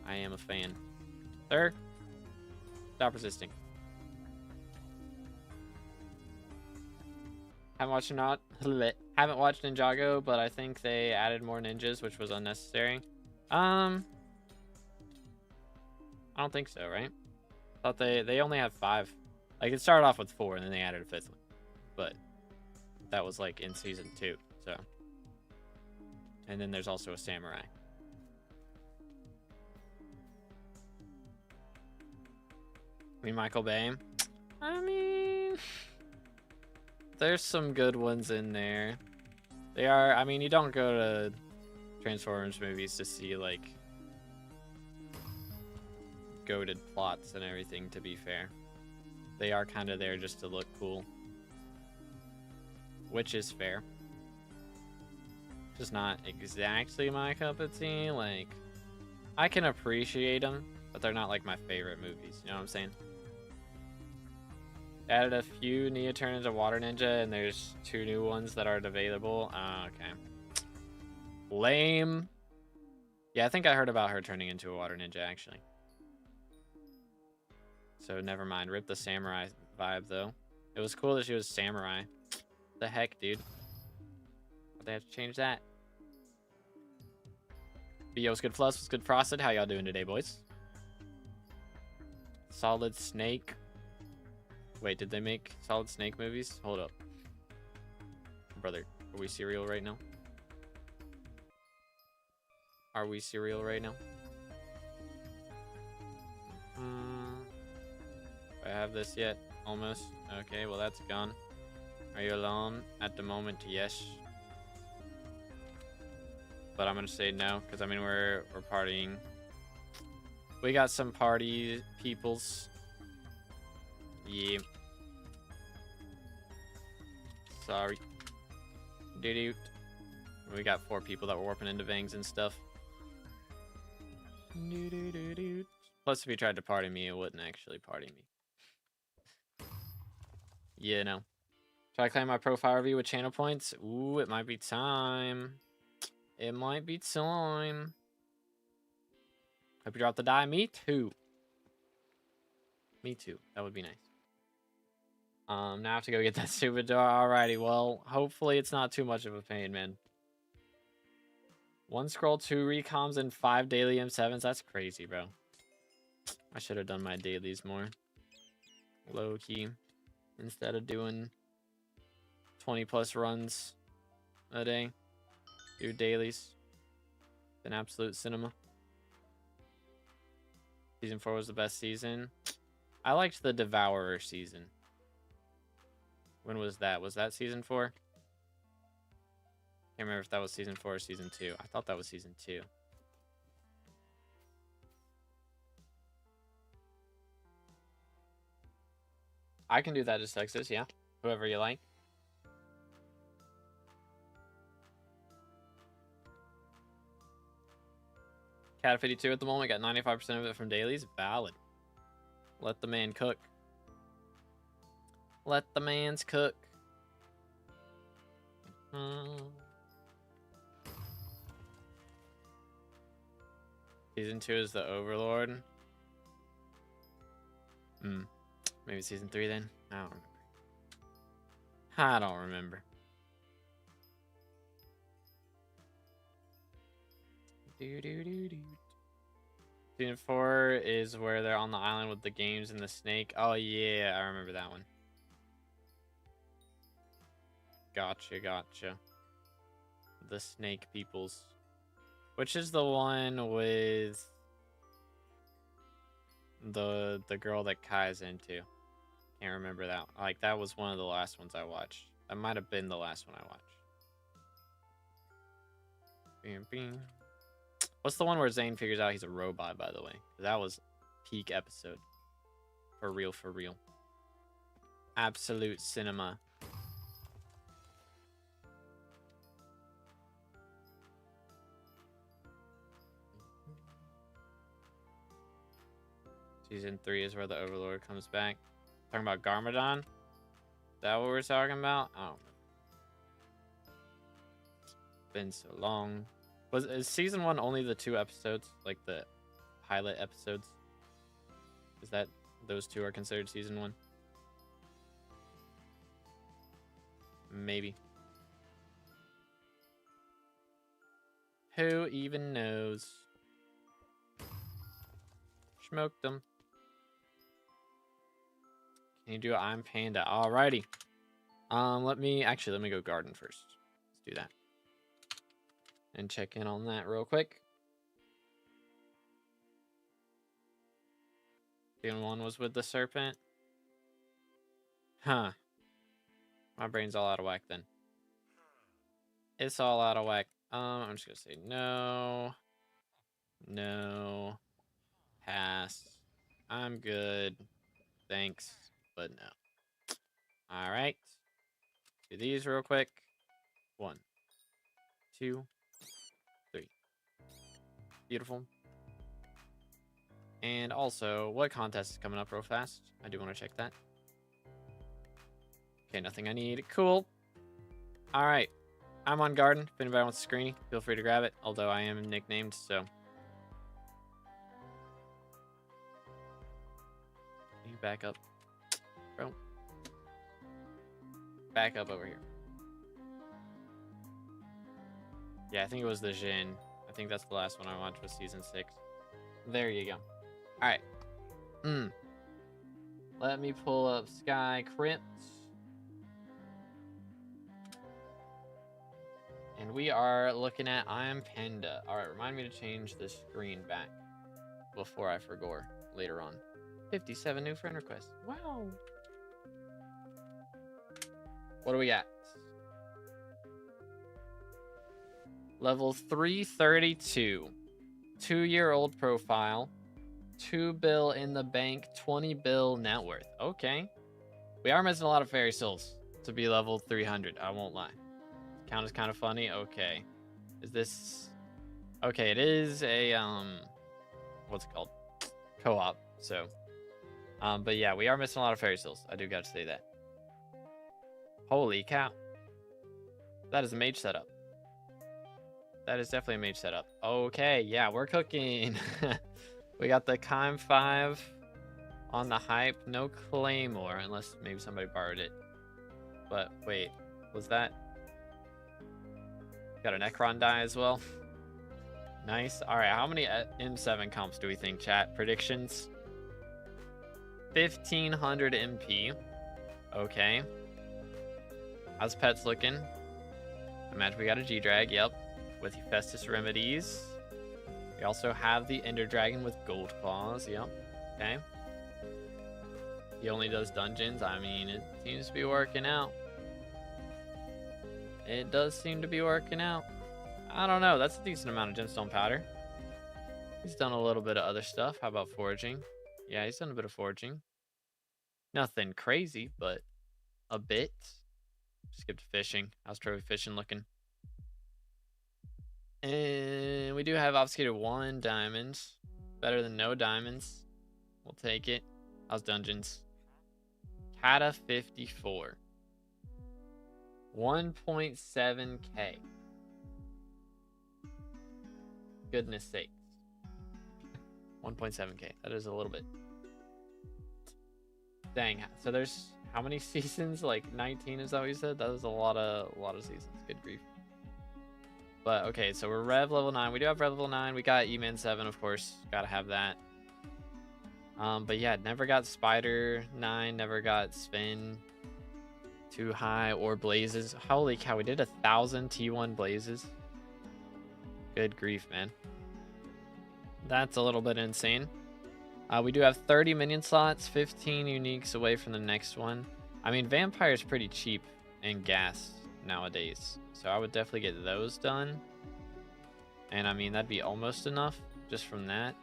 I am a fan. Sir, stop resisting. Haven't watched Ninjago, but I think they added more ninjas, which was unnecessary. I don't think so, right? I thought they only had 5. Like, it started off with 4, and then they added a 5th one. But that was like in season 2, so. And then there's also a samurai. I mean, Michael Bay. I mean, there's some good ones in there. They are, I mean, you don't go to Transformers movies to see, like, goated plots and everything, to be fair. They are kind of there just to look cool. Which is fair. Just not exactly my cup of tea. Like, I can appreciate them, but they're not like my favorite movies. You know what I'm saying? Added a few Nia turn into Water Ninja, and there's 2 new ones that aren't available. Oh, okay. Lame. Yeah, I think I heard about her turning into a Water Ninja, actually. So never mind. Rip the samurai vibe, though. It was cool that she was samurai. The heck, dude? Why'd they have to change that? But yo, what's good, Fluss? What's good, Frosted? How y'all doing today, boys? Solid Snake. Wait, did they make Solid Snake movies? Hold up. Brother, are we serial right now? Are we serial right now? Do I have this yet? Almost. Okay, well that's gone. Are you alone? At the moment, yes. But I'm gonna say no, because I mean we're partying. We got some party peoples. Yeah. Sorry. Doo-doo. We got 4 people that were warping into Vangs and stuff. Doo-doo-doo-doo. Plus, if you tried to party me, it wouldn't actually party me. You know. Should I claim my profile review with channel points? Ooh, it might be time. It might be time. Hope you drop the die. Me too. Me too. That would be nice. Now I have to go get that stupid door. Alrighty, well, hopefully it's not too much of a pain, man. 1 scroll, 2 recoms, and 5 daily M7s. That's crazy, bro. I should have done my dailies more low key instead of doing 20+ runs a day. Do dailies. An absolute cinema. Season 4 was the best season. I liked the Devourer season. When was that? Was that season 4? Can't remember if that was season 4 or season 2. I thought that was season 2. I can do that as Texas, yeah. Whoever you like. Cat 52 at the moment. Got 95% of it from dailies. Valid. Let the man cook. Let the man's cook. Season 2 is the Overlord. Maybe season 3 then? I don't remember. I don't remember. Season 4 is where they're on the island with the games and the snake. Oh yeah, I remember that one. Gotcha, gotcha. The snake peoples. Which is the one with the girl that Kai's into? Can't remember that. Like, that was one of the last ones I watched. That might have been the last one I watched. Bing, bing. What's the one where Zane figures out he's a robot, by the way? That was peak episode. For real, for real. Absolute cinema. Season 3 is where the Overlord comes back. Talking about Garmadon? Is that what we're talking about? I don't know. Been so long. Is season 1 only the 2 episodes? Like the pilot episodes? Is that those 2 are considered season 1? Maybe. Who even knows? Smoked them. Can you do I'm Panda? Alrighty. Let me go garden first. Let's do that. And check in on that real quick. Season 1 was with the serpent. Huh. My brain's all out of whack then. It's all out of whack. I'm just gonna say no. No. Pass. I'm good. Thanks, but no. Alright. Do these real quick. 1, 2, 3. Beautiful. And also, what contest is coming up real fast? I do want to check that. Okay, nothing I need. Cool. All right. I'm on garden. If anybody wants a screen, feel free to grab it. Although I am nicknamed, so. Can you back up? Bro. Back up over here. Yeah, I think it was the Jin. I think that's the last one I watched was season 6. There you go. All right. Let me pull up Sky Crypt. And we are looking at I Am Panda. All right, remind me to change the screen back before I forget later on. 57 new friend requests. Wow. What do we got? Level 332. 2-year-old profile. 2 bill in the bank. 20 bill net worth. Okay. We are missing a lot of fairy souls to be level 300. I won't lie. Count is kind of funny. Okay. Is this... Okay, it is a, what's it called? Co-op, so. But yeah, we are missing a lot of fairy souls. I do got to say that. Holy cow. That is a mage setup. That is definitely a mage setup. Okay, yeah, we're cooking. We got the Kime 5 on the hype. No Claymore, unless maybe somebody borrowed it. But wait, was that... Got a Necron die as well. Nice. All right, how many M7 comps do we think, chat? Predictions? 1,500 MP. Okay. How's pets looking? Imagine we got a G-Drag, yep. With Hephaestus Remedies. We also have the Ender Dragon with Gold Claws, yep. Okay. He only does dungeons. I mean, it seems to be working out. It does seem to be working out. I don't know. That's a decent amount of gemstone powder. He's done a little bit of other stuff. How about foraging? Yeah, he's done a bit of foraging. Nothing crazy, but a bit. Skipped fishing. How's trophy fishing looking? And we do have obfuscated 1 diamonds. Better than no diamonds. We'll take it. How's dungeons? Kata 54. 1.7k. Goodness sakes. 1.7k. That is a little bit. Dang. So there's how many seasons? Like 19 is that what you said? That was a lot of seasons. Good grief. But okay, so we're Rev level 9. We do have Rev level 9. We got E-Man 7, of course. Gotta have that. But yeah, never got Spider 9, never got Spin too high or blazes. Holy cow, we did 1,000 T1 blazes. Good grief, man. That's a little bit insane. We do have 30 minion slots, 15 uniques away from the next one. I mean, Vampire's pretty cheap in gas nowadays, so I would definitely get those done. And I mean, that'd be almost enough just from that.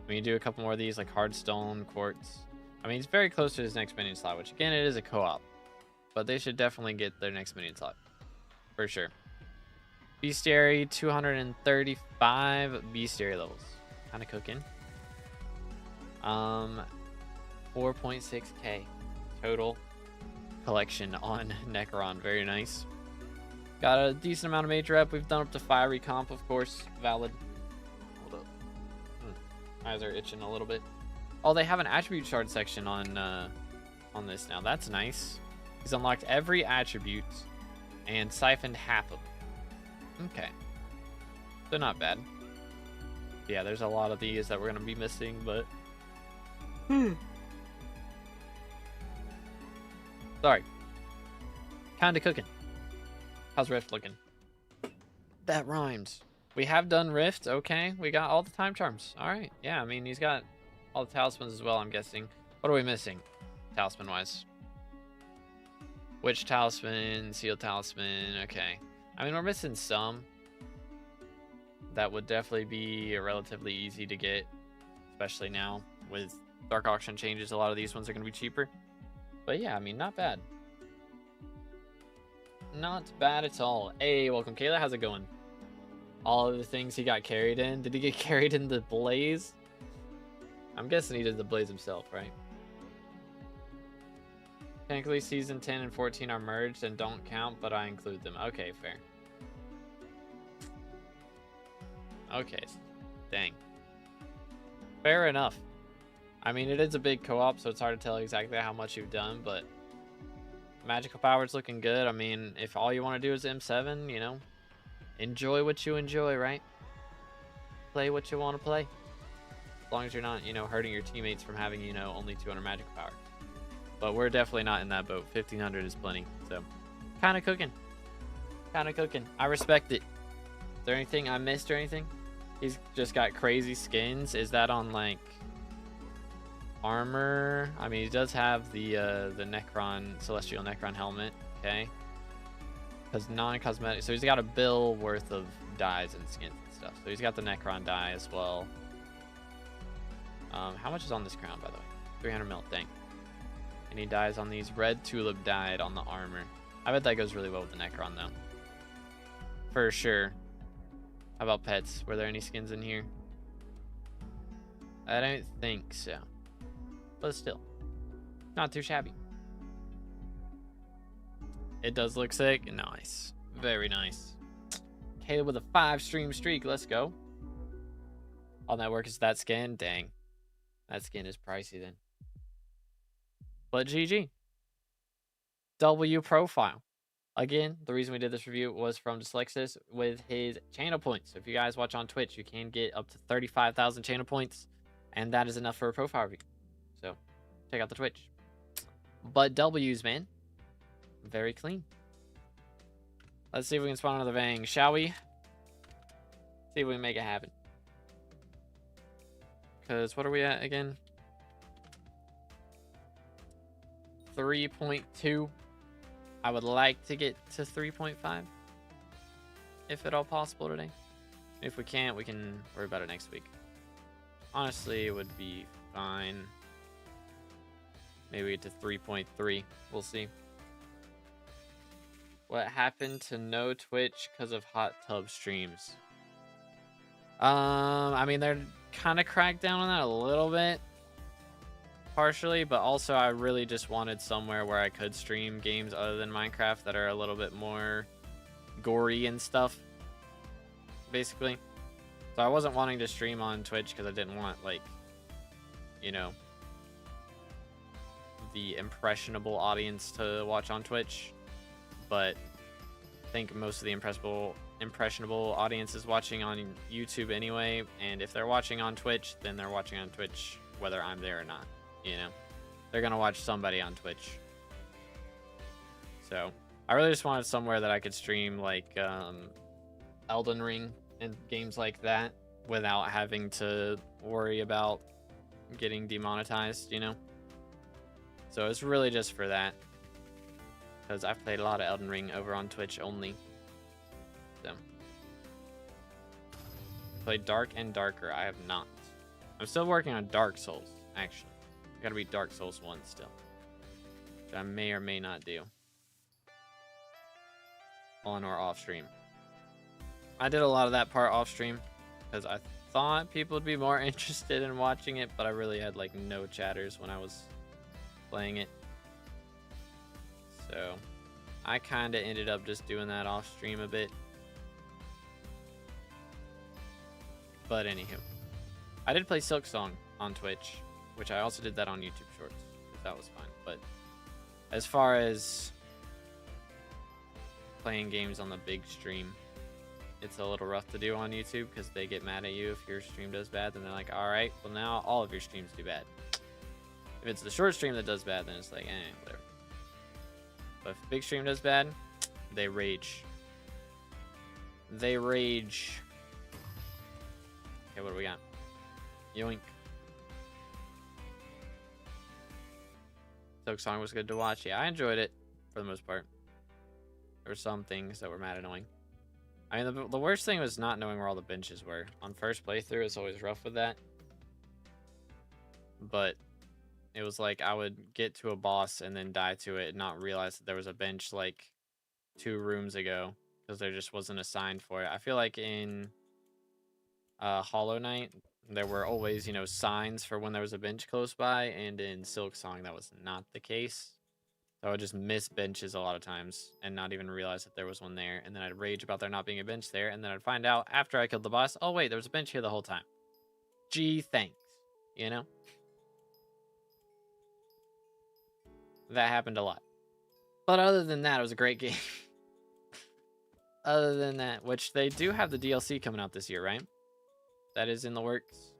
We can do a couple more of these, like Hardstone, Quartz. I mean, it's very close to his next minion slot, which again, it is a co-op. But they should definitely get their next minion slot. For sure. Bestiary, 235 bestiary levels. Kind of cooking. 4.6k total collection on Necron. Very nice. Got a decent amount of mage rep. We've done up to fiery comp, of course. Valid. Hold up. Eyes are itching a little bit. Oh, they have an attribute shard section on this now. That's nice. He's unlocked every attribute and siphoned half of them. Okay. They're not bad. Yeah, there's a lot of these that we're going to be missing, but... Sorry. Kinda cooking. How's Rift looking? That rhymes. We have done Rift, okay. We got all the time charms. Alright, yeah, I mean, he's got all the talismans as well, I'm guessing. What are we missing, talisman-wise? Witch talisman, seal talisman, okay. I mean, we're missing some. That would definitely be relatively easy to get, especially now with Dark Auction changes. A lot of these ones are going to be cheaper. But yeah, I mean, not bad. Not bad at all. Hey, welcome, Kayla. How's it going? All of the things he got carried in. Did he get carried in the blaze? I'm guessing he did the blades himself, right? Technically, season 10 and 14 are merged and don't count, but I include them. Okay, fair. Okay, dang. Fair enough. I mean, it is a big co-op, so it's hard to tell exactly how much you've done, but magical power's looking good. I mean, if all you want to do is M7, you know, enjoy what you enjoy, right? Play what you want to play. As long as you're not, you know, hurting your teammates from having, you know, only 200 magical power. But we're definitely not in that boat. 1500 is plenty, so kind of cooking. Kind of cooking. I respect it. Is there anything I missed or anything? He's just got crazy skins. Is that on, like, armor? I mean, he does have the Necron, Celestial Necron helmet, okay? Because non-cosmetic, so he's got a bill worth of dyes and skins and stuff. So he's got the Necron dye as well. How much is on this crown, by the way? 300 mil, dang. And he dies on these. Red Tulip dyed on the armor. I bet that goes really well with the Necron, though. For sure. How about pets? Were there any skins in here? I don't think so. But still, not too shabby. It does look sick. Nice. Very nice. Caleb with a 5-stream streak. Let's go. All network is that skin. Dang. That skin is pricey then. But GG. W profile. Again, the reason we did this review was from Dyslexis with his channel points. So if you guys watch on Twitch, you can get up to 35,000 channel points. And that is enough for a profile review. So check out the Twitch. But W's, man. Very clean. Let's see if we can spawn another Vang, shall we? See if we can make it happen. Because what are we at again? 3.2. I would like to get to 3.5. If at all possible today. If we can't, we can worry about it next week. Honestly, it would be fine. Maybe get to 3.3. We'll see. What happened to no Twitch because of hot tub streams? I mean, they're kind of cracked down on that a little bit. Partially, but also I really just wanted somewhere where I could stream games other than Minecraft that are a little bit more gory and stuff. Basically. So I wasn't wanting to stream on Twitch because I didn't want, like, you know, the impressionable audience to watch on Twitch. But I think most of the impressionable audience is watching on YouTube anyway. And if they're watching on Twitch, then they're watching on Twitch whether I'm there or not. You know, they're gonna watch somebody on Twitch. So I really just wanted somewhere that I could stream, like, Elden Ring and games like that without having to worry about getting demonetized, you know. So it's really just for that, because I've played a lot of Elden Ring over on Twitch only. So played Dark and Darker. I have not. I'm still working on Dark Souls, actually. I gotta beat Dark Souls 1 still, which I may or may not do on or off stream. I did a lot of that part off stream because I thought people would be more interested in watching it, but I really had, like, no chatters when I was playing it. So I kind of ended up just doing that off stream a bit. But anywho, I did play Silk Song on Twitch, which I also did that on YouTube Shorts. That was fine. But as far as playing games on the big stream, it's a little rough to do on YouTube because they get mad at you if your stream does bad. Then they're like, all right, well, now all of your streams do bad. If it's the short stream that does bad, then it's like, whatever. But if the big stream does bad, they rage. They rage. Okay, what do we got? Yoink. Silk Song was good to watch. Yeah, I enjoyed it for the most part. There were some things that were mad annoying. I mean, the worst thing was not knowing where all the benches were. On first playthrough, it's always rough with that. But it was like I would get to a boss and then die to it and not realize that there was a bench like 2 rooms ago because there just wasn't a sign for it. I feel like in Hollow Knight, there were always, you know, signs for when there was a bench close by, and in Silk Song that was not the case. So I would just miss benches a lot of times and not even realize that there was one there, and then I'd rage about there not being a bench there, and then I'd find out after I killed the boss, oh wait, there was a bench here the whole time. Gee, thanks. You know? That happened a lot. But other than that, it was a great game. Other than that, which they do have the DLC coming out this year, right? That is in the works.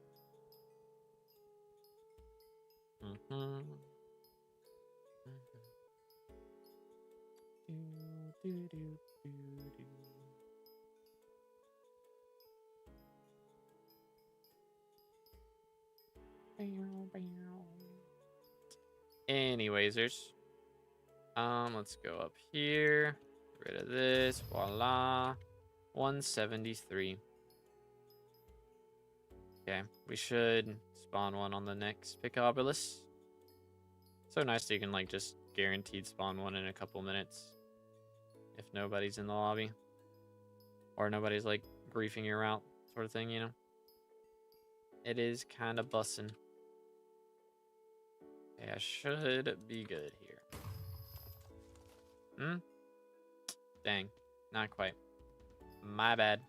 Anywaysers. Let's go up here. Get rid of this. Voila. 173. Okay, we should spawn one on the next Picobolus. So nice that you can like just guaranteed spawn one in a couple minutes if nobody's in the lobby. Or nobody's like griefing your route sort of thing, you know? It is kind of bussin'. Okay, I should be good here. Dang, not quite. My bad.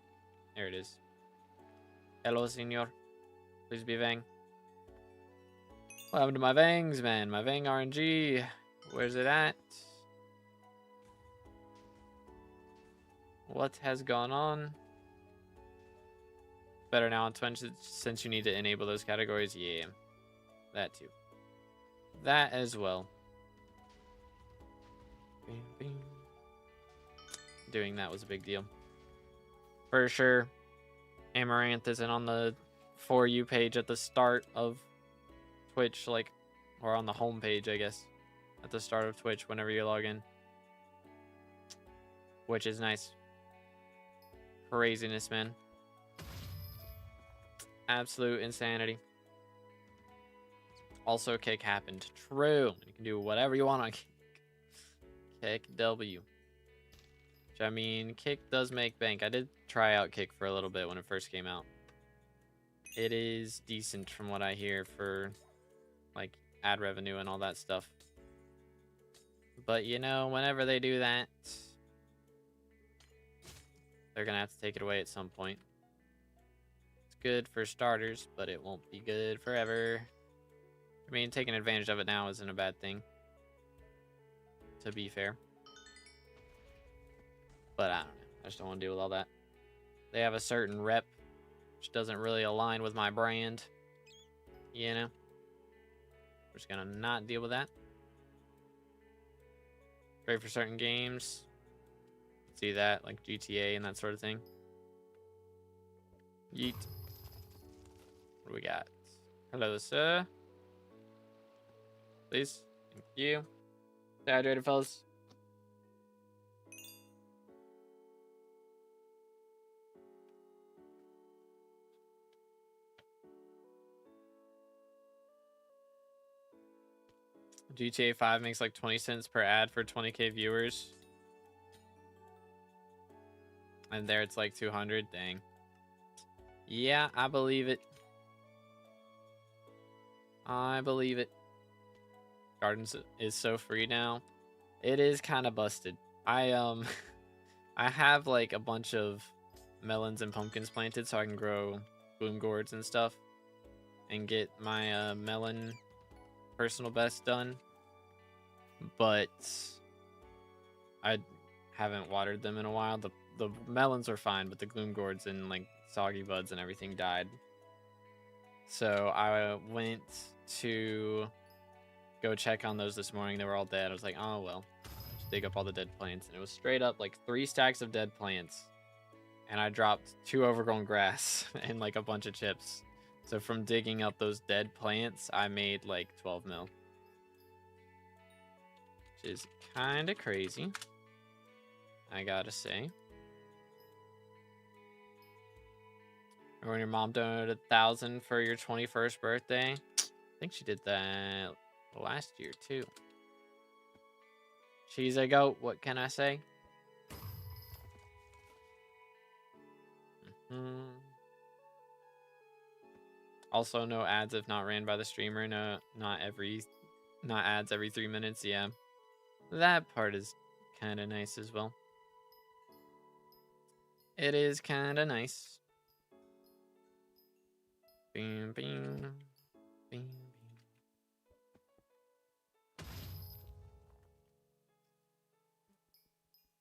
There it is. Hello, senor. Please be Vang. What happened to my Vangs, man? My Vang RNG. Where's it at? What has gone on? Better now on Twitch since you need to enable those categories. Yeah, that too. That as well. Bing, bing. Doing that was a big deal. For sure. Amaranth isn't on the For You page at the start of Twitch, like, or on the home page, I guess, at the start of Twitch whenever you log in. Which is nice. Craziness, man. Absolute insanity. Also, kick happened. True. You can do whatever you want on kick. Kick W. Which, I mean, kick does make bank. I did try out kick for a little bit when it first came out. It is decent from what I hear for, like, ad revenue and all that stuff. But, you know, whenever they do that, they're going to have to take it away at some point. It's good for starters, but it won't be good forever. I mean, taking advantage of it now isn't a bad thing, to be fair. But I don't know. I just don't want to deal with all that. They have a certain rep, which doesn't really align with my brand. You know? We're just going to not deal with that. Great for certain games. See that, like GTA and that sort of thing. Yeet. What do we got? Hello, sir. Please. Thank you. Stay hydrated, fellas. GTA 5 makes like 20 cents per ad for 20k viewers. And there it's like 200. Dang. Yeah, I believe it. I believe it. Gardens is so free now. It is kind of busted. I I have like a bunch of melons and pumpkins planted so I can grow bloom gourds and stuff and get my melon personal best done. But I haven't watered them in a while. The melons are fine, but the gloom gourds and like soggy buds and everything died. So I went to go check on those this morning. They were all dead. I was like, oh well. Just dig up all the dead plants. And it was straight up like 3 stacks of dead plants. And I dropped 2 overgrown grass and like a bunch of chips. So from digging up those dead plants, I made like 12 mil. Which is kind of crazy, I gotta say. Remember when your mom donated 1,000 for your 21st birthday? I think she did that last year too. She's a goat, what can I say? Also, no ads if not ran by the streamer. No, not ads every 3 minutes. Yeah, that part is kind of nice as well. It is kind of nice. Bing, bing, bing.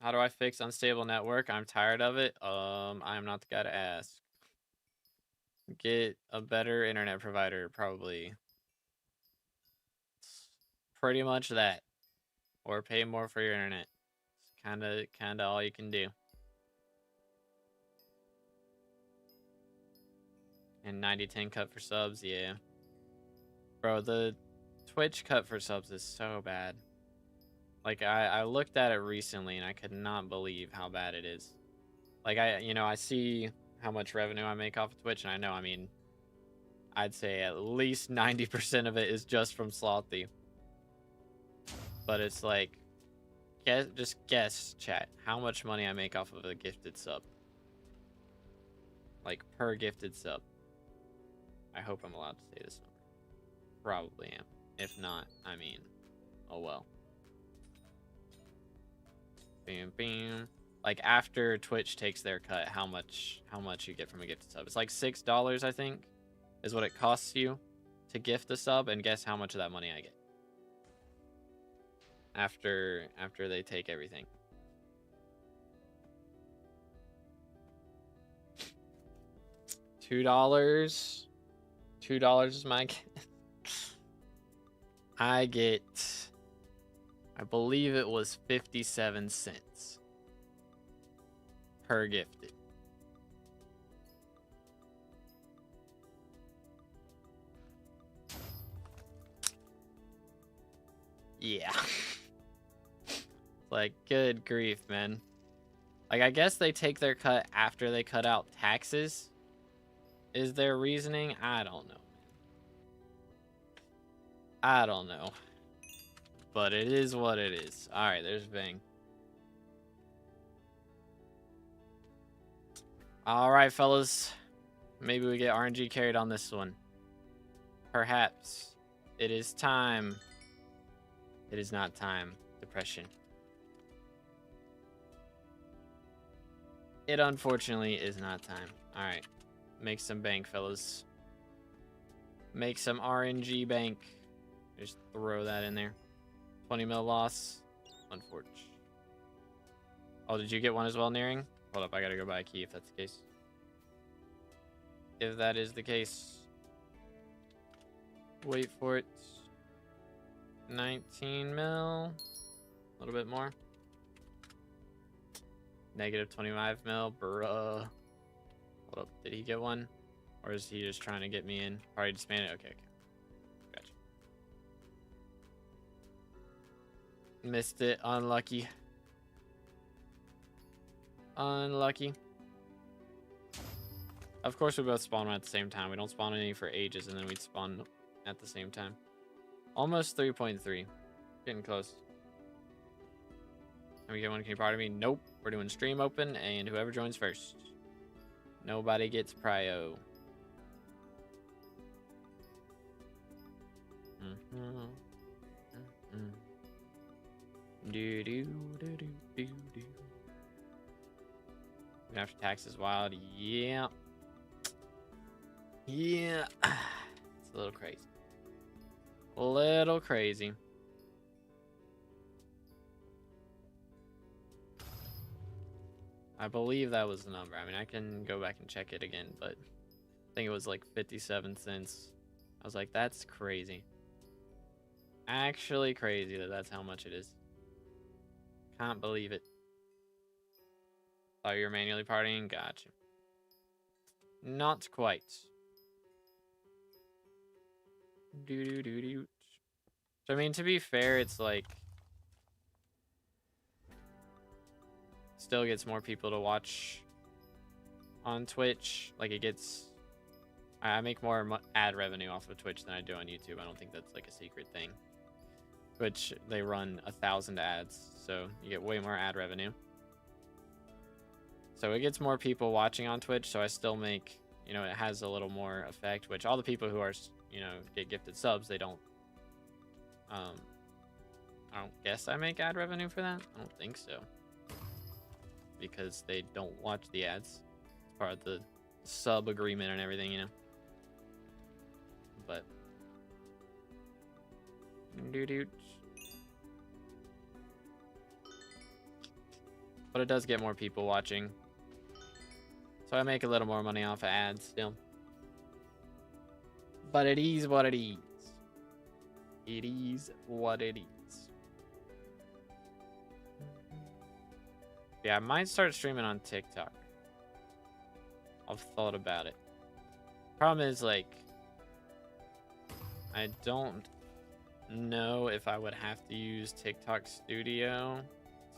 How do I fix unstable network? I'm tired of it. I am not the guy to ask. Get a better internet provider, probably. Pretty much that. Or pay more for your internet. It's kinda all you can do. And 90/10 cut for subs, yeah. Bro, the Twitch cut for subs is so bad. Like, I looked at it recently and I could not believe how bad it is. Like, I see how much revenue I make off of Twitch, and I know, I mean, I'd say at least 90% of it is just from Slothy. But it's like, just guess, chat, how much money I make off of a gifted sub. Like, per gifted sub. I hope I'm allowed to say this number. Probably am. If not, I mean, oh well. Bam, bam. Like, after Twitch takes their cut, how much you get from a gifted sub? It's like $6, I think, is what it costs you to gift a sub, and guess how much of that money I get after they take everything. $2. $2 is my guess. I get, I believe it was 57 cents per gifted. Yeah. Like, good grief, man. Like, I guess they take their cut after they cut out taxes. Is their reasoning? I don't know. I don't know. But it is what it is. Alright, there's Ving. Alright, fellas. Maybe we get RNG carried on this one. Perhaps. It is time. It is not time. Depression. It unfortunately is not time. Alright. Make some bank, fellas. Make some RNG bank. Just throw that in there. 20 mil loss. Unfortunate. Oh, did you get one as well, Nearing? Hold up, I gotta go buy a key if that's the case. If that is the case. Wait for it. 19 mil. A little bit more. Negative 25 mil, bruh. Hold up, did he get one? Or is he just trying to get me in? Probably just made it. Okay, okay. Gotcha. Missed it. Unlucky. Unlucky. Of course, we both spawn at the same time. We don't spawn any for ages, and then we'd spawn at the same time. Almost 3.3. Getting close. Can we get one? Can you pardon me? Nope. We're doing stream open, and whoever joins first. Nobody gets prio. Do do do do do do. After taxes wild, yeah. Yeah. It's a little crazy. A little crazy. I believe that was the number. I mean, I can go back and check it again, but I think it was like 57 cents. I was like, that's crazy. Actually crazy that that's how much it is. Can't believe it. Thought you were manually partying? Gotcha. Not quite. Do. So, I mean, to be fair, it's like... Still gets more people to watch on Twitch. Like, it gets... I make more ad revenue off of Twitch than I do on YouTube. I don't think that's, like, a secret thing. Twitch, they run 1,000 ads, so you get way more ad revenue. So it gets more people watching on Twitch, so I still make you know, it has a little more effect, which all the people who are, you know, get gifted subs, they don't, I don't guess I make ad revenue for that. I don't think so, because they don't watch the ads. It's part of the sub agreement and everything, you know. But it does get more people watching, so I make a little more money off of ads still. But it is what it is. It is what it is. Yeah, I might start streaming on TikTok. I've thought about it. Problem is, like, I don't know if I would have to use TikTok Studio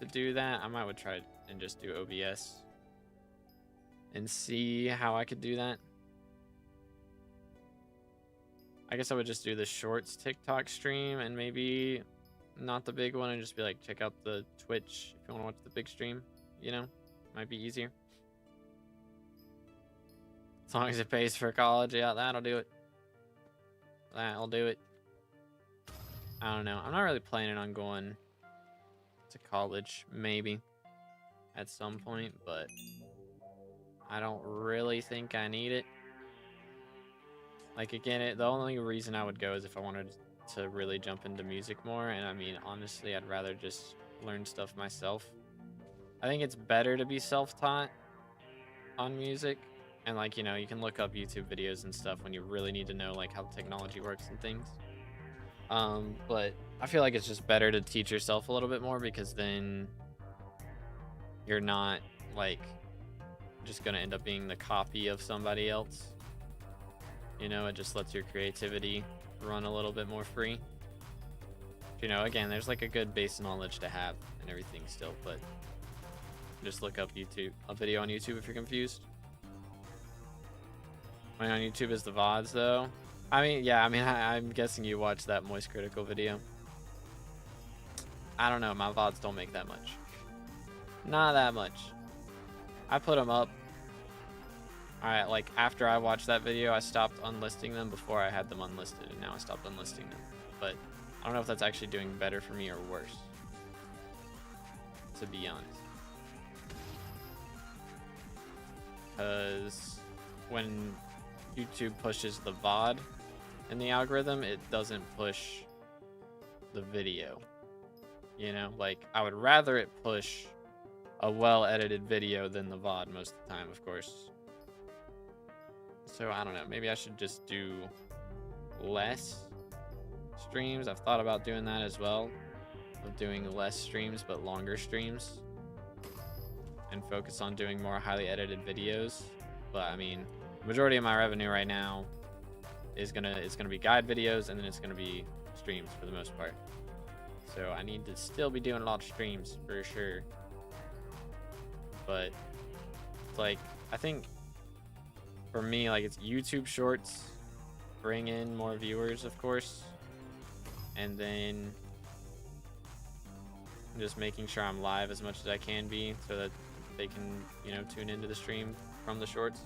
to do that. I might would try and just do OBS and see how I could do that. I guess I would just do the shorts TikTok stream and maybe not the big one, and just be like, check out the Twitch if you want to watch the big stream, you know? Might be easier. As long as it pays for college, yeah, that'll do it. That'll do it. I don't know. I'm not really planning on going to college, maybe at some point, but I don't really think I need it. Like, again, the only reason I would go is if I wanted to really jump into music more, and I mean, honestly, I'd rather just learn stuff myself. I think it's better to be self-taught on music, and, like, you know, you can look up YouTube videos and stuff when you really need to know, like, how the technology works and things. But I feel like it's just better to teach yourself a little bit more, because then you're not, like, just gonna end up being the copy of somebody else. You know, it just lets your creativity run a little bit more free. You know, again, there's like a good base knowledge to have and everything still, but just look up a video on YouTube if you're confused. Going on YouTube is the VODs though. I mean, yeah, I mean, I'm guessing you watched that Moist Critical video. I don't know, my VODs don't make that much. Not that much. I put them up. Alright, like, after I watched that video, I stopped unlisting them. Before I had them unlisted, and now I stopped unlisting them. But I don't know if that's actually doing better for me or worse, to be honest. Because when YouTube pushes the VOD in the algorithm, it doesn't push the video. You know, like, I would rather it push a well-edited video than the VOD most of the time, of course. So I don't know, maybe I should just do less streams. I've thought about doing that as well, of doing less streams but longer streams, and focus on doing more highly edited videos. But I mean, the majority of my revenue right now is gonna be guide videos, and then it's gonna be streams for the most part. So I need to still be doing a lot of streams for sure. But it's like, I think for me, like, it's YouTube Shorts, bring in more viewers, of course, and then just making sure I'm live as much as I can be, so that they can, you know, tune into the stream from the shorts.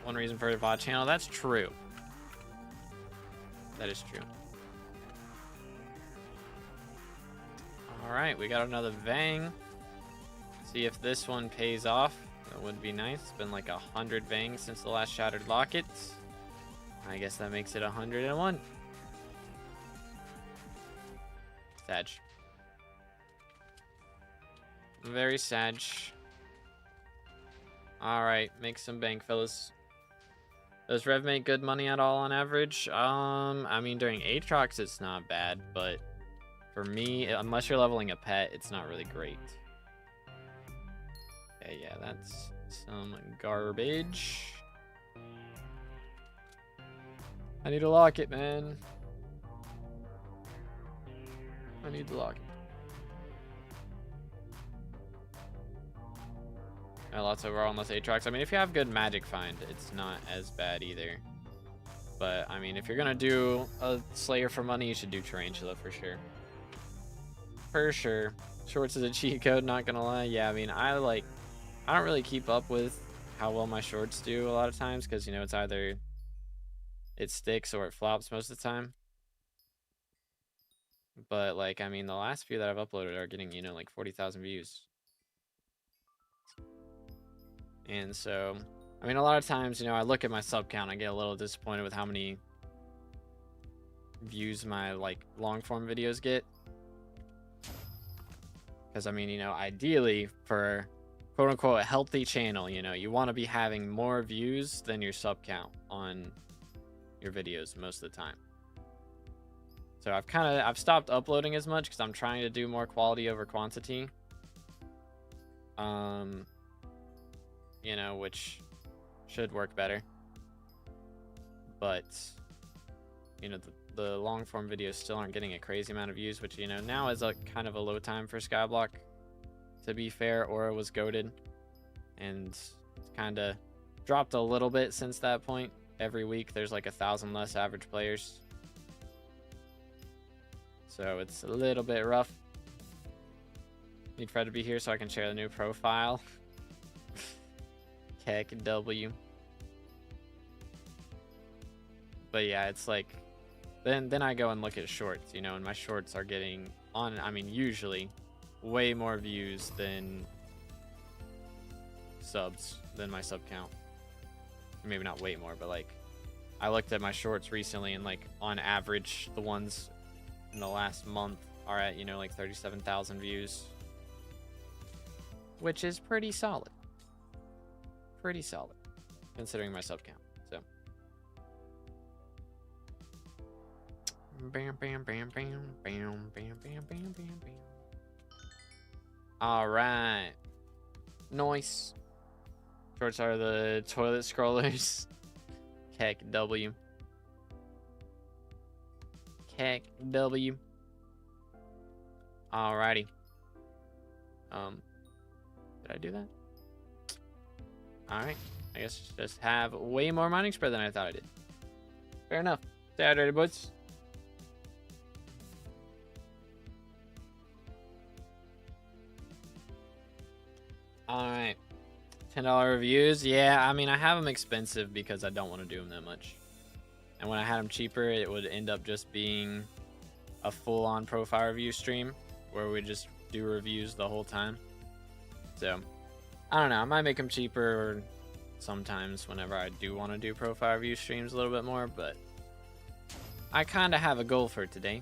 One reason for a VOD channel, that's true. That is true. Alright, we got another Vang. See if this one pays off. That would be nice. It's been like 100 Vangs since the last Shattered Locket. I guess that makes it 101. Sag. Very sag. Alright, make some bank, fellas. Does Rev make good money at all on average? I mean, during Aatrox it's not bad, but for me, unless you're leveling a pet, it's not really great. Okay, yeah, that's some garbage. I need to lock it, man. I need to lock it. Lots overall unless Aatrox. I mean, if you have good magic find, it's not as bad either. But, I mean, if you're gonna do a Slayer for money, you should do Tarantula for sure. For sure. Shorts is a cheat code, not gonna lie. Yeah, I mean, I don't really keep up with how well my shorts do a lot of times, because, you know, it's either it sticks or it flops most of the time. But, like, I mean, the last few that I've uploaded are getting, you know, like 40,000 views. And so, I mean, a lot of times, you know, I look at my sub count, I get a little disappointed with how many views my, like, long form videos get. Because, I mean, you know, ideally for quote unquote a healthy channel, you know, you want to be having more views than your sub count on your videos most of the time. So I've stopped uploading as much because I'm trying to do more quality over quantity. You know, which should work better. But, you know, the long form videos still aren't getting a crazy amount of views, which, you know, now is a kind of a low time for SkyBlock. To be fair, Aura was goated, and it's kind of dropped a little bit since that point. Every week there's like 1,000 less average players, so it's a little bit rough. Need Fred to be here so I can share the new profile. Heck W. But yeah, it's like then I go and look at shorts, you know, and my shorts are getting on, I mean, usually way more views than subs, than my sub count. Maybe not way more, but like I looked at my shorts recently, and like on average the ones in the last month are at, you know, like 37,000 views, which is pretty solid considering my sub count. So bam bam bam bam bam bam bam bam bam bam. All right, nice. Shorts are the toilet scrollers. Heck W. Heck W. Alrighty. Did I do that? Alright. I guess just have way more mining spread than I thought I did. Fair enough. Stay hydrated, boys. Alright. $10 reviews. Yeah, I mean, I have them expensive because I don't want to do them that much. And when I had them cheaper, it would end up just being a full-on profile review stream where we just do reviews the whole time. So, I don't know. I might make them cheaper sometimes whenever I do want to do profile review streams a little bit more, but I kind of have a goal for today,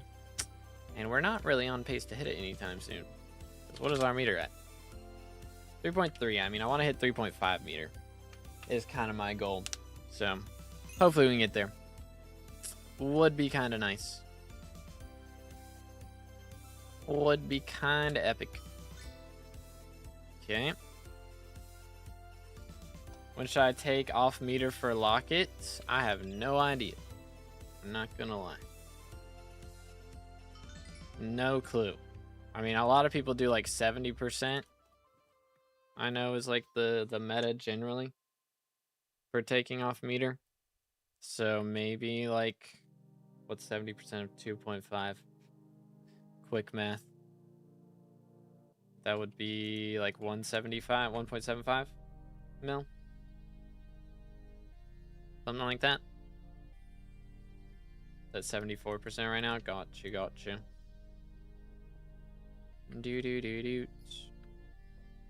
and we're not really on pace to hit it anytime soon. What is our meter at? 3.3. I mean, I want to hit 3.5 meter is kind of my goal. So, hopefully we can get there. Would be kind of nice. Would be kind of epic. Okay. When should I take off meter for Locket? I have no idea. I'm not gonna lie. No clue. I mean, a lot of people do like 70%. I know is like the meta generally for taking off meter. So maybe like, what's 70% of 2.5? Quick math. That would be like 175, 1.75 mil. Something like that. That's 74% right now. Gotcha. Do.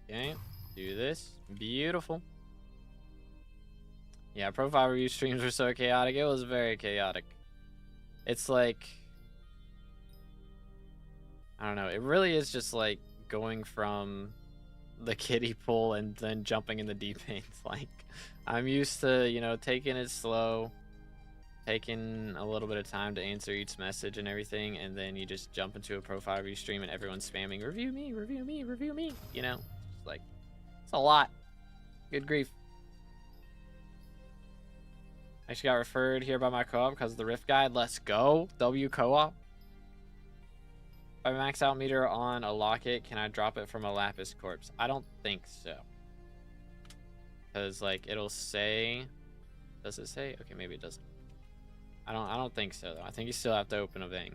Okay, do this. Beautiful. Yeah, profile review streams were so chaotic. It was very chaotic. It's like, I don't know. It really is just like going from the kiddie pool and then jumping in the deep end. Like, I'm used to, you know, taking it slow, taking a little bit of time to answer each message and everything, and then you just jump into a profile review stream and everyone's spamming, review me, review me, review me. You know, it's like, it's a lot. Good grief. I actually got referred here by my co-op because of the Rift Guide. Let's go. W co-op. If I max out meter on a Locket, can I drop it from a Lapis corpse? I don't think so. Because, like, it'll say... Does it say? Okay, maybe it doesn't. I don't think so, though. I think you still have to open a vein.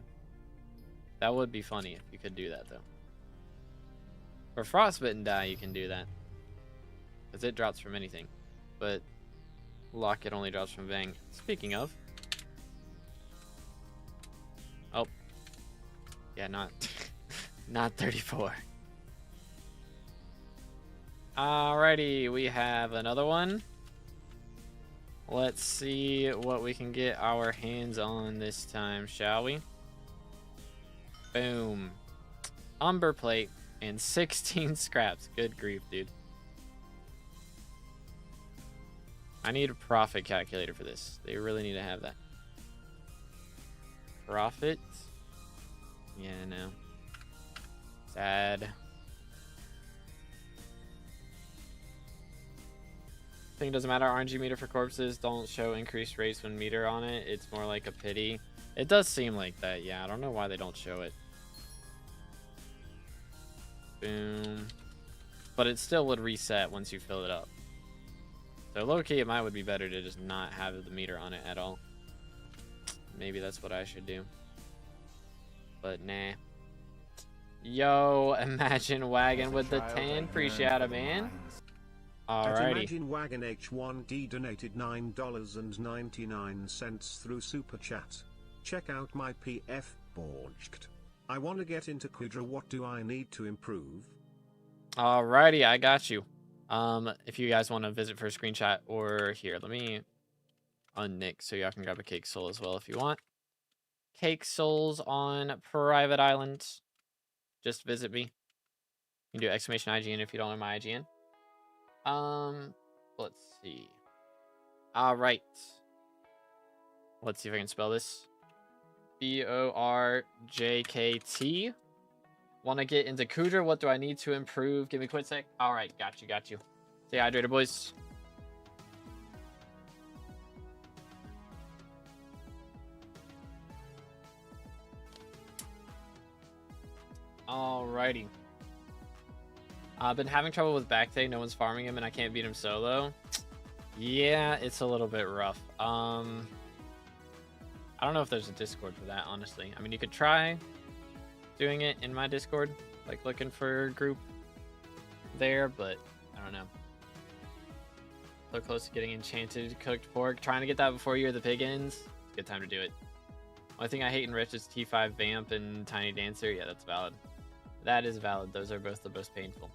That would be funny if you could do that, though. For Frostbitten Die, you can do that. Because it drops from anything. but locket only drops from Vang. Speaking of, oh, yeah, not not 34. Alrighty, we have another one. Let's see what we can get our hands on this time, shall we? Boom. Umber plate and 16 scraps. Good grief, dude. I need a profit calculator for this. They really need to have that. Profit? Yeah, no. Sad. Thing doesn't matter. RNG meter for corpses don't show increased rates when meter on it. It's more like a pity. It does seem like that, yeah. I don't know why they don't show it. Boom. But it still would reset once you fill it up. So low-key, it would be better to just not have the meter on it at all. Maybe that's what I should do. But nah. Yo, Imagine Wagon with the 10. Appreciate it, man. Alrighty. Imagine Wagon H1D donated $9.99 through Super Chat. Check out my PF Borged. I want to get into Kudra. What do I need to improve? Alrighty, I got you. If you guys want to visit for a screenshot, or here, let me unnick so y'all can grab a cake soul as well if you want. Cake souls on private islands. Just visit me. You can do exclamation IGN if you don't know my IGN. Let's see. Alright. Let's see if I can spell this. BORJKT. Want to get into Kudra? What do I need to improve? Give me a quick sec. Alright, got you. Stay hydrated, boys. Alrighty. I've been having trouble with Backtay. No one's farming him, and I can't beat him solo. Yeah, it's a little bit rough. I don't know if there's a Discord for that, honestly. I mean, you could try doing it in my Discord, like looking for a group there, but I don't know. So close to getting enchanted cooked pork. Trying to get that before Year of the Pig ends. Good time to do it. Only thing I hate in Rift is T5 Vamp and Tiny Dancer. Yeah, that's valid. That is valid. Those are both the most painful.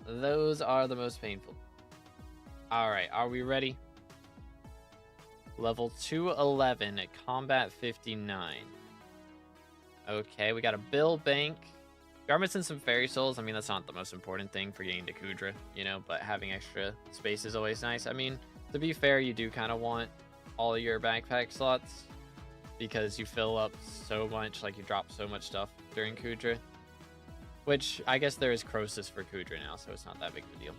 Those are the most painful. Alright, are we ready? Level 211 at Combat 59. Okay, we got a Bill Bank. Garments and some Fairy Souls. I mean, that's not the most important thing for getting to Kudra, you know, but having extra space is always nice. I mean, to be fair, you do kind of want all of your backpack slots because you fill up so much, like you drop so much stuff during Kudra. Which, I guess there is Croesus for Kudra now, so it's not that big of a deal.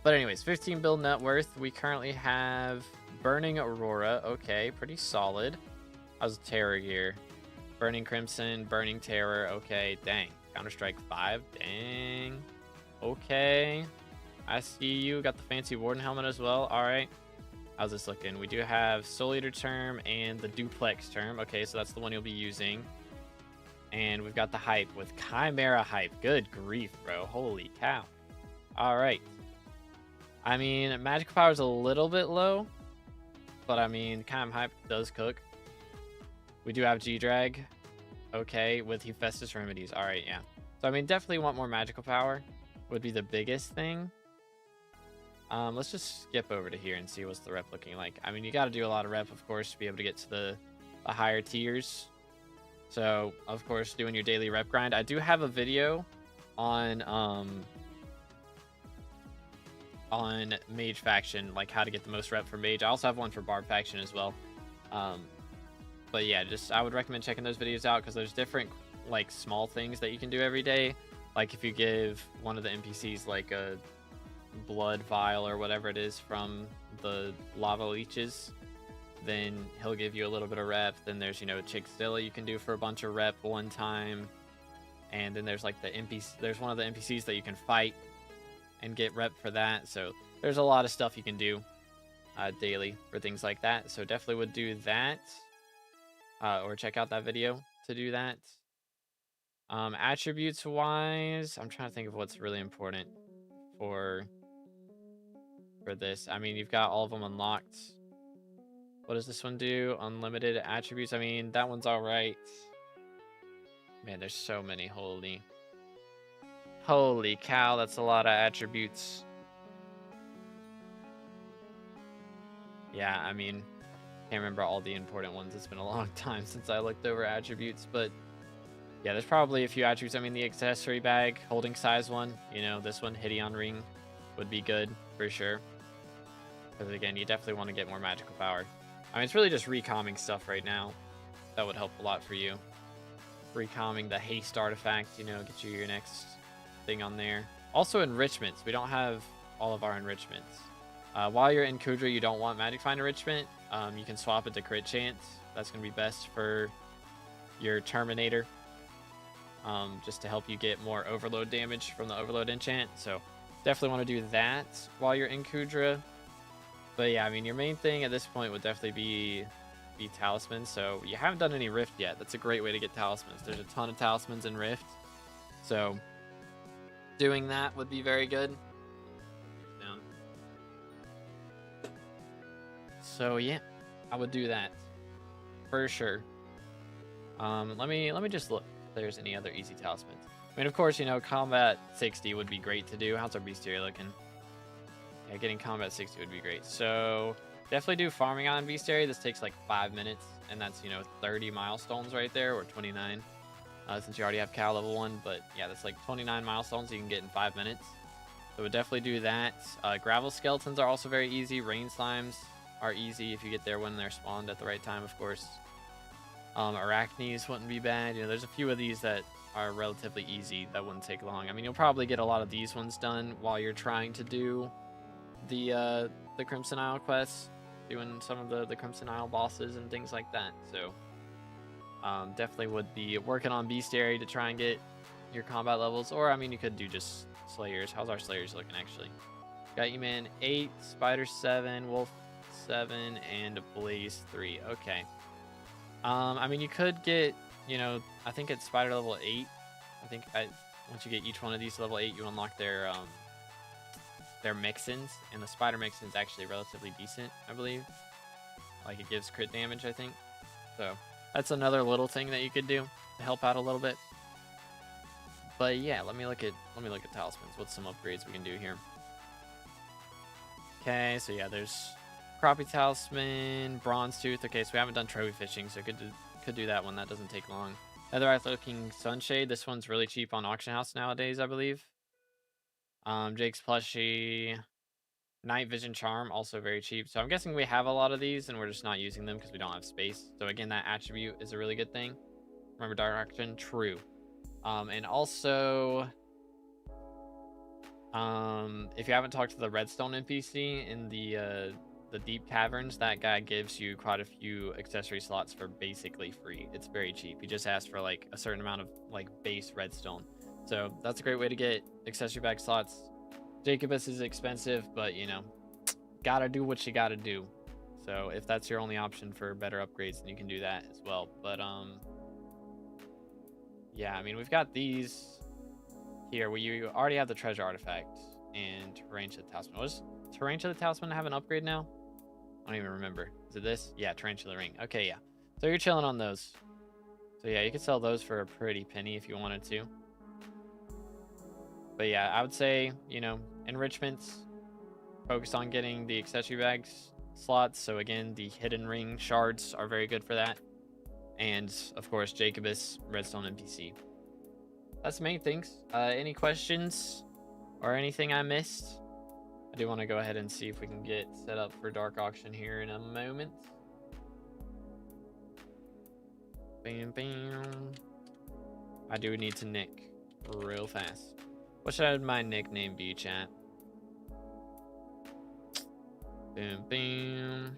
But anyways, 15 bill net worth. We currently have Burning Aurora. Okay, pretty solid. How's Terror gear? Burning Crimson, Burning Terror. Okay, dang. Counter-Strike 5. Dang. Okay. I see you. Got the fancy Warden helmet as well. Alright. How's this looking? We do have Soul Eater term and the Duplex term. Okay, so that's the one you'll be using. And we've got the hype with Chimera hype. Good grief, bro. Holy cow. Alright. I mean, magical power is a little bit low. But I mean, Chim hype does cook. We do have G-Drag. Okay, with Hephaestus Remedies. Alright, yeah. So I mean, definitely want more magical power. Would be the biggest thing. Let's just skip over to here and see what's the rep looking like. I mean, you got to do a lot of rep, of course, to be able to get to the higher tiers. So, of course, doing your daily rep grind. I do have a video on Mage Faction, like how to get the most rep for Mage. I also have one for Barb Faction as well. But yeah, I would recommend checking those videos out because there's different, like, small things that you can do every day. Like if you give one of the NPCs, like, a blood vial or whatever it is from the lava leeches, then he'll give you a little bit of rep. Then there's, you know, Chickzilla you can do for a bunch of rep one time. And then there's like the NPC, there's one of the NPCs that you can fight and get rep for that. So there's a lot of stuff you can do daily for things like that. So definitely would do that. Or check out that video to do that. Attributes wise, I'm trying to think of what's really important for this. I mean, you've got all of them unlocked. What does this one do? Unlimited attributes. I mean, that one's all right. Man, there's so many. Holy cow, that's a lot of attributes. Yeah, I mean, can't remember all the important ones. It's been a long time since I looked over attributes, but yeah, there's probably a few attributes. I mean, the accessory bag, holding size one, you know, this one, Hideon ring, would be good for sure. Because again, you definitely want to get more magical power. I mean, it's really just recalming stuff right now. That would help a lot for you. Recalming the haste artifact, you know, get you your next thing on there. Also enrichments. We don't have all of our enrichments. While you're in Kudra, you don't want Magic Find enrichment. You can swap it to crit chance. That's going to be best for your Terminator. Just to help you get more overload damage from the overload enchant. So definitely want to do that while you're in Kudra. But yeah, I mean, your main thing at this point would definitely be talismans. So you haven't done any Rift yet. That's a great way to get talismans. There's a ton of talismans in Rift. So doing that would be very good. Down. So yeah, I would do that for sure. Let me just look if there's any other easy talismans. I mean, of course, you know, combat 60 would be great to do. How's our bestiary looking? Yeah, getting combat 60 would be great. So definitely do farming on bestiary. This takes like 5 minutes, and that's, you know, 30 milestones right there, or 29. Since you already have cow level 1, but yeah, that's like 29 milestones you can get in 5 minutes. So we'll definitely do that. Gravel skeletons are also very easy. Rain slimes are easy if you get there when they're spawned at the right time, of course. Arachnes wouldn't be bad. You know, there's a few of these that are relatively easy that wouldn't take long. I mean, you'll probably get a lot of these ones done while you're trying to do the Crimson Isle quests, doing some of the Crimson Isle bosses and things like that. So definitely would be working on bestiary to try and get your combat levels. Or I mean, you could do just slayers. How's our slayers looking actually? Got E-Man 8, Spider 7, Wolf 7, and Blaze 3. Okay. I mean, you could get, you know, I think it's Spider level 8. I think once you get each one of these to level 8, you unlock their mix-ins, and the Spider mix-in's actually relatively decent, I believe. Like, it gives crit damage, I think. So that's another little thing that you could do to help out a little bit. But yeah, let me look at talismans. What's some upgrades we can do here? Okay, so yeah, there's Crappie Talisman, Bronze Tooth. Okay, so we haven't done trophy fishing, so could do that one. That doesn't take long. Netherite looking Sunshade. This one's really cheap on Auction House nowadays, I believe. Jake's Plushie. Night Vision Charm, also very cheap. So I'm guessing we have a lot of these, and we're just not using them because we don't have space. So again, that attribute is a really good thing. Remember Dark Auction? True. And also, if you haven't talked to the Redstone NPC in the Deep Caverns, that guy gives you quite a few accessory slots for basically free. It's very cheap. He just asks for like a certain amount of like base redstone. So that's a great way to get accessory bag slots. Jacobus is expensive, but you know, gotta do what you gotta do. So if that's your only option for better upgrades, then you can do that as well. But yeah, I mean, we've got these here where you already have the treasure artifact and Tarantula Talisman. Was Tarantula Talisman have an upgrade now? I don't even remember. Is it this? Yeah, Tarantula Ring. Okay, yeah. So you're chilling on those. So yeah, you could sell those for a pretty penny if you wanted to. But yeah, I would say, you know, enrichments, focus on getting the accessory bags slots. So again, the hidden ring shards are very good for that. And of course, Jacobus, Redstone NPC. That's the main things. Any questions or anything I missed? I do want to go ahead and see if we can get set up for Dark Auction here in a moment. Bam, bam. I do need to nick real fast. What should my nickname be, chat? Boom, boom.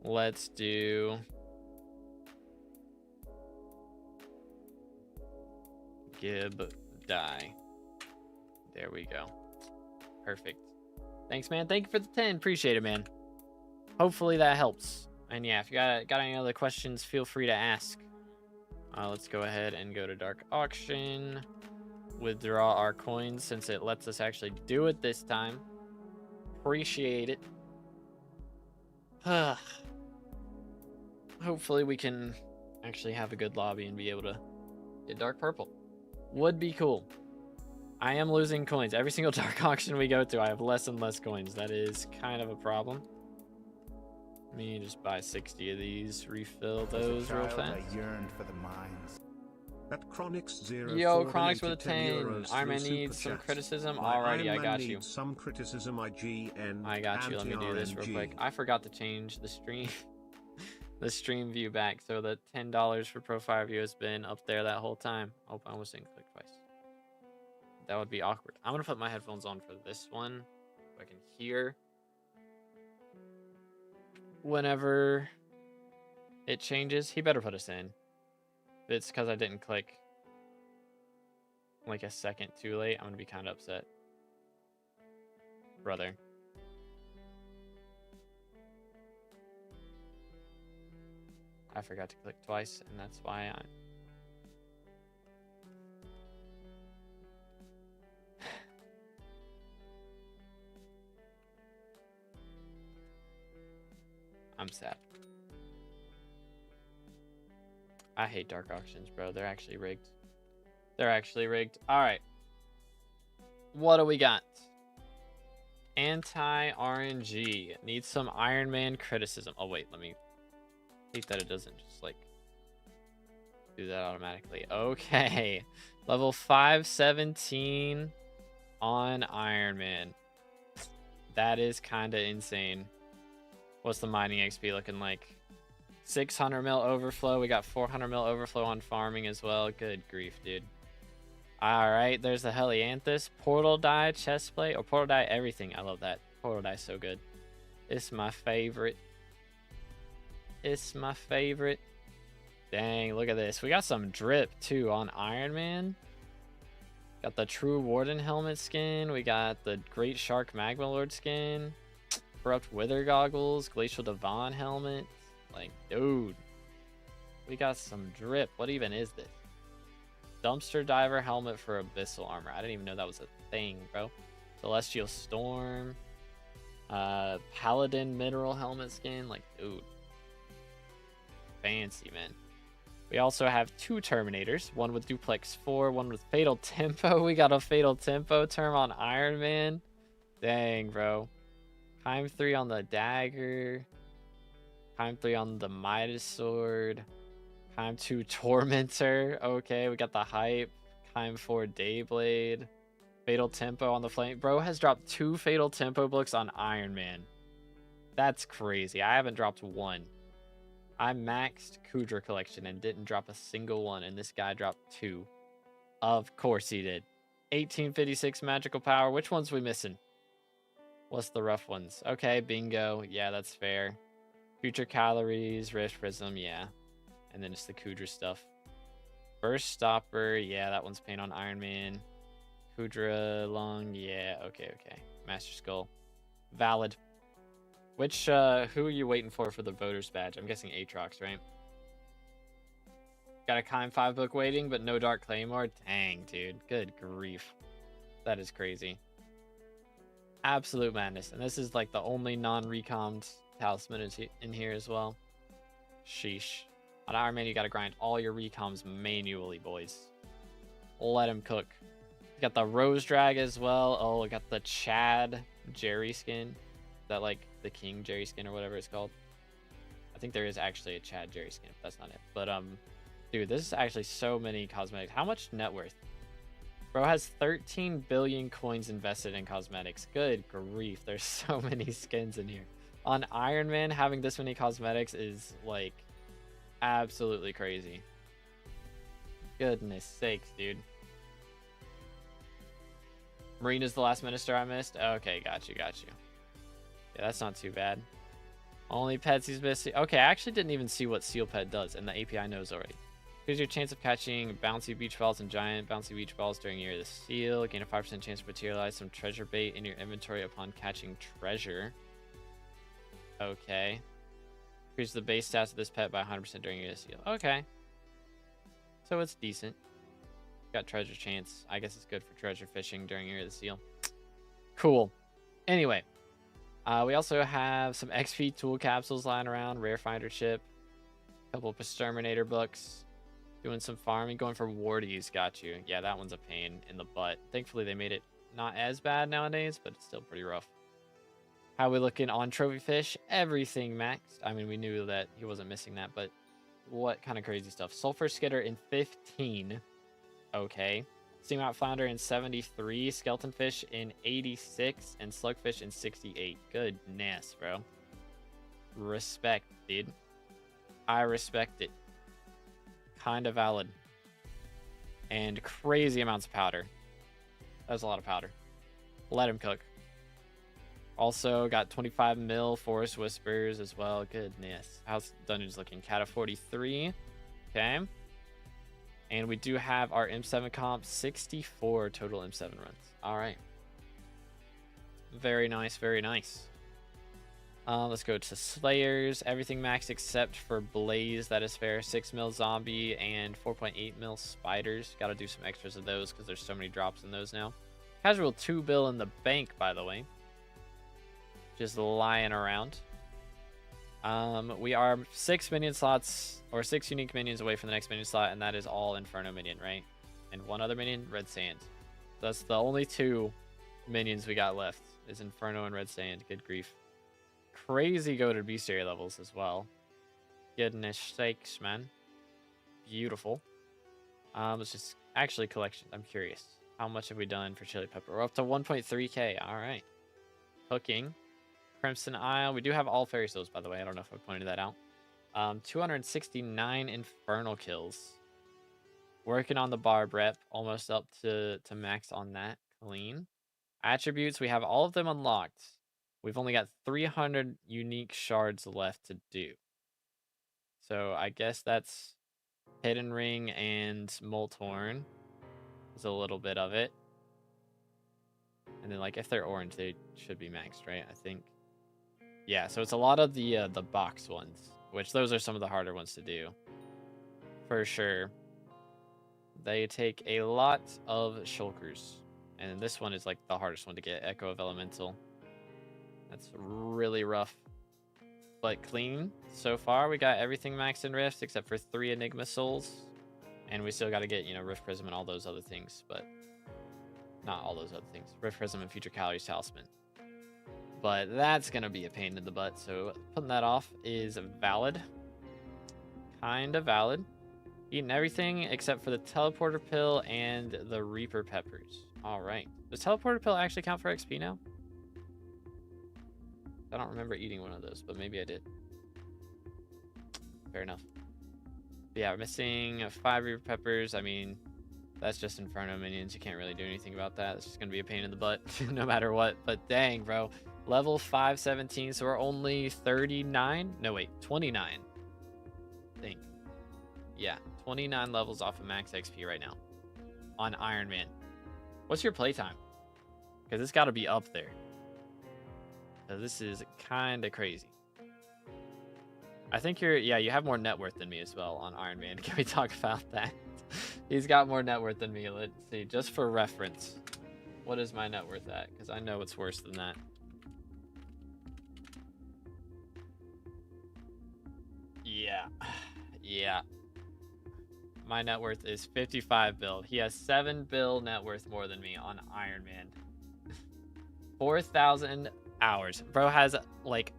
Let's do Gib Die. There we go. Perfect. Thanks, man. Thank you for the 10. Appreciate it, man. Hopefully that helps. And yeah, if you got any other questions, feel free to ask. Let's go ahead and go to Dark Auction. withdraw our coins since it lets us actually do it this time. Appreciate it. Hopefully we can actually have a good lobby and be able to get dark purple. Would be cool. I am losing coins. Every single dark auction we go to, I have less and less coins. That is kind of a problem. Let me just buy 60 of these, refill those real fast. I yearned for the mines. At Chronix 0 Yo, Chronix with a 10. Iron Man needs some criticism. Alrighty, I got you. Some criticism, IGN. I got you. Let me do this real quick. I forgot to change the stream. The stream view back, so the $10 for profile view has been up there that whole time. Oh, I almost didn't click twice. That would be awkward. I'm gonna put my headphones on for this one so I can hear whenever it changes. He better put us in. If it's because I didn't click like a second too late, I'm gonna be kind of upset, brother. I forgot to click twice, and that's why I'm sad. I hate dark auctions, bro. They're actually rigged. They're actually rigged. All right. What do we got? Anti-RNG. Needs some Iron Man criticism. Oh, wait. Let me see that it doesn't just, like, do that automatically. Okay. Level 517 on Iron Man. That is kind of insane. What's the mining XP looking like? 600 mil overflow. We got 400 mil overflow on farming as well. Good grief, dude. All right, there's the Helianthus. Portal die chestplate, or portal die everything. I love that. Portal die so good. It's my favorite. It's my favorite. Dang, look at this. We got some drip too on Iron Man. Got the True Warden helmet skin. We got the Great Shark Magma Lord skin. Corrupt Wither goggles. Glacial Devon helmet. Like, dude, we got some drip. What even is this? Dumpster Diver helmet for Abyssal armor. I didn't even know that was a thing, bro. Celestial Storm. Paladin mineral helmet skin. Like, dude. Fancy, man. We also have 2 Terminators. One with Duplex 4, one with Fatal Tempo. We got a Fatal Tempo term on Iron Man. Dang, bro. Time 3 on the Dagger. Time 3 on the Midas Sword. Time 2 Tormentor. Okay, we got the Hype. Time 4 Dayblade. Fatal Tempo on the Flame. Bro has dropped 2 Fatal Tempo books on Iron Man. That's crazy. I haven't dropped one. I maxed Kudra collection and didn't drop a single one, and this guy dropped 2. Of course he did. 1856 magical power. Which ones we missing? What's the rough ones? Okay, bingo. Yeah, that's fair. Future calories, Rift Prism, yeah. And then just the Kudra stuff. Burst Stopper, yeah, that one's paint on Iron Man. Kudra Lung, yeah, okay. Master Skull. Valid. Which, who are you waiting for the voters badge? I'm guessing Aatrox, right? Got a Kime 5 book waiting, but no Dark Claymore? Dang, dude. Good grief. That is crazy. Absolute madness. And this is like the only non-recommed talisman in here as well. Sheesh. On Iron Man, you gotta grind all your recoms manually, boys. Let him cook. You got the Rose Drag as well. Oh, we got the Chad Jerry skin. Is that like the King Jerry skin or whatever it's called? I think there is actually a Chad Jerry skin, if that's not it. But, dude, this is actually so many cosmetics. How much net worth? Bro has 13 billion coins invested in cosmetics. Good grief. There's so many skins in here. On Iron Man, having this many cosmetics is, like, absolutely crazy. Goodness sakes, dude. Marina's the last minister I missed? Okay, got you. Yeah, that's not too bad. Only pets he's missing. Okay, I actually didn't even see what Seal Pet does, and the API knows already. Here's your chance of catching bouncy beach balls and giant bouncy beach balls during Year of the Seal. Gain a 5% chance to materialize some treasure bait in your inventory upon catching treasure. Okay. Increase the base stats of this pet by 100% during Year of the Seal. Okay. So it's decent. Got treasure chance. I guess it's good for treasure fishing during Year of the Seal. Cool. Anyway, we also have some XP tool capsules lying around, rare finder ship, a couple of exterminator books, doing some farming, going for wardies. Got you. Yeah, that one's a pain in the butt. Thankfully, they made it not as bad nowadays, but it's still pretty rough. How we looking on trophy fish? Everything maxed. I mean, we knew that he wasn't missing that, but what kind of crazy stuff? Sulfur skitter in 15. Okay. Steamount flounder in 73. Skeleton fish in 86. And slugfish in 68. Goodness, bro. Respect, dude. I respect it. Kind of valid. And crazy amounts of powder. That's a lot of powder. Let him cook. Also got 25 mil Forest Whispers as well. Goodness. How's Dungeons looking? Cat of 43. Okay. And we do have our M7 comp. 64 total M7 runs. All right. Very nice. Very nice. Let's go to Slayers. Everything maxed except for Blaze. That is fair. 6 mil Zombie and 4.8 mil Spiders. Got to do some extras of those because there's so many drops in those now. Casual 2 bill in the bank, by the way. Just lying around. We are 6 minion slots or 6 unique minions away from the next minion slot, and that is all Inferno minion, right? And one other minion, Red Sand. That's the only 2 minions we got left is Inferno and Red Sand. Good grief. Crazy go to bestiary levels as well. Goodness sakes, man. Beautiful. Let's just actually collection. I'm curious. How much have we done for chili pepper? We're up to 1.3k. All right. Cooking. Crimson Isle. We do have all fairy souls, by the way. I don't know if I pointed that out. 269 infernal kills. Working on the barb rep. Almost up to max on that. Clean. Attributes. We have all of them unlocked. We've only got 300 unique shards left to do. So I guess that's Hidden Ring and Molthorn. There's a little bit of it. And then, like, if they're orange, they should be maxed, right? I think. Yeah, so it's a lot of the box ones, which those are some of the harder ones to do. For sure. They take a lot of shulkers. And this one is, like, the hardest one to get, Echo of Elemental. That's really rough. But clean. So far, we got everything maxed in Rifts except for 3 Enigma Souls. And we still got to get, you know, Rift Prism and all those other things, but not all those other things. Rift Prism and Future Calories Talisman. But that's going to be a pain in the butt, so putting that off is valid. Kind of valid. Eating everything except for the Teleporter Pill and the Reaper Peppers. All right. Does Teleporter Pill actually count for XP now? I don't remember eating one of those, but maybe I did. Fair enough. But yeah, we're missing 5 Reaper Peppers. I mean, that's just Inferno minions. You can't really do anything about that. It's just going to be a pain in the butt no matter what. But dang, bro. Level 517, so we're only 39? No, wait, 29. I think. Yeah, 29 levels off of max XP right now on Iron Man. What's your playtime? Because it's got to be up there. So this is kind of crazy. I think you have more net worth than me as well on Iron Man. Can we talk about that? He's got more net worth than me. Let's see, just for reference. What is my net worth at? Because I know it's worse than that. Yeah. Yeah. My net worth is 55 bill. He has 7 bill net worth more than me on Iron Man. 4,000 hours. Bro has like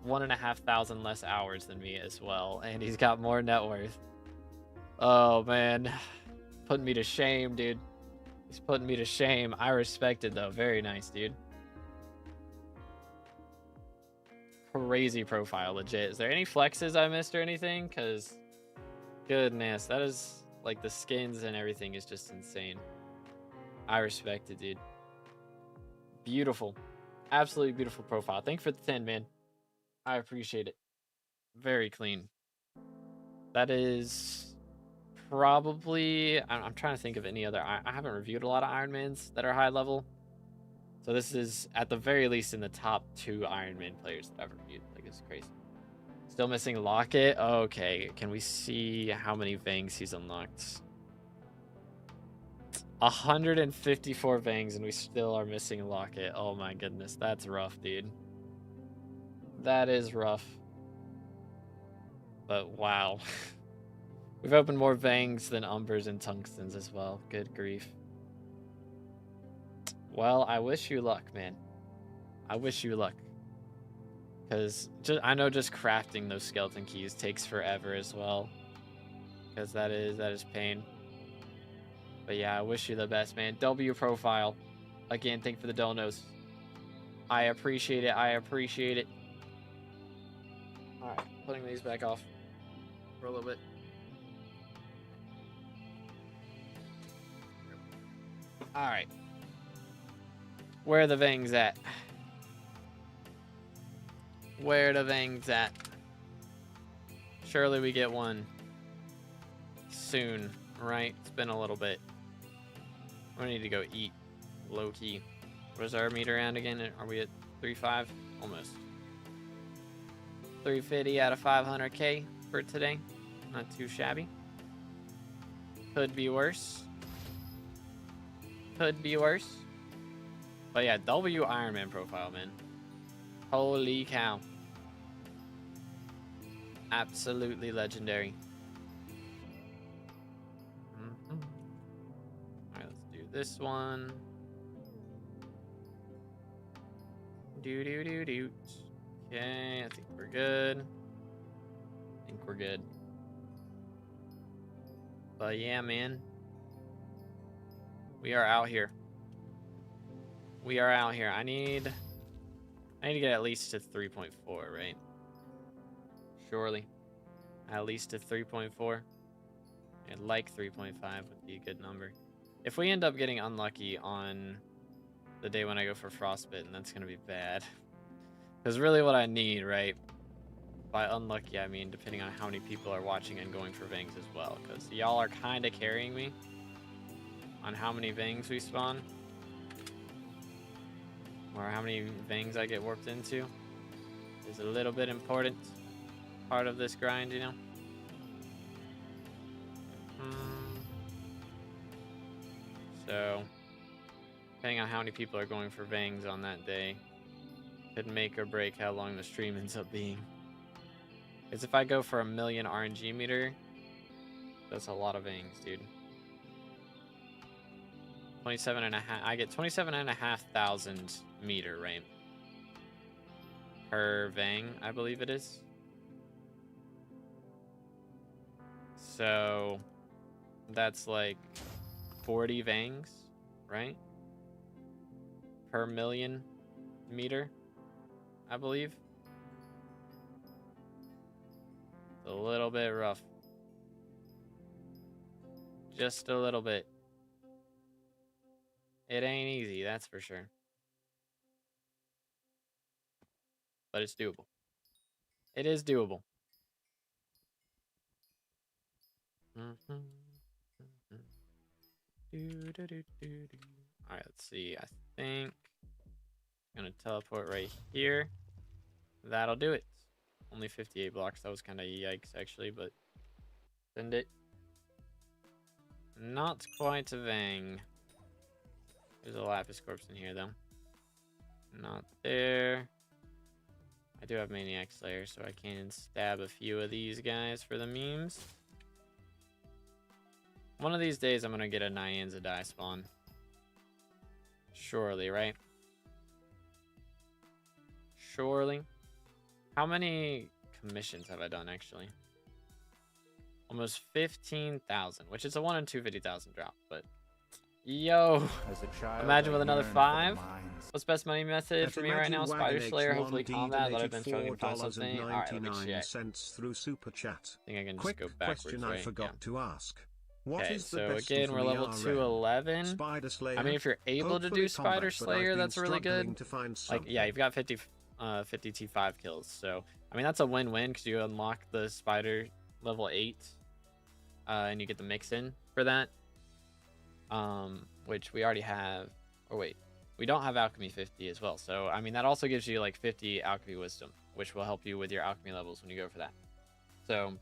1,500 less hours than me as well. And he's got more net worth. Oh, man. Putting me to shame, dude. He's putting me to shame. I respect it, though. Very nice, dude. Crazy profile, legit. Is there any flexes I missed or anything? Because, goodness, that is, like, the skins and everything is just insane. I respect it, dude. Beautiful. Absolutely beautiful profile. Thank you for the 10, man. I appreciate it. Very clean. That is probably... I'm trying to think of any other... I haven't reviewed a lot of Iron Mans that are high level. So this is, at the very least, in the top 2 Iron Man players that I've reviewed. Like, it's crazy. Still missing Locket? Okay. Can we see how many Vangs he's unlocked? 154 vangs and we still are missing a locket. Oh my goodness, that's rough, dude. That is rough. But wow. We've opened more vangs than umbers and tungstens as well. Good grief. Well, I wish you luck, man. I wish you luck. Because I know just crafting those skeleton keys takes forever as well. Because that is pain. But yeah, I wish you the best, man. W profile. Again, thank you for the donos. I appreciate it. I appreciate it. Alright, putting these back off for a little bit. Alright. Where are the vangs at? Where are the vangs at? Surely we get one soon, right? It's been a little bit. I need to go eat, low key. Where's our meter at again? Are we at 3.5? Almost. 350 out of 500k for today. Not too shabby. Could be worse. Could be worse. But yeah, W Ironman profile, man. Holy cow. Absolutely legendary. Alright, let's do this one. Do. Okay, I think we're good. I think we're good. But yeah, man. We are out here. We are out here. I need to get at least to 3.4, right? Surely. At least to 3.4. And like 3.5 would be a good number. If we end up getting unlucky on the day when I go for frostbitten, that's gonna be bad. Because really what I need, right? By unlucky, I mean depending on how many people are watching and going for vangs as well. Because y'all are kind of carrying me on how many vangs we spawn. Or how many vangs I get warped into. Is a little bit important part of this grind, you know? So, depending on how many people are going for vangs on that day, could make or break how long the stream ends up being. Because if I go for 1 million RNG meter, that's a lot of vangs, dude. 27.5. I get 27,500 meter, right? Per vang, I believe it is. So that's like 40 vangs, right? Per million meter, I believe. It's a little bit rough. Just a little bit. It ain't easy, that's for sure. But it's doable. It is doable. Alright, let's see. I think I'm gonna teleport right here. That'll do it. Only 58 blocks. That was kind of yikes, actually, but send it. Not quite a vang. There's a lapis corpse in here, though. Not there. I do have Maniac Slayer, so I can stab a few of these guys for the memes. One of these days, I'm going to get a Nyanza die spawn. Surely, right? Surely. How many commissions have I done, actually? Almost 15,000, which is a 1 in 250,000 drop, but... Yo! As a child, Imagine with I another yearned for the 5. mines. What's best money method for me right now? Spider Slayer, hopefully combat, but I've been struggling to find something. Alright, let me check. Through Super Chat. I think I can just Quick go backwards, question right? I forgot to ask. What Okay, is the so best again, for we're the level RM? 211. Spider Slayer. I mean, if you're able to do Spider Slayer, that's really good. Like, yeah, you've got 50 T5 kills, so I mean that's a win-win because you unlock the Spider level 8, and you get the mix in for that. Which we already have. Or wait, we don't have Alchemy 50 as well. So I mean that also gives you like 50 Alchemy Wisdom, which will help you with your Alchemy levels when you go for that. So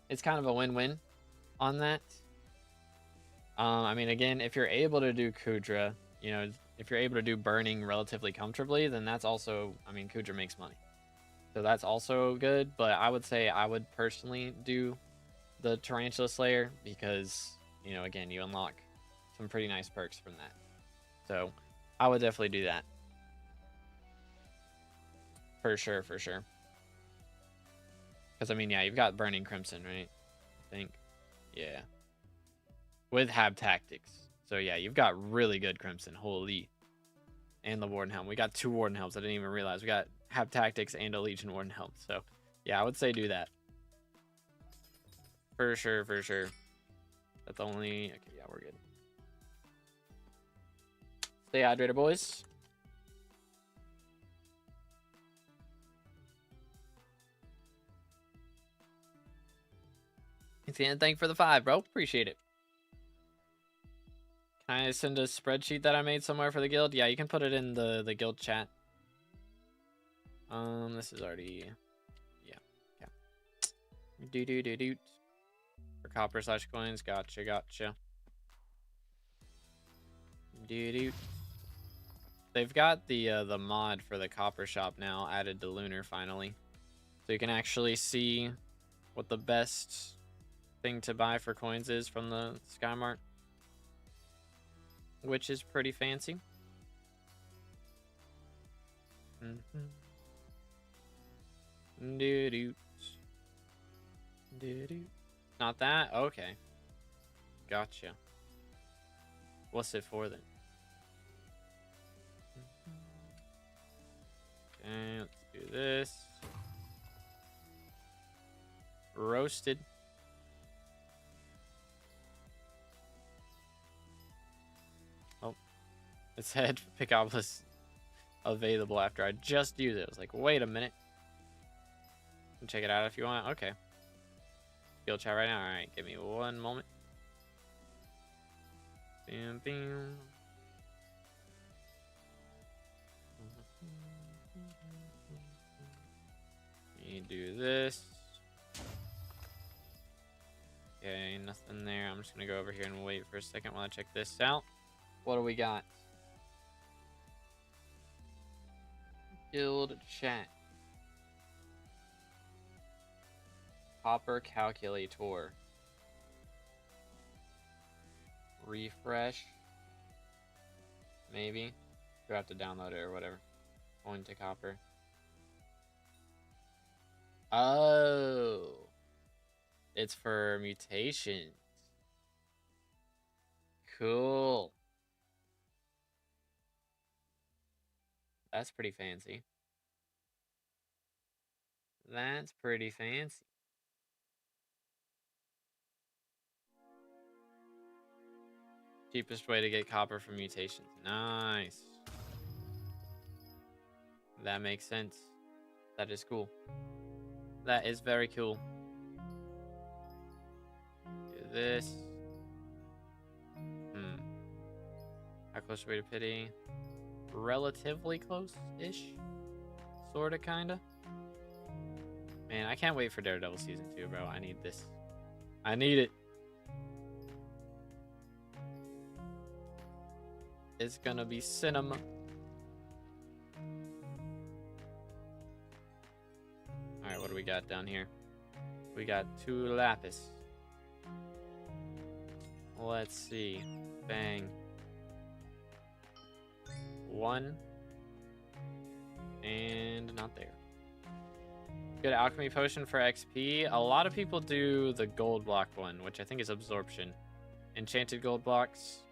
it's kind of a win-win on that. I mean, again, if you're able to do Kudra, you know, if you're able to do burning relatively comfortably, then that's also, I mean, Kudra makes money. So that's also good, but I would say I would personally do the Tarantula Slayer because, you know, again, you unlock some pretty nice perks from that. So I would definitely do that. For sure, for sure. Because, I mean, yeah, you've got Burning Crimson, right? I think. Yeah. With Hab Tactics. So, yeah, you've got really good Crimson. Holy. And the Warden Helm. We got 2 Warden Helms. I didn't even realize. We got Hab Tactics and a Legion Warden Helm. So, yeah, I would say do that. For sure, for sure. That's only... Okay, yeah, we're good. Stay hydrated, boys. And thank you for the 5, bro. Appreciate it. Can I send a spreadsheet that I made somewhere for the guild? Yeah, you can put it in the guild chat. This is already... Yeah. Do. For copper / coins. Gotcha. Do. They've got the mod for the copper shop now added to Lunar finally. So you can actually see what the best thing to buy for coins is from the SkyMart, which is pretty fancy. Do. Not that? Okay. Gotcha. What's it for then? Okay, let's do this. Roasted. Oh, it said pickup was available after I just used it. I was like, wait a minute. You can check it out if you want. Okay. Guild chat right now. All right, give me 1 moment. Bam. You do this. Okay, nothing there. I'm just gonna go over here and wait for a second while I check this out. What do we got? Guild chat. Copper calculator. Refresh. Maybe. You have to download it or whatever. Coin to copper. Oh. It's for mutations. Cool. That's pretty fancy. That's pretty fancy. Cheapest way to get copper from mutations. Nice. That makes sense. That is cool. That is very cool. Do this. How close are we to pity? Relatively close-ish. Sorta, kinda. Man, I can't wait for Daredevil Season 2, bro. I need this. I need it. It's gonna be cinema. Alright, what do we got down here? We got 2 lapis. Let's see. Bang. 1. And not there. Good alchemy potion for XP. A lot of people do the gold block one, which I think is absorption. Enchanted gold blocks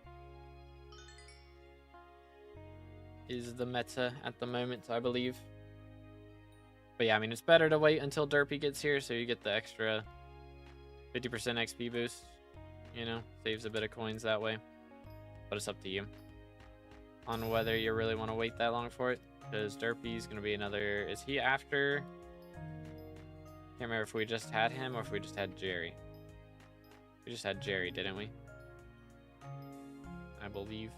is the meta at the moment, I believe. But yeah, I mean, it's better to wait until Derpy gets here so you get the extra 50% XP boost. You know, saves a bit of coins that way. But it's up to you on whether you really want to wait that long for it. Because Derpy's going to be another... Is he after... Can't remember if we just had him or if we just had Jerry. We just had Jerry, didn't we? I believe.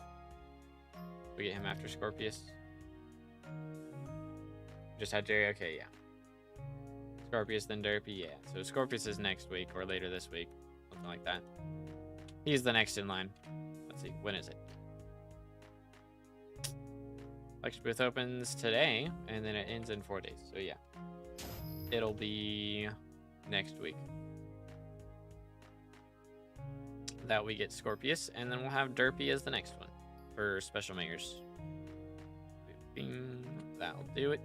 We get him after Scorpius. Just had Jerry? Okay, yeah. Scorpius, then Derpy, yeah. So Scorpius is next week or later this week. Something like that. He's the next in line. Let's see, when is it? Lecture booth opens today, and then it ends in 4 days. So yeah, it'll be next week that we get Scorpius, and then we'll have Derpy as the next one for special makers. Bing, that'll do it.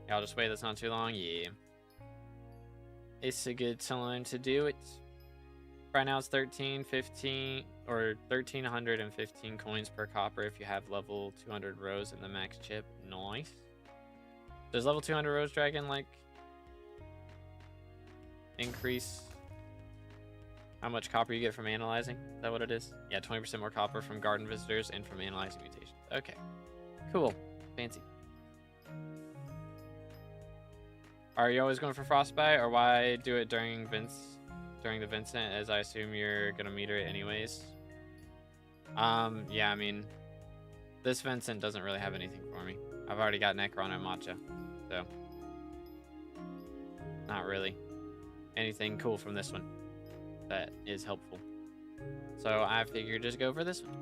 I'll just wait. That's not too long. Yeah, it's a good time to do it. Right now it's 1315 or 1315 coins per copper if you have level 200 rows in the max chip. Nice. Does level 200 rose dragon like increase how much copper you get from analyzing? Is that what it is? Yeah, 20% more copper from garden visitors and from analyzing mutations. Okay, cool, fancy. Are you always going for frostbite, or why do it during the Vincent, as I assume you're gonna meter it anyways? Yeah, I mean, this Vincent doesn't really have anything for me. I've already got Necron and Matcha, so not really anything cool from this one that is helpful. So I figured just go for this one.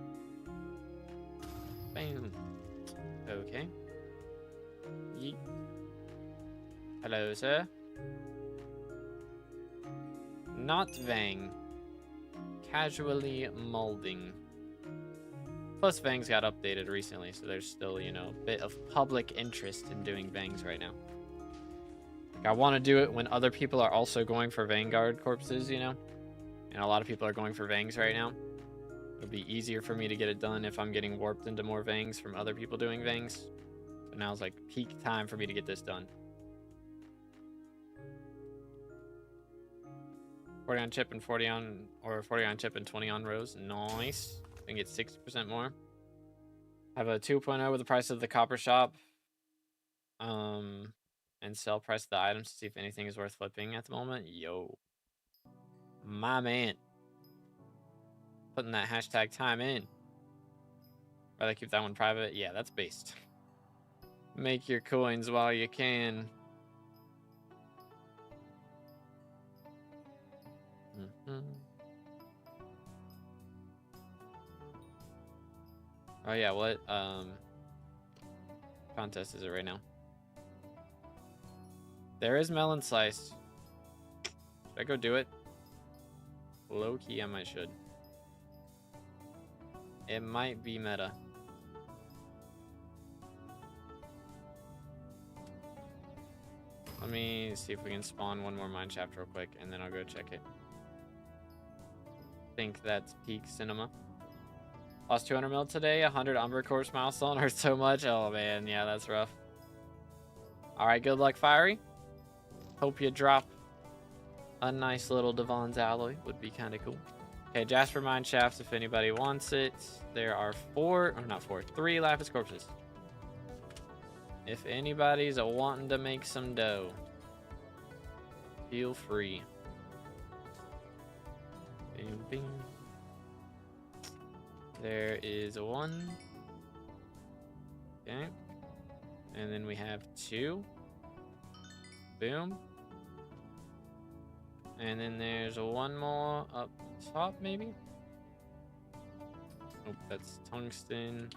Bam. Okay. Yeet. Hello, sir. Not Vang. Casually molding. Plus, Vangs got updated recently, so there's still, you know, a bit of public interest in doing Vangs right now. Like, I want to do it when other people are also going for Vanguard corpses, you know? And a lot of people are going for Vangs right now. It'll be easier for me to get it done if I'm getting warped into more Vangs from other people doing Vangs. So now's like peak time for me to get this done. 40 on chip and 40 on, or 40 on chip and 20 on rows. Nice. I can get 60% more. Have a 2.0 with the price of the copper shop. And sell price of the items to see if anything is worth flipping at the moment. Yo. My man. Putting that hashtag time in. Rather keep that one private. Yeah, that's based. Make your coins while you can. Oh yeah, what contest is it right now? There is melon slice. Should I go do it? Low key, I might should. It might be meta. Let me see if we can spawn one more mine shaft real quick, and then I'll go check it. Think that's peak cinema. Lost 200 mil today. 100 Umber Corpse milestone hurts so much. Oh man, yeah, that's rough. All right, good luck, Fiery. Hope you drop a nice little Devon's alloy. Would be kind of cool. Okay, Jasper mine shafts if anybody wants it. There are 3 Lapis corpses. If anybody's wanting to make some dough, feel free. Bing, bing. There is 1. Okay. And then we have 2. Boom. And then there's 1 more up top, maybe? Nope, that's tungsten.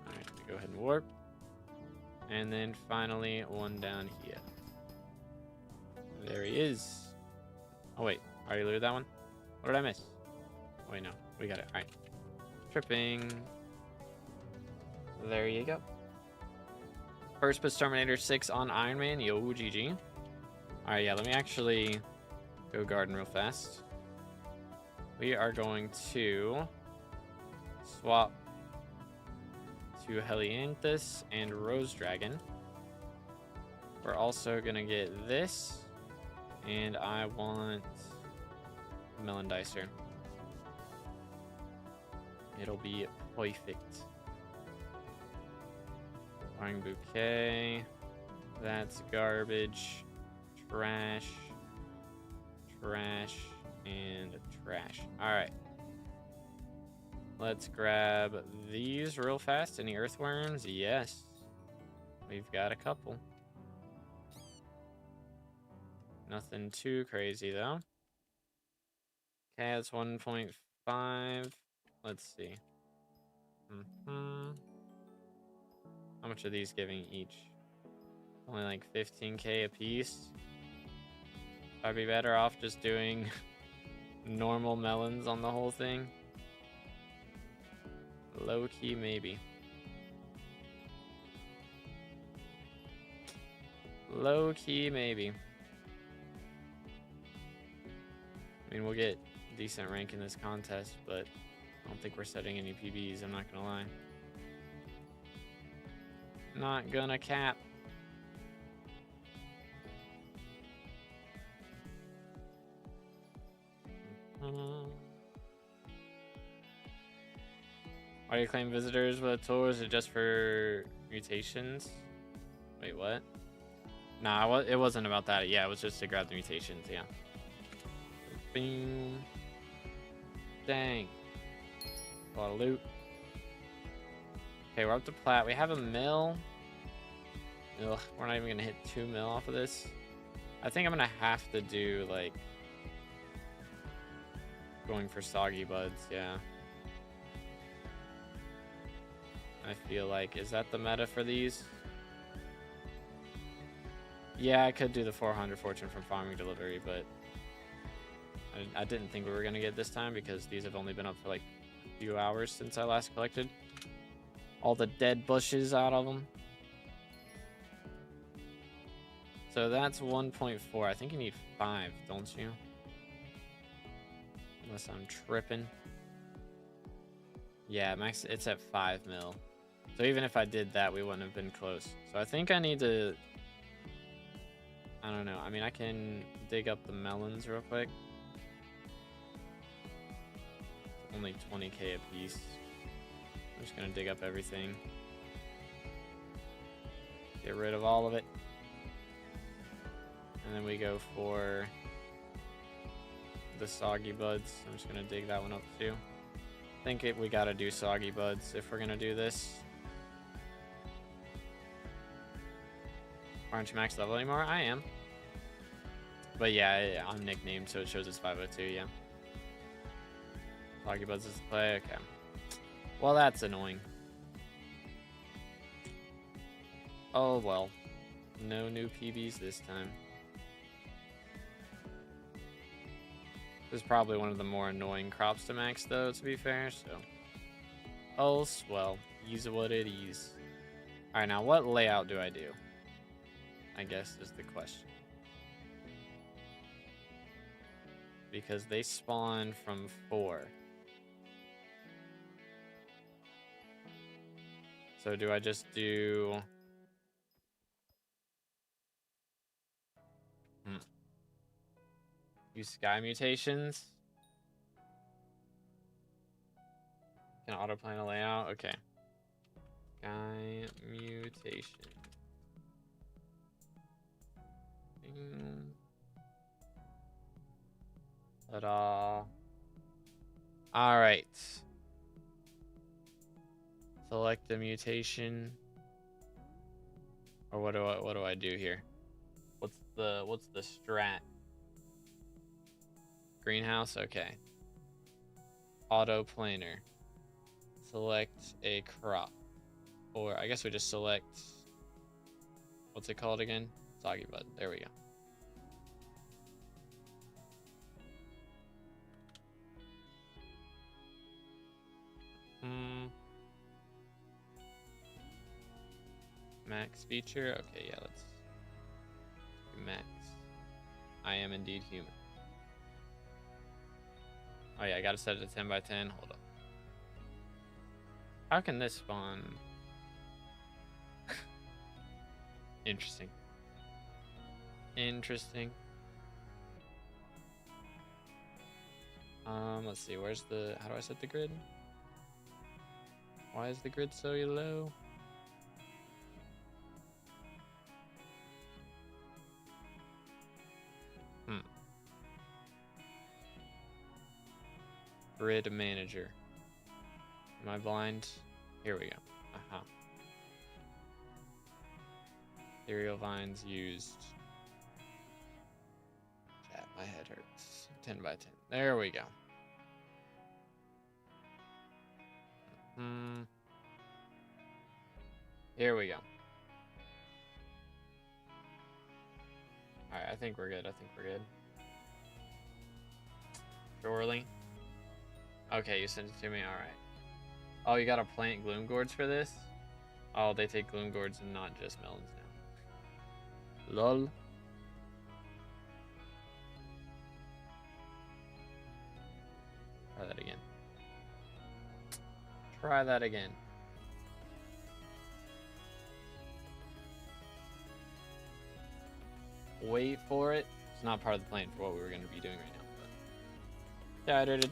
Alright, go ahead and warp. And then finally 1 down here. There he is. Oh wait, I already looted that one? What did I miss? Oh, wait, no, we got it. Alright. Tripping. There you go. First puts Terminator 6 on Iron Man. Yo, GG. Alright, yeah, let me actually go garden real fast. We are going to swap to Helianthus and Rose Dragon. We're also going to get this. And I want Melon Dicer. It'll be perfect. Flying Bouquet. That's garbage. Trash. Trash. And trash. Alright. Let's grab these real fast. Any earthworms? Yes. We've got a couple. Nothing too crazy though. Okay, that's 1.5. Let's see. How much are these giving each? Only like 15k a piece. I'd be better off just doing normal melons on the whole thing. Low key, maybe. Low key, maybe. I mean, we'll get decent rank in this contest, but I don't think we're setting any PBs, I'm not gonna lie. Not gonna cap. Why do you claim visitors with a tool? Is it just for mutations? Wait, what? Nah, it wasn't about that. Yeah, it was just to grab the mutations, yeah. Bing. Dang. A lot of loot. Okay, we're up to plat. We have a mill. Ugh, we're not even gonna hit 2 mil off of this. I think I'm gonna have to do, like, going for soggy buds, yeah. I feel like, is that the meta for these? Yeah, I could do the 400 fortune from farming delivery, but I didn't think we were gonna get this time because these have only been up for like a few hours since I last collected all the dead bushes out of them. So that's 1.4. I think you need 5, don't you? Unless I'm tripping. Yeah, max, it's at 5 mil. So even if I did that, we wouldn't have been close. So I think I need to... I don't know. I mean, I can dig up the melons real quick. Only 20k a piece. I'm just gonna dig up everything. Get rid of all of it. And then we go for the soggy buds. I'm just gonna dig that one up too. I think we gotta do soggy buds if we're gonna do this. Aren't you max level anymore? I am. But yeah, I'm nicknamed, so it shows it's 502, yeah. Soggy buds is the play, okay. Well, that's annoying. Oh well. No new PBs this time. This is probably one of the more annoying crops to max, though, to be fair, so... Oh, well. Use what it is. Alright, now what layout do I do? I guess is the question. Because they spawn from 4. So do I just do... Use sky mutations? Can auto plan a layout? Okay. Sky mutation. Ta-da. Alright. Select the mutation. Or what do I do here? What's the strat? Greenhouse, okay. Auto planer. Select a crop. Or I guess we just select, what's it called again? Soggy bud. There we go. Max feature. Okay, yeah, let's do max. I am indeed human. Oh yeah, I gotta set it to 10 by 10. Hold up. How can this spawn? Interesting. Interesting. Let's see. Where's the? How do I set the grid? Why is the grid so low? Grid manager. Am I blind? Here we go. Aha. Cereal vines used. Chat, my head hurts. 10 by 10. There we go. Here we go. Alright, I think we're good. Surely. Okay, you sent it to me. Alright. Oh, you gotta plant gloom gourds for this? Oh, they take gloom gourds and not just melons now. Lol. Try that again. Try that again. Wait for it. It's not part of the plan for what we were going to be doing right now. But dehydrated.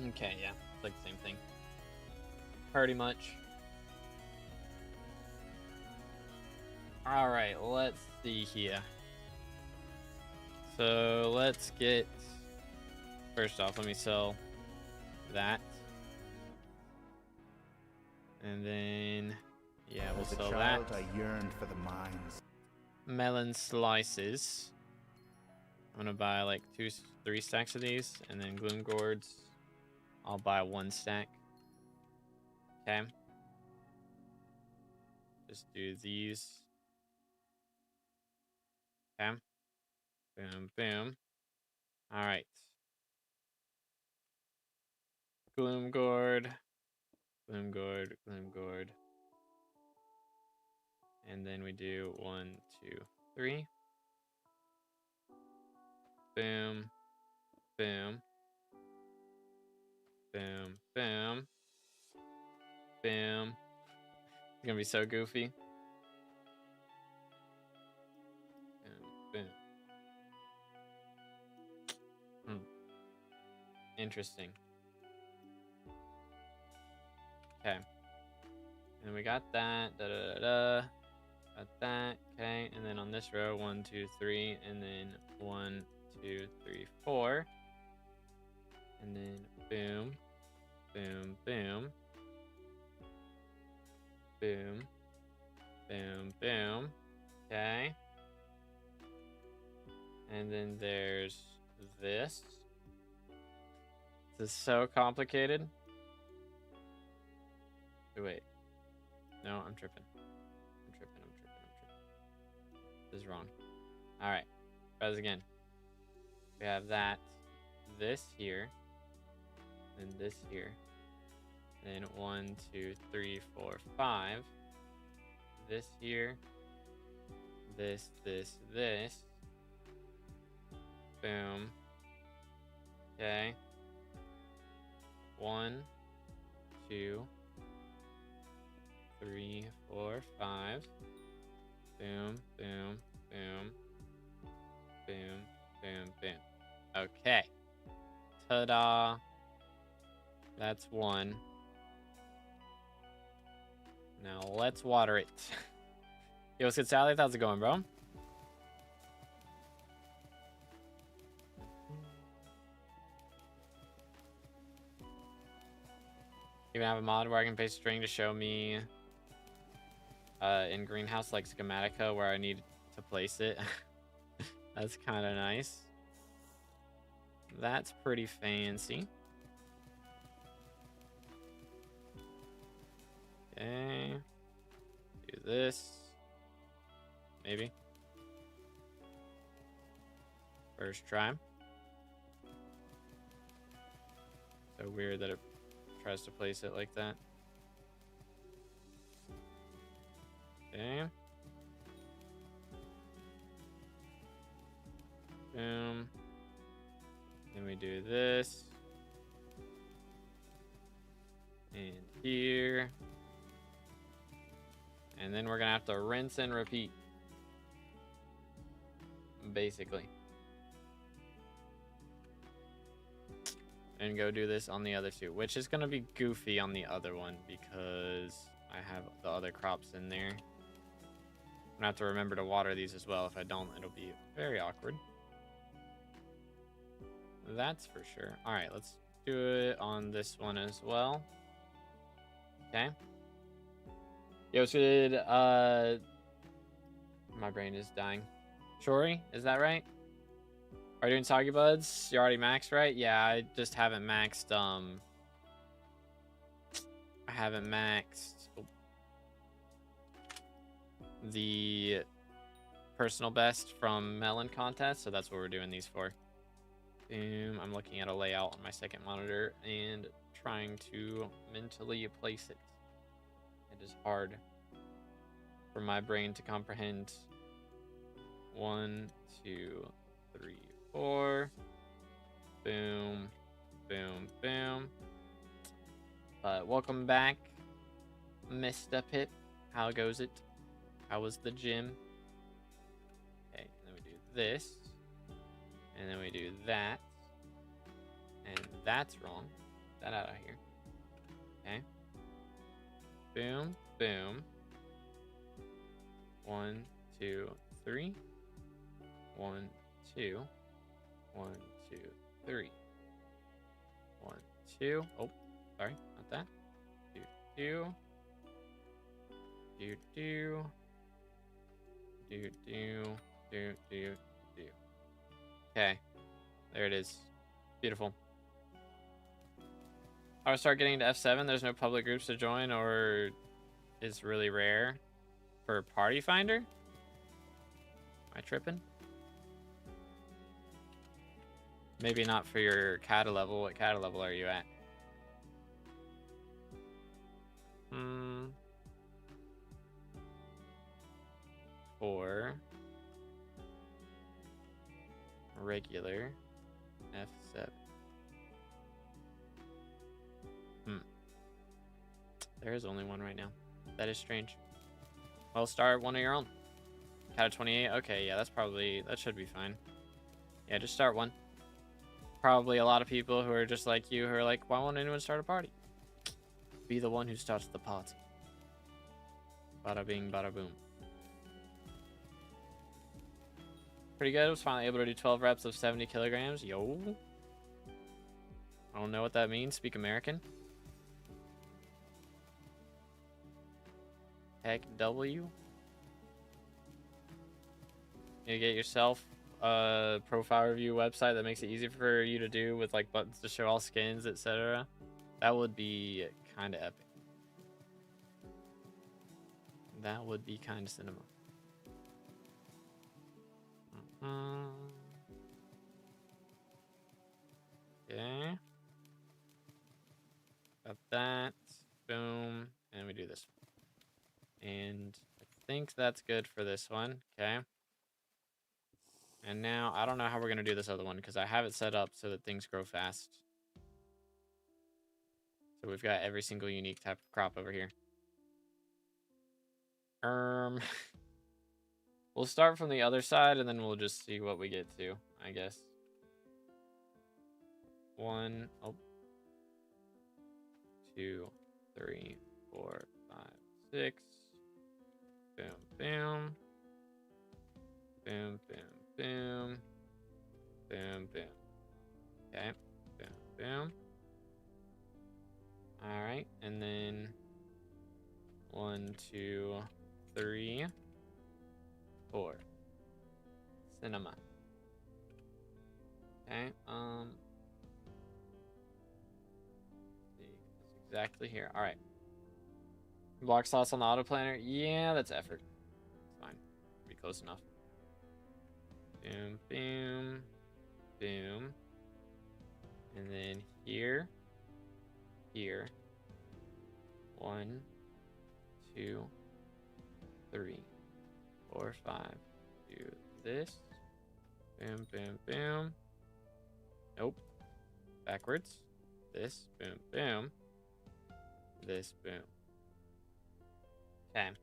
Okay, yeah. It's like the same thing. Pretty much. Alright, let's see here. So let's get... First off, let me sell that. And then... Yeah, we'll sell that. As a child, I yearned for the mines. Melon slices. I'm gonna buy like 3 stacks of these. And then gloom gourds. I'll buy 1 stack. Okay. Just do these. Okay. Boom, boom. Alright. Gloom gourd. Gloom gourd. Gloom gourd. And then we do 1, 2, 3. Boom. Boom. Boom. Boom. Boom. It's gonna be so goofy. Boom. Boom. Interesting. Okay. And we got that. Da da da da. Got that. Okay. And then on this row, 1, 2, 3. And then 1, 2, 3, 4. And then boom. Boom. Boom. Boom. Boom. Boom. Okay. And then there's this. This is so complicated. Wait. No, I'm tripping. I'm tripping. This is wrong. Alright. Try this again. We have that. This here. Then this here. Then 1, 2, 3, 4, 5. This here. This. Boom. Okay. 1, 2, 3, 4, 5. Boom, boom, boom. Boom, boom, boom. Okay. Ta-da. That's 1. Now let's water it. Yo, what's good, Sally? How's it going, bro? Even have a mod where I can paste a string to show me in greenhouse like Schematica where I need to place it. That's kind of nice. That's pretty fancy. Okay. Do this. Maybe. First try. So weird that it tries to place it like that. Okay. Boom. Then we do this. And here. And then we're gonna have to rinse and repeat. Basically. And go do this on the other 2, which is gonna be goofy on the other one because I have the other crops in there. I'm gonna have to remember to water these as well. If I don't, it'll be very awkward. That's for sure. All right, let's do it on this one as well. Okay. Yo, what's good? My brain is dying. Shori, is that right? Are you doing Soggy Buds? You're already maxed, right? Yeah, I just haven't maxed, I haven't maxed the personal best from Melon contest, so that's what we're doing these for. Boom. I'm looking at a layout on my second monitor and trying to mentally place it. It is hard for my brain to comprehend. 1, 2, 3, 4. Boom, boom, boom. But welcome back, Mr. Pip. How goes it? How was the gym? Okay, and then we do this. And then we do that. And that's wrong. Get that out of here. Okay. Boom, boom. 1, 2, 3. 1, 2. 1, 2, 3. 1, 2. Oh, sorry, not that. 2, 2. Do. Okay, there it is. Beautiful. I'll start getting to F7. There's no public groups to join, or it's really rare for Party Finder. Am I tripping? Maybe not for your kata level. What kata level are you at? For regular F7. There is only one right now. That is strange. Well, start one of your own. Kata 28. Okay, yeah, that should be fine. Yeah, just start one. Probably a lot of people who are just like you, who are like, why won't anyone start a party? Be the one who starts the party. Bada bing, bada boom. Pretty good. I was finally able to do 12 reps of 70 kilograms. Yo. I don't know what that means. Speak American. Heck W. You get yourself a profile review website that makes it easy for you to do, with like buttons to show all skins, etc. That would be kind of epic. That would be kind of cinema. Okay. Got that. Boom. And we do this one. And I think that's good for this one. Okay. And now, I don't know how we're going to do this other one, because I have it set up so that things grow fast. So we've got every single unique type of crop over here. We'll start from the other side, and then we'll just see what we get to, I guess. 1, 2, 3, 4, 5, 6. Boom, boom. Boom, boom, boom. Boom, boom. Okay. Boom, boom. Alright, and then 1, 2, 3, 4. Cinema. Okay, see, it's exactly here. Alright. Block slots on the auto planner. Yeah, that's effort. It's fine. Be close enough. Boom, boom, boom. And then here. 1, 2, 3, 4, 5. Do this. Boom, boom, boom. Nope. Backwards. This. Boom, boom. This. Boom. Okay. And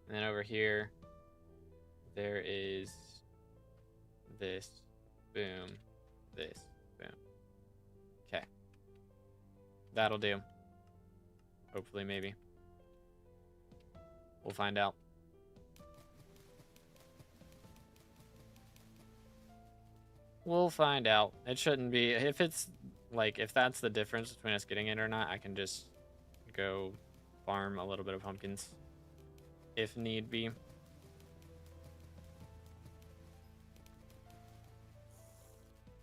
then over here, there is this. Boom. This. Boom. Okay. That'll do. Hopefully, maybe. We'll find out. We'll find out. It shouldn't be. If it's like, if that's the difference between us getting it or not, I can just go farm a little bit of pumpkins if need be.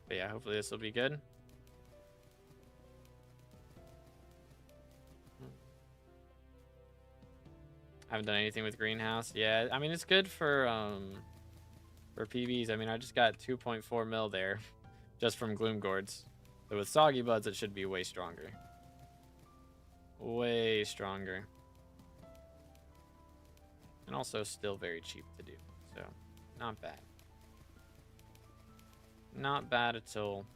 But yeah, hopefully this will be good. I haven't done anything with greenhouse. Yeah, I mean, it's good for PBs. I mean, I just got 2.4 mil there just from gloom gourds. But with soggy buds, it should be way stronger. Way stronger. And also still very cheap to do. So, not bad. Not bad at all.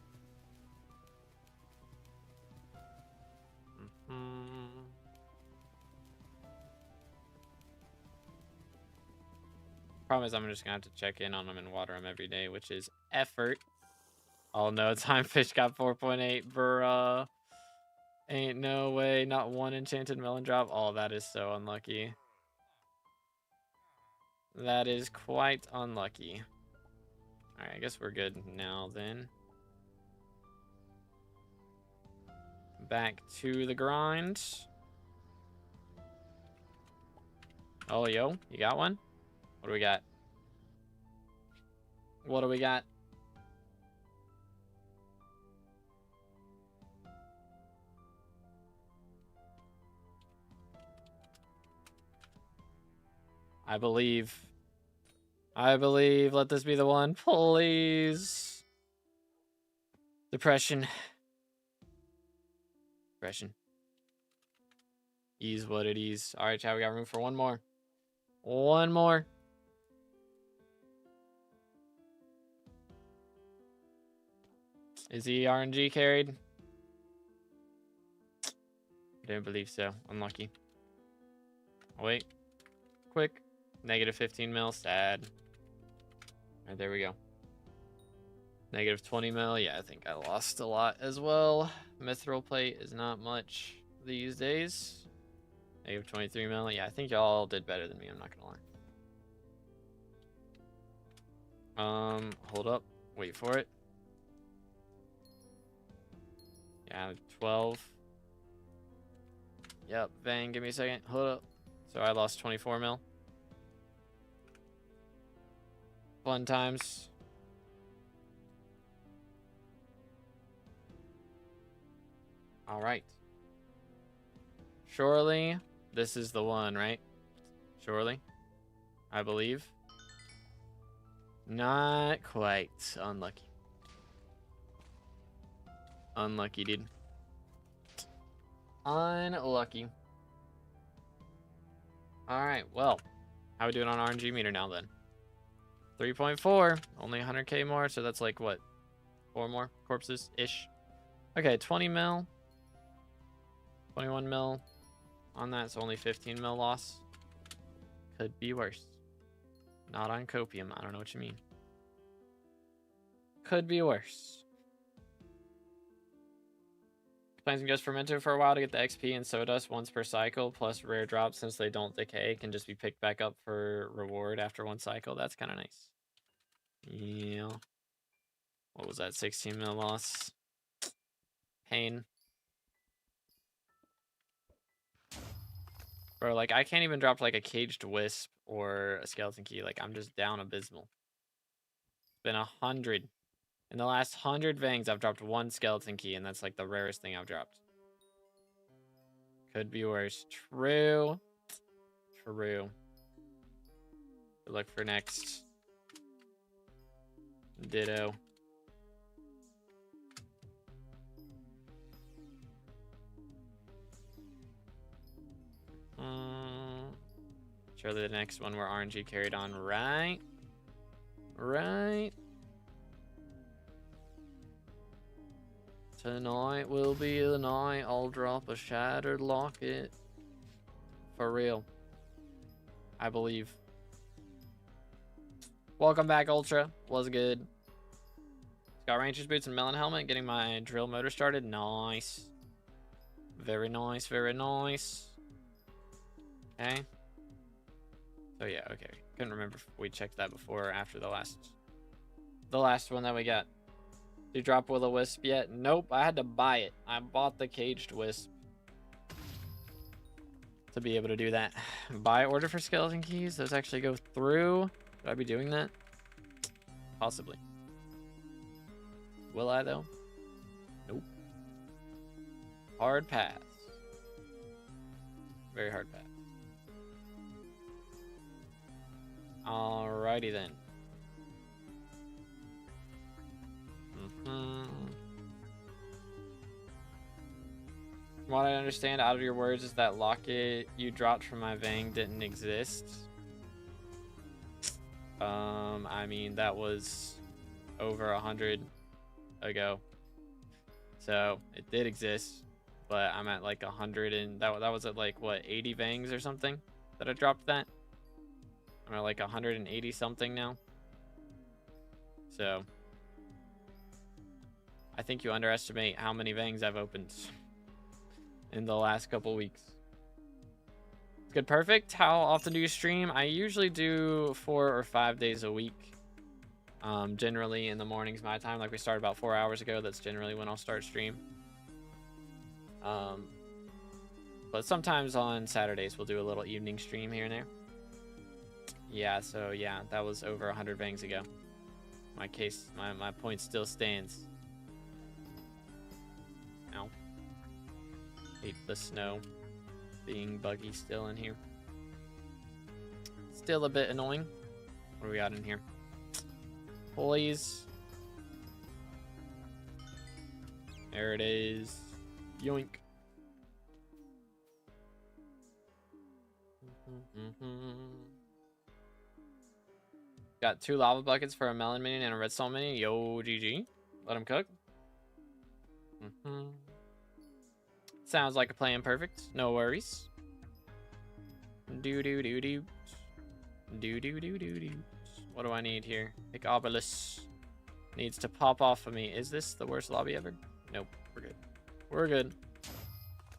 Problem is, I'm just gonna have to check in on them and water them every day, which is effort. Oh no, time fish got 4.8, bruh. Ain't no way, not one enchanted melon drop. Oh, that is so unlucky. That is quite unlucky. Alright, I guess we're good now then. Back to the grind. Oh, yo, you got one? What do we got? What do we got? I believe. Let this be the one, please. Depression. Ease what it is. All right, chat, we got room for one more. One more. Is he RNG carried? I don't believe so. Unlucky. Oh, wait. Quick. Negative 15 mil. Sad. All right, there we go. Negative 20 mil. Yeah, I think I lost a lot as well. Mithril plate is not much these days. Negative 23 mil. Yeah, I think y'all did better than me. I'm not gonna lie. Hold up. Wait for it. Yeah, 12. Yep, Vang, give me a second. Hold up. So I lost 24 mil. Fun times. All right. Surely this is the one, right? Surely, I believe. Not quite. Unlucky. Unlucky, dude. Unlucky. All right, well, how we doing on RNG meter now then? 3.4, only 100k more, so that's like what? 4 more corpses ish. Okay, 20 mil. 21 mil on that, so only 15 mil loss. Could be worse. Not on copium. I don't know what you mean. Could be worse. Plants can just ferment it for a while to get the XP and Sawdust once per cycle, plus rare drops since they don't decay can just be picked back up for reward after one cycle. That's kind of nice. Yeah. What was that? 16 mil loss. Pain. Bro, like, I can't even drop, like, a Caged Wisp or a Skeleton Key. Like, I'm just down abysmal. It's been 100. In the last 100 Vangs, I've dropped 1 Skeleton Key, and that's, like, the rarest thing I've dropped. Could be worse. True. True. Good luck for next. Ditto. Surely the next one we're RNG carried on, right? Right? Tonight will be the night I'll drop a shattered locket. For real. I believe. Welcome back, Ultra. Was good. Got Rancher's Boots and Melon Helmet. Getting my drill motor started. Nice. Very nice, very nice. Okay. So yeah, okay. Couldn't remember if we checked that before or after the last one that we got. Do you drop will-o-wisp yet? Nope, I had to buy it. I bought the caged wisp to be able to do that. Buy order for skeleton keys. Those actually go through. Should I be doing that? Possibly. Will I, though? Nope. Hard pass. Very hard pass. Alrighty then. From what I understand out of your words is that locket you dropped from my Vang didn't exist. I mean, that was over 100 ago. So it did exist, but I'm at like 100 and that was at like what, 80 Vangs or something that I dropped that. I'm at like 180 something now. So I think you underestimate how many Vangs I've opened in the last couple weeks. It's good, perfect. How often do you stream? I usually do 4 or 5 days a week. Generally in the mornings my time, like we started about 4 hours ago. That's generally when I'll start stream. But sometimes on Saturdays we'll do a little evening stream here and there. Yeah, so yeah, that was over 100 Vangs ago. My case, my point still stands. Ow. Hate the snow being buggy still in here. Still a bit annoying. What do we got in here? Please. There it is. Yoink. Got 2 lava buckets for a melon minion and a redstone minion. Yo, GG. Let him cook. Sounds like a plan, perfect. No worries. Do. What do I need here? Pick obelisk. Needs to pop off of me. Is this the worst lobby ever? Nope. We're good. We're good.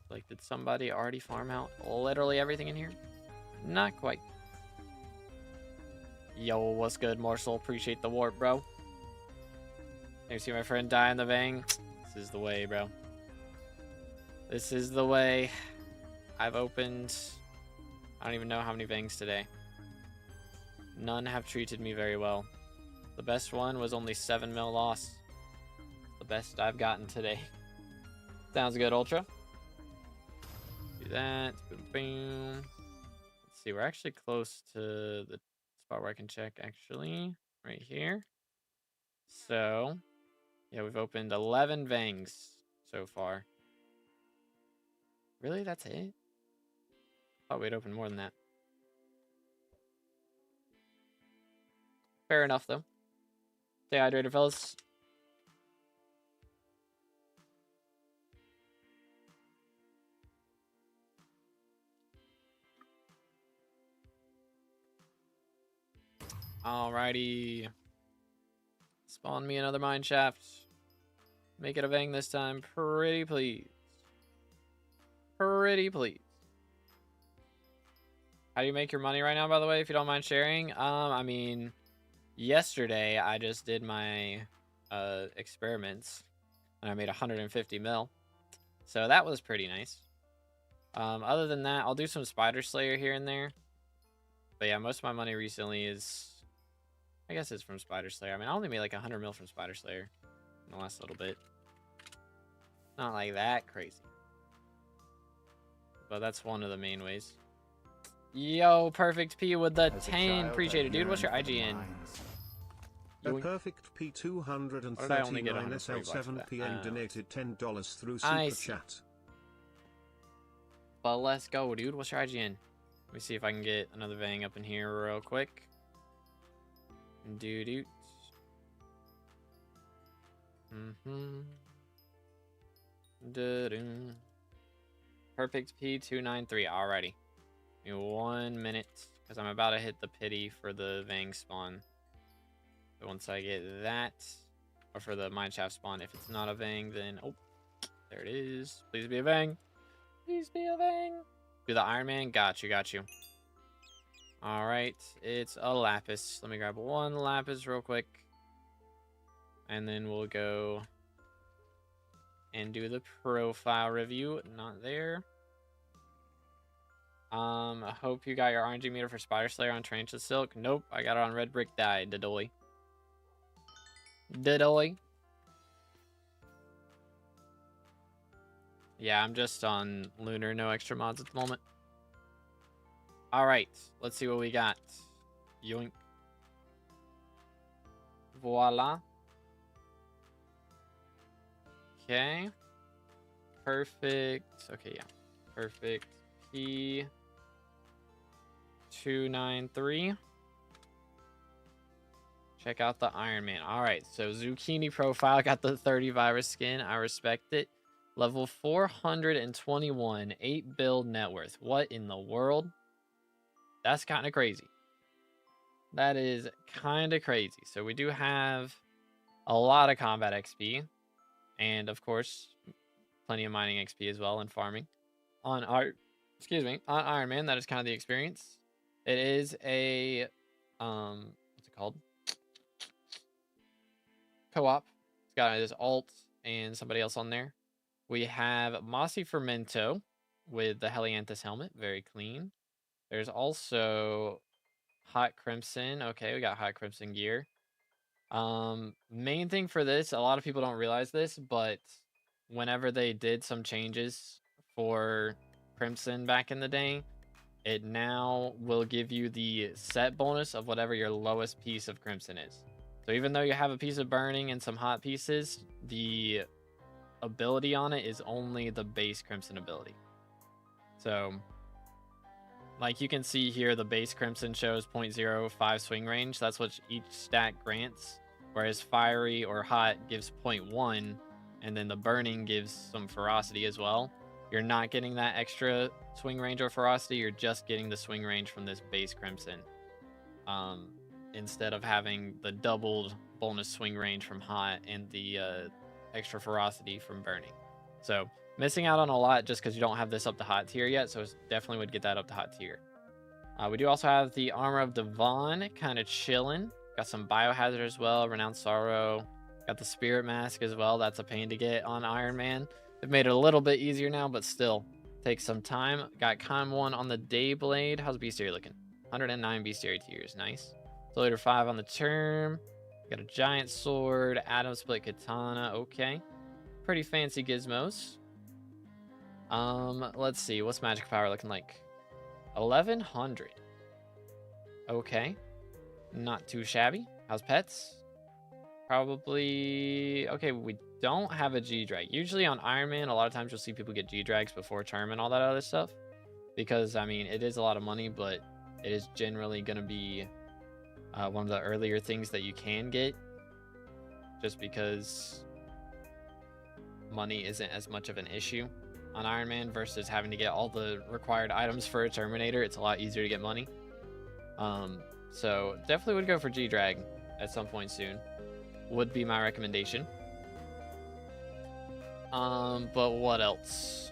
Like, did somebody already farm out literally everything in here? Not quite. Yo, what's good, Morsel? Appreciate the warp, bro. You see my friend die in the Vang? This is the way, bro. This is the way. I've opened... I don't even know how many Vangs today. None have treated me very well. The best one was only 7 mil loss. The best I've gotten today. Sounds good, Ultra. Do that. Boom, boom. Let's see, we're actually close to the spot where I can check, actually. Right here. So, yeah, we've opened 11 Vangs so far. Really? That's it? Thought we'd open more than that. Fair enough, though. Stay hydrated, fellas. Alrighty. Spawn me another mine shaft. Make it a Vang this time. Pretty please. Pretty please. How do you make your money right now, by the way, if you don't mind sharing? I mean, yesterday I just did my experiments and I made 150 mil. So that was pretty nice. Other than that, I'll do some Spider Slayer here and there. But yeah, most of my money recently is... I guess it's from Spider Slayer. I mean, I only made like 100 mil from Spider Slayer in the last little bit. Not like that crazy. But that's one of the main ways. Yo, Perfect P with the 10. Appreciate it, dude. What's your IGN? A Perfect P 239 SL7 PM donated $10 through Super Chat. But let's go, dude. What's your IGN? Let me see if I can get another Vang up in here real quick. Doot. Perfect P293. Alrighty. Give me 1 minute, because I'm about to hit the pity for the Vang spawn. So once I get that, or for the mineshaft spawn, if it's not a Vang, then oh, there it is. Please be a Vang. Please be a Vang. Do the Iron Man. Got you. All right, it's a lapis. Let me grab 1 lapis real quick. And then we'll go and do the profile review. Not there. I hope you got your RNG meter for Spider Slayer on Tarantula Silk. Nope, I got it on Red Brick Dye. Diddly. Diddly. Yeah, I'm just on Lunar, no extra mods at the moment. Alright, let's see what we got. Yoink. Voila. Okay. Perfect. Okay, yeah. Perfect. P293. Check out the Iron Man. Alright, so Zucchini profile. Got the 30 virus skin. I respect it. Level 421. 8 build net worth. What in the world? That's kind of crazy. That is kind of crazy. So we do have a lot of combat XP. And of course, plenty of mining XP as well and farming. On Iron Man, that is kind of the experience. It is a what's it called? Co-op. It's got his alt and somebody else on there. We have Mossy Fermento with the Helianthus helmet, very clean. There's also Hot Crimson. Okay, we got Hot Crimson gear. Main thing for this, a lot of people don't realize this, but whenever they did some changes for Crimson back in the day, it now will give you the set bonus of whatever your lowest piece of Crimson is. So even though you have a piece of Burning and some hot pieces, the ability on it is only the base Crimson ability. So like you can see here, the base Crimson shows 0.05 swing range. That's what each stat grants. Whereas Fiery or Hot gives 0.1, and then the Burning gives some Ferocity as well. You're not getting that extra swing range or Ferocity. You're just getting the swing range from this base Crimson. Instead of having the doubled bonus swing range from Hot and the extra Ferocity from Burning. So missing out on a lot just because you don't have this up to Hot tier yet. So it definitely would get that up to Hot tier. We do also have the Armor of Devon, kind of chilling. Got some Biohazard as well, Renowned Sorrow. Got the Spirit Mask as well. That's a pain to get on Iron Man. They've made it a little bit easier now, but still takes some time. Got Con 1 on the Dayblade. How's Bestiary looking? 109 Bestiary tiers. Nice. Leader 5 on the Term. Got a Giant Sword, Atom Split Katana. Okay. Pretty fancy gizmos. Let's see. What's magic power looking like? 1100. Okay. Not too shabby. How's pets? Probably... Okay, we don't have a G-Drag. Usually on Iron Man, a lot of times you'll see people get G-Drags before Term and all that other stuff. Because, I mean, it is a lot of money, but it is generally going to be one of the earlier things that you can get. Just because money isn't as much of an issue on Iron Man versus having to get all the required items for a Terminator. It's a lot easier to get money. So definitely would go for G-Drag at some point soon. Would be my recommendation. But what else?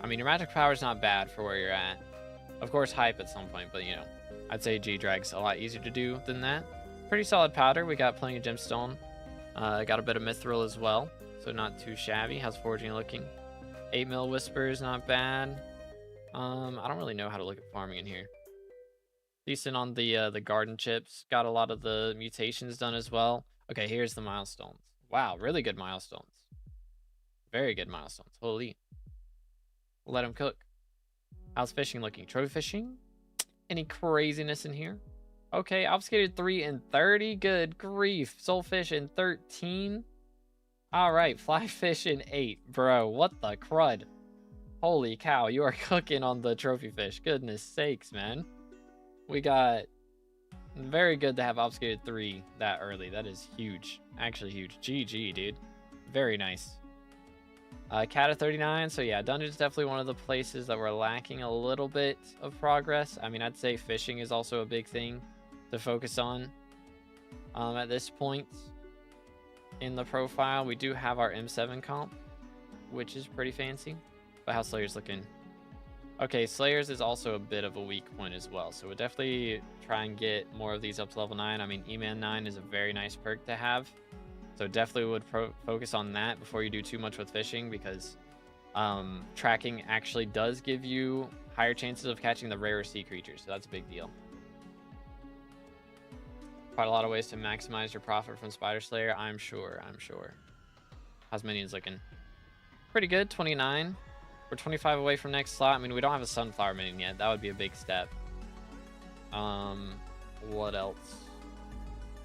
I mean, your magic power is not bad for where you're at. Of course, hype at some point, but you know, I'd say G-Drag's a lot easier to do than that. Pretty solid powder. We got plenty of gemstone. Got a bit of mithril as well, so not too shabby. How's forging looking? 8 mil whispers, not bad. I don't really know how to look at farming in here. Decent on the garden chips. Got a lot of the mutations done as well. Okay, here's the milestones. Wow, really good milestones. Very good milestones. Holy. Let them cook. How's fishing looking? Trophy fishing? Any craziness in here? Okay, obfuscated 3 and 30. Good grief. Soulfish in 13. Alright, fly fish in 8. Bro, what the crud? Holy cow, you are cooking on the trophy fish. Goodness sakes, man. We got... Very good to have obfuscated 3 that early. That is huge. Actually huge. GG, dude. Very nice. Cat of 39. So yeah, dungeon's definitely one of the places that we're lacking a little bit of progress. I mean, I'd say fishing is also a big thing to focus on at this point in the profile. We do have our M7 comp, which is pretty fancy. But how Slayer's looking? Okay, Slayers is also a bit of a weak point as well, so we'll definitely try and get more of these up to level 9. I mean, E-Man 9 is a very nice perk to have, so definitely would focus on that before you do too much with fishing, because tracking actually does give you higher chances of catching the rarer sea creatures, so that's a big deal. Quite a lot of ways to maximize your profit from Spider Slayer, I'm sure. How's minions looking? Pretty good, 29. We're 25 away from next slot. I mean, we don't have a Sunflower minion yet. That would be a big step. What else?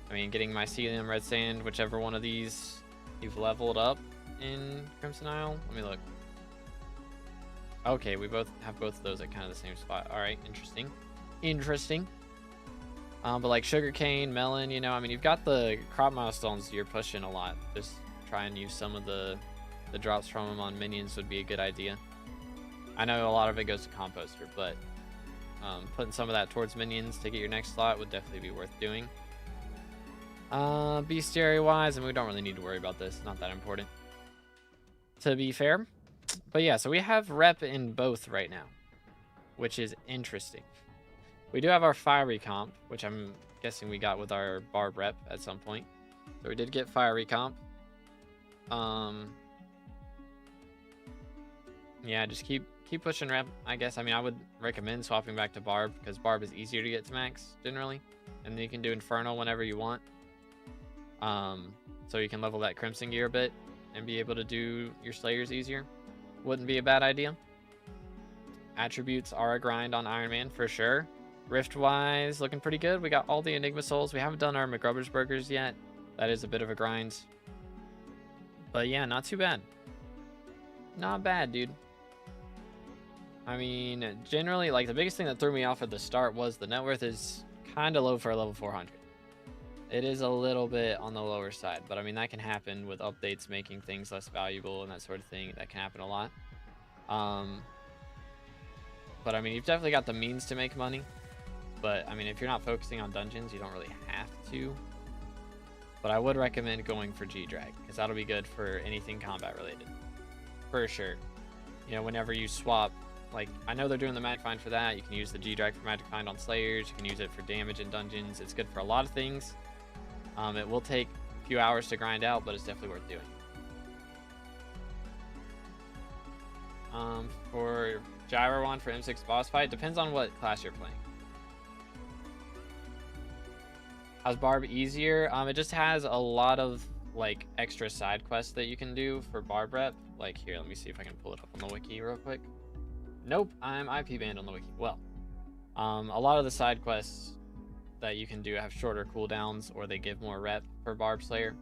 I mean, getting Mycelium, Red Sand, whichever one of these you've leveled up in Crimson Isle. Let me look. Okay, we both have both of those at kind of the same spot. All right, interesting. But like sugarcane, melon, you know, I mean, you've got the crop milestones you're pushing a lot. Just try and use some of the drops from them on minions would be a good idea. I know a lot of it goes to composter, but putting some of that towards minions to get your next slot would definitely be worth doing. Bestiary wise, and we don't really need to worry about this. Not that important, to be fair. But yeah, so we have rep in both right now, which is interesting. We do have our fiery comp, which I'm guessing we got with our barb rep at some point. So we did get fiery comp. Yeah, just keep pushing rep, I guess. I mean, I would recommend swapping back to barb, because barb is easier to get to max generally, and then you can do infernal whenever you want. So you can level that crimson gear a bit and be able to do your slayers easier. Wouldn't be a bad idea. Attributes are a grind on Iron Man for sure. Rift wise, looking pretty good. We got all the Enigma souls. We haven't done our McGrubbers burgers yet. That is a bit of a grind, but yeah, not too bad. Not bad, dude. I mean, generally, like, the biggest thing that threw me off at the start was the net worth is kind of low for a level 400. It is a little bit on the lower side, but I mean, that can happen with updates making things less valuable and that sort of thing. That can happen a lot. But I mean, you've definitely got the means to make money. But I mean, if you're not focusing on dungeons, you don't really have to. But I would recommend going for G-Drag, because that'll be good for anything combat related. For sure. You know, whenever you swap, like, I know they're doing the Magic Find for that. You can use the G-Drag for Magic Find on Slayers. You can use it for damage in dungeons. It's good for a lot of things. It will take a few hours to grind out, but it's definitely worth doing. For Gyro Wand for M6 boss fight, depends on what class you're playing. How's Barb easier? It just has a lot of like extra side quests that you can do for Barb rep. Like, here, let me see if I can pull it up on the wiki real quick. Nope, I'm IP banned on the wiki. Well, a lot of the side quests that you can do have shorter cooldowns, or they give more rep for Barb Slayer,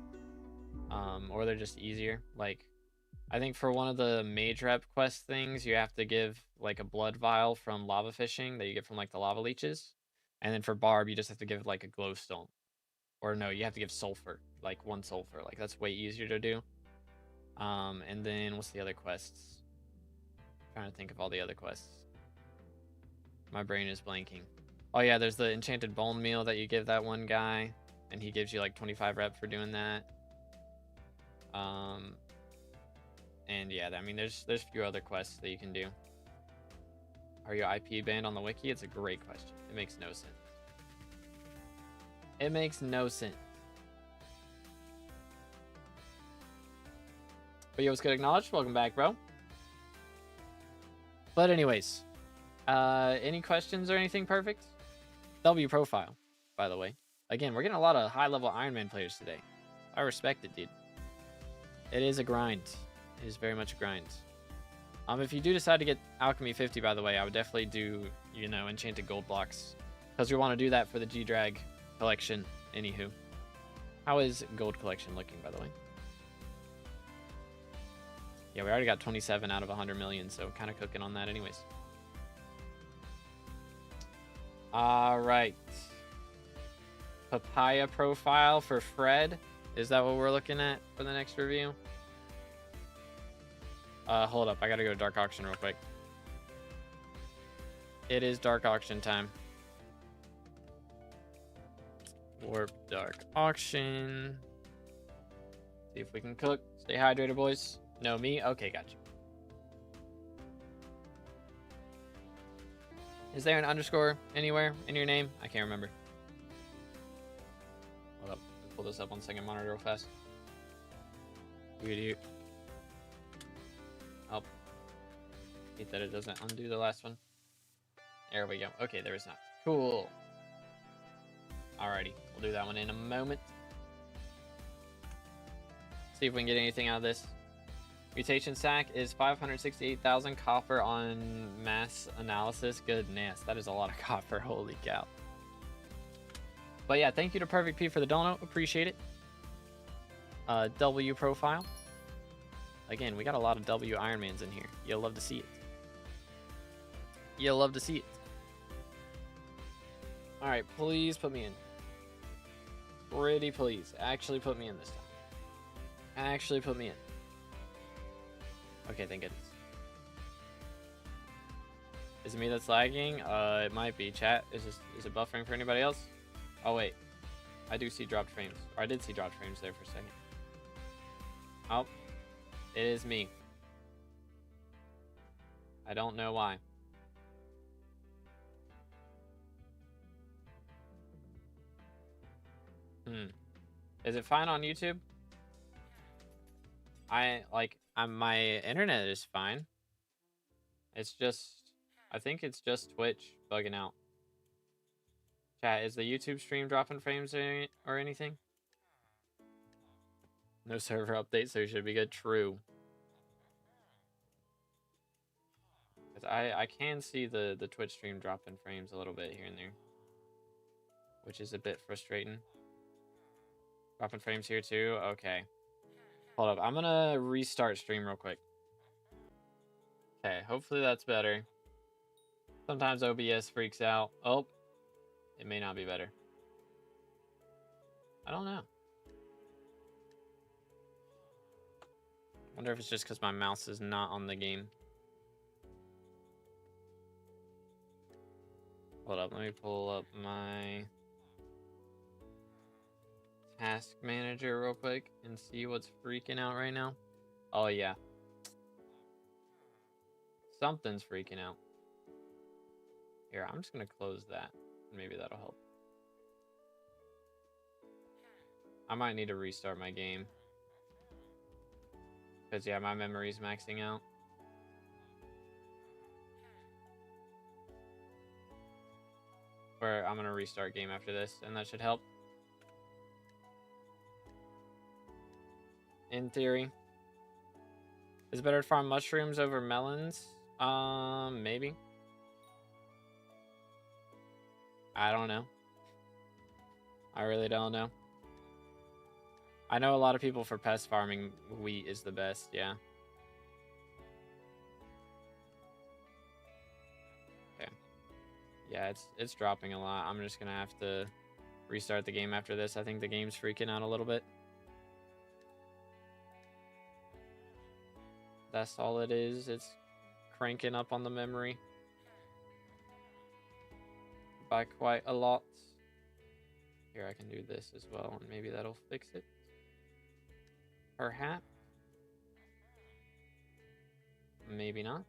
or they're just easier. Like, I think for one of the mage rep quest things, you have to give like a blood vial from lava fishing that you get from like the lava leeches. And then for Barb, you just have to give like a glowstone. Or no, you have to give sulfur, like 1 sulfur. Like, that's way easier to do. And then what's the other quests? I'm trying to think of all the other quests. My brain is blanking. Oh yeah, there's the enchanted bone meal that you give that one guy, and he gives you like 25 rep for doing that. And yeah, I mean, there's a few other quests that you can do. Are you IP banned on the wiki? It's a great question. It makes no sense. It makes no sense. But yo, what's good, Acknowledged? Welcome back, bro. But anyways, any questions or anything perfect? W profile, by the way. Again, we're getting a lot of high-level Iron Man players today. I respect it, dude. It is a grind. It is very much a grind. If you do decide to get Alchemy 50, by the way, I would definitely do, you know, enchanted gold blocks, because we want to do that for the G-Drag collection. Anywho, how is gold collection looking, by the way? Yeah, we already got 27 out of 100 million, so kind of cooking on that anyways. All right. Papaya profile for Fred. Is that what we're looking at for the next review? Hold up. I gotta go to Dark Auction real quick. It is Dark Auction time. Warp Dark Auction. See if we can cook. Stay hydrated, boys. No, me? Okay, got you. Is there an underscore anywhere in your name? I can't remember. Hold up. Let me pull this up on second monitor real fast. Oh. Hate that it doesn't undo the last one. There we go. Okay, there is not. Cool. Alrighty. We'll do that one in a moment. See if we can get anything out of this. Mutation sack is 568,000 copper on mass analysis. Goodness, that is a lot of copper. Holy cow. But yeah, thank you to Perfect P for the dono. Appreciate it. W profile. Again, we got a lot of W Ironmans in here. You'll love to see it. You'll love to see it. Alright, please put me in. Pretty please. Actually put me in this time. Actually put me in. Okay, thank goodness. Is it me that's lagging? It might be. Chat, is it buffering for anybody else? Oh wait, I do see dropped frames. Or I did see dropped frames there for a second. Oh, it is me. I don't know why. Is it fine on YouTube? My internet is fine. It's just, I think it's just Twitch bugging out. Chat, is the YouTube stream dropping frames or anything? No server update, so you should be good. True. Because I can see the Twitch stream dropping frames a little bit here and there, which is a bit frustrating. Dropping frames here too? Okay. Hold up, I'm gonna restart stream real quick. Okay, hopefully that's better. Sometimes OBS freaks out. Oh, it may not be better. I don't know. Wonder if it's just because my mouse is not on the game. Hold up, let me pull up my task manager real quick and see what's freaking out right now. Oh yeah. Something's freaking out. Here, I'm just gonna close that. Maybe that'll help. I might need to restart my game. Because yeah, my memory's maxing out. Or I'm gonna restart game after this, and that should help. In theory. Is it better to farm mushrooms over melons? Maybe. I don't know. I really don't know. I know a lot of people for pest farming, wheat is the best, yeah. Okay. Yeah, it's dropping a lot. I'm just gonna have to restart the game after this. I think the game's freaking out a little bit. That's all it is. It's cranking up on the memory by quite a lot. Here, I can do this as well, and maybe that'll fix it. Perhaps. Maybe not.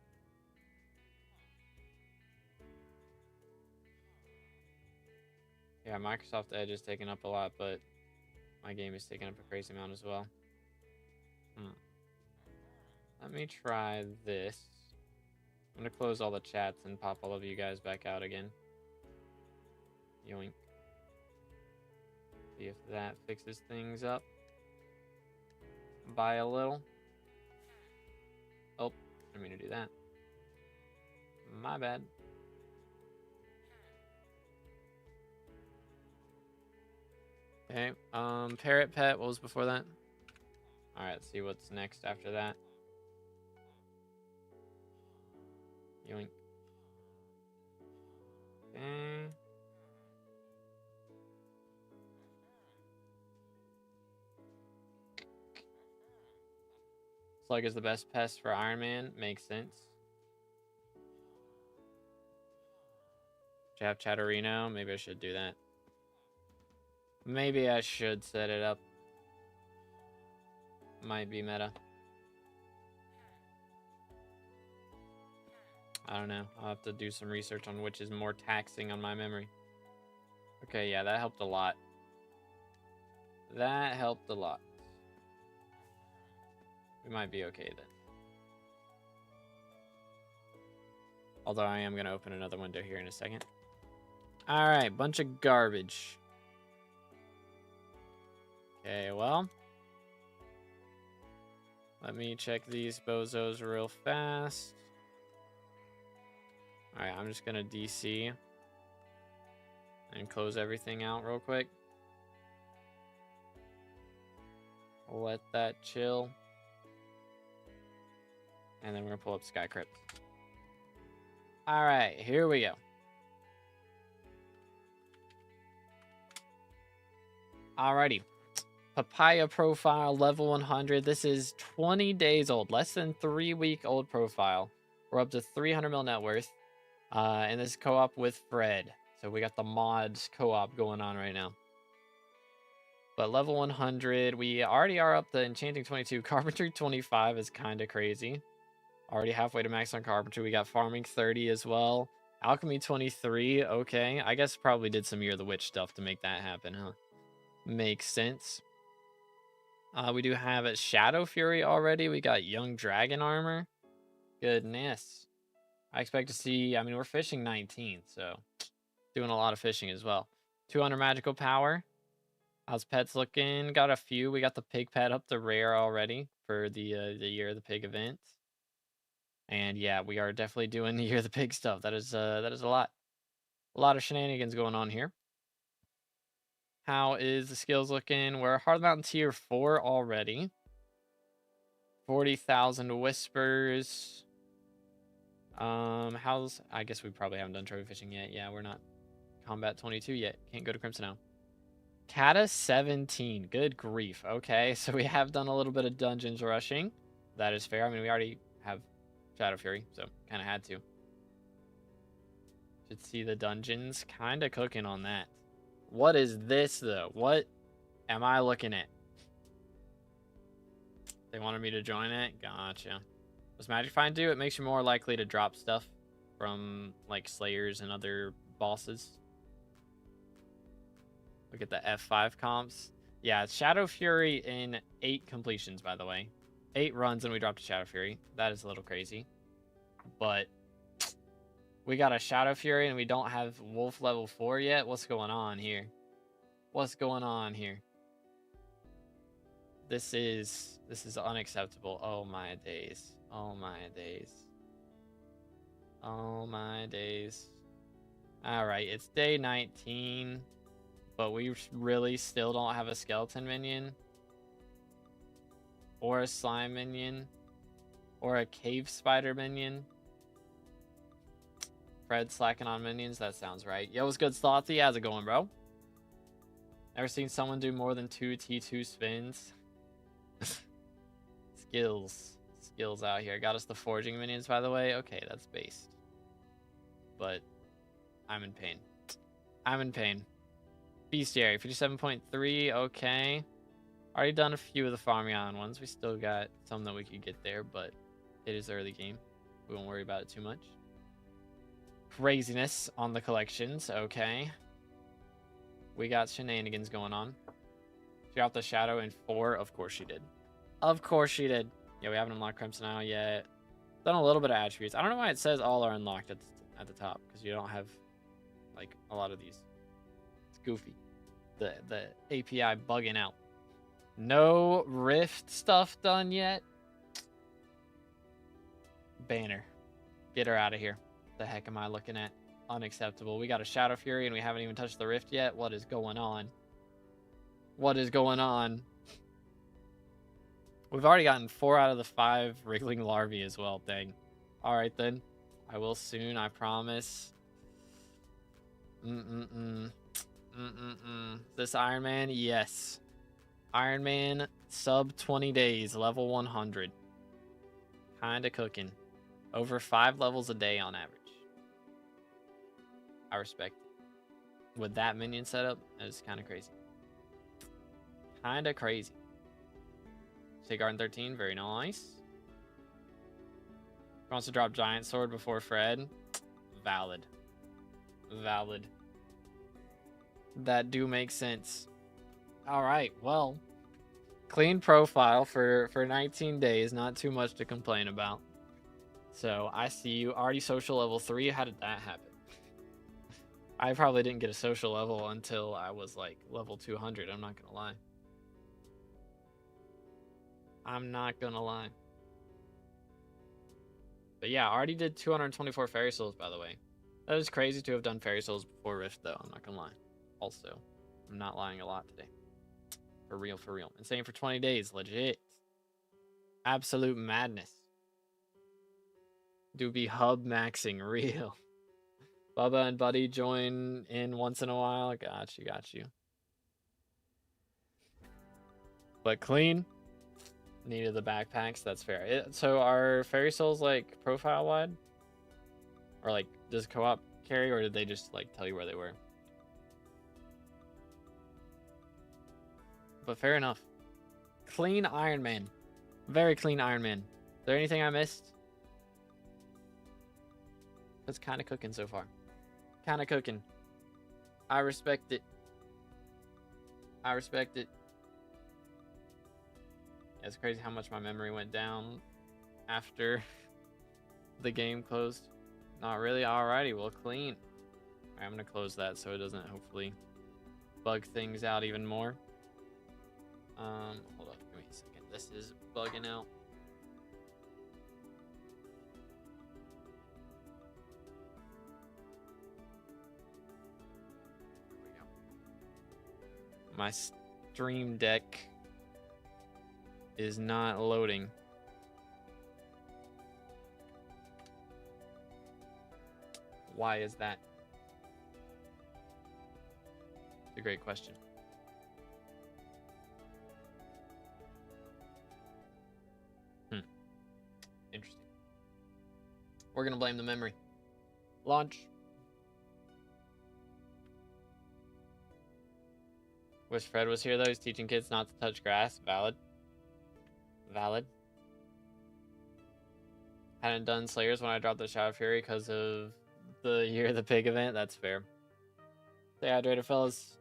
Yeah, Microsoft Edge is taking up a lot, but my game is taking up a crazy amount as well. Let me try this. I'm gonna close all the chats and pop all of you guys back out again. Yoink. See if that fixes things up by a little. Oh, I didn't mean to do that. My bad. Okay, Parrot Pet, what was before that? Alright, let's see what's next after that. Yoink. Okay. Slug is the best pest for Iron Man. Makes sense. Jab Chatterino. Maybe I should do that. Maybe I should set it up. Might be meta. I don't know. I'll have to do some research on which is more taxing on my memory. Okay, yeah, that helped a lot. That helped a lot. We might be okay then. Although I am going to open another window here in a second. Alright, bunch of garbage. Okay, well. Let me check these bozos real fast. Alright, I'm just going to DC. And close everything out real quick. Let that chill. And then we're going to pull up SkyCrypt. Alright, here we go. Alrighty. Papaya profile, level 100. This is 20 days old. Less than 3-week-old profile. We're up to 300 mil net worth. And this is co-op with Fred. So we got the mods co-op going on right now. But level 100, we already are up to Enchanting 22. Carpentry 25 is kind of crazy. Already halfway to max on Carpentry. We got Farming 30 as well. Alchemy 23, okay. I guess probably did some Year of the Witch stuff to make that happen, huh? Makes sense. We do have a Shadow Fury already. We got Young Dragon Armor. Goodness. I expect to see, I mean, we're fishing 19, so doing a lot of fishing as well. 200 Magical Power. How's pets looking? Got a few. We got the pig pet up to rare already for the Year of the Pig event. And yeah, we are definitely doing the Year of the Pig stuff. That is a lot. A lot of shenanigans going on here. How is the skills looking? We're Hard Mountain tier 4 already. 40,000 whispers. How's, I guess we probably haven't done trophy fishing yet. Yeah, we're not combat 22 yet. Can't go to Crimson now. Kata 17. Good grief. Okay, so we have done a little bit of dungeons rushing. That is fair. I mean, we already have Shadow Fury, so kind of had to. Should see the dungeons. Kind of cooking on that. What is this, though? What am I looking at? They wanted me to join it? Gotcha. What's Magic Find do? It makes you more likely to drop stuff from, like, Slayers and other bosses. Look at the F5 comps. Yeah, it's Shadow Fury in 8 completions, by the way. 8 runs and we dropped a Shadow Fury. That is a little crazy. But we got a Shadow Fury and we don't have Wolf level 4 yet. What's going on here? What's going on here? This is unacceptable. Oh my days. Oh my days. Oh my days. Alright, it's day 19. But we really still don't have a skeleton minion. Or a slime minion. Or a cave spider minion. Fred slacking on minions, that sounds right. Yo, what's good, Slothy? How's it going, bro? Ever seen someone do more than 2 T2 spins? Skills out here. Got us the forging minions, by the way. Okay, that's based. But I'm in pain. I'm in pain. Bestiary, 57.3, okay. Already done a few of the farming island ones. We still got some that we could get there, but it is early game. We won't worry about it too much. Craziness on the collections, okay. We got shenanigans going on. She dropped the Shadow in 4. Of course she did. Of course she did. Yeah, we haven't unlocked Crimson Isle yet. Done a little bit of attributes. I don't know why it says all are unlocked at the top, because you don't have, like, a lot of these. It's goofy. The API bugging out. No Rift stuff done yet. Banner. Get her out of here. The heck am I looking at? Unacceptable. We got a Shadow Fury and we haven't even touched the Rift yet. What is going on? What is going on? We've already gotten 4 out of the 5 wriggling larvae as well. Dang. Alright then. I will soon, I promise. This Iron Man? Yes. Iron Man, sub 20 days, level 100. Kinda cooking. Over 5 levels a day on average. I respect it. With that minion setup, it's kind of crazy. Kinda crazy. Say Garden 13, very nice. Wants to drop giant sword before Fred. Valid. Valid. That do make sense. All right, well, clean profile for 19 days. Not too much to complain about. So I see you already social level 3. How did that happen? I probably didn't get a social level until I was like level 200. I'm not gonna lie. I'm not gonna lie. But yeah, I already did 224 fairy souls, by the way. That is crazy to have done fairy souls before Rift, though. I'm not gonna lie. Also, I'm not lying a lot today. For real, for real. Insane for 20 days, legit. Absolute madness. Do be hub maxing, real. Bubba and Buddy join in once in a while. Got you, got you. But clean. Needed the backpacks, that's fair. So are fairy souls like profile wide? Or like, does co-op carry, or did they just like tell you where they were? But fair enough. Clean Iron Man. Very clean Iron Man. Is there anything I missed? It's kind of cooking so far. Kind of cooking. I respect it. I respect it. It's crazy how much my memory went down after the game closed. Not really. Alrighty, well, clean. Alright, I'm gonna close that so it doesn't hopefully bug things out even more. Hold up, give me a second. This is bugging out. There we go. My stream deck is not loading. Why is that? It's a great question. Interesting. We're gonna blame the memory. Launch. Wish Fred was here though. He's teaching kids not to touch grass. Valid. Valid. Hadn't done Slayers when I dropped the Shadow Fury because of the Year of the Pig event. That's fair. Stay hydrated, fellas.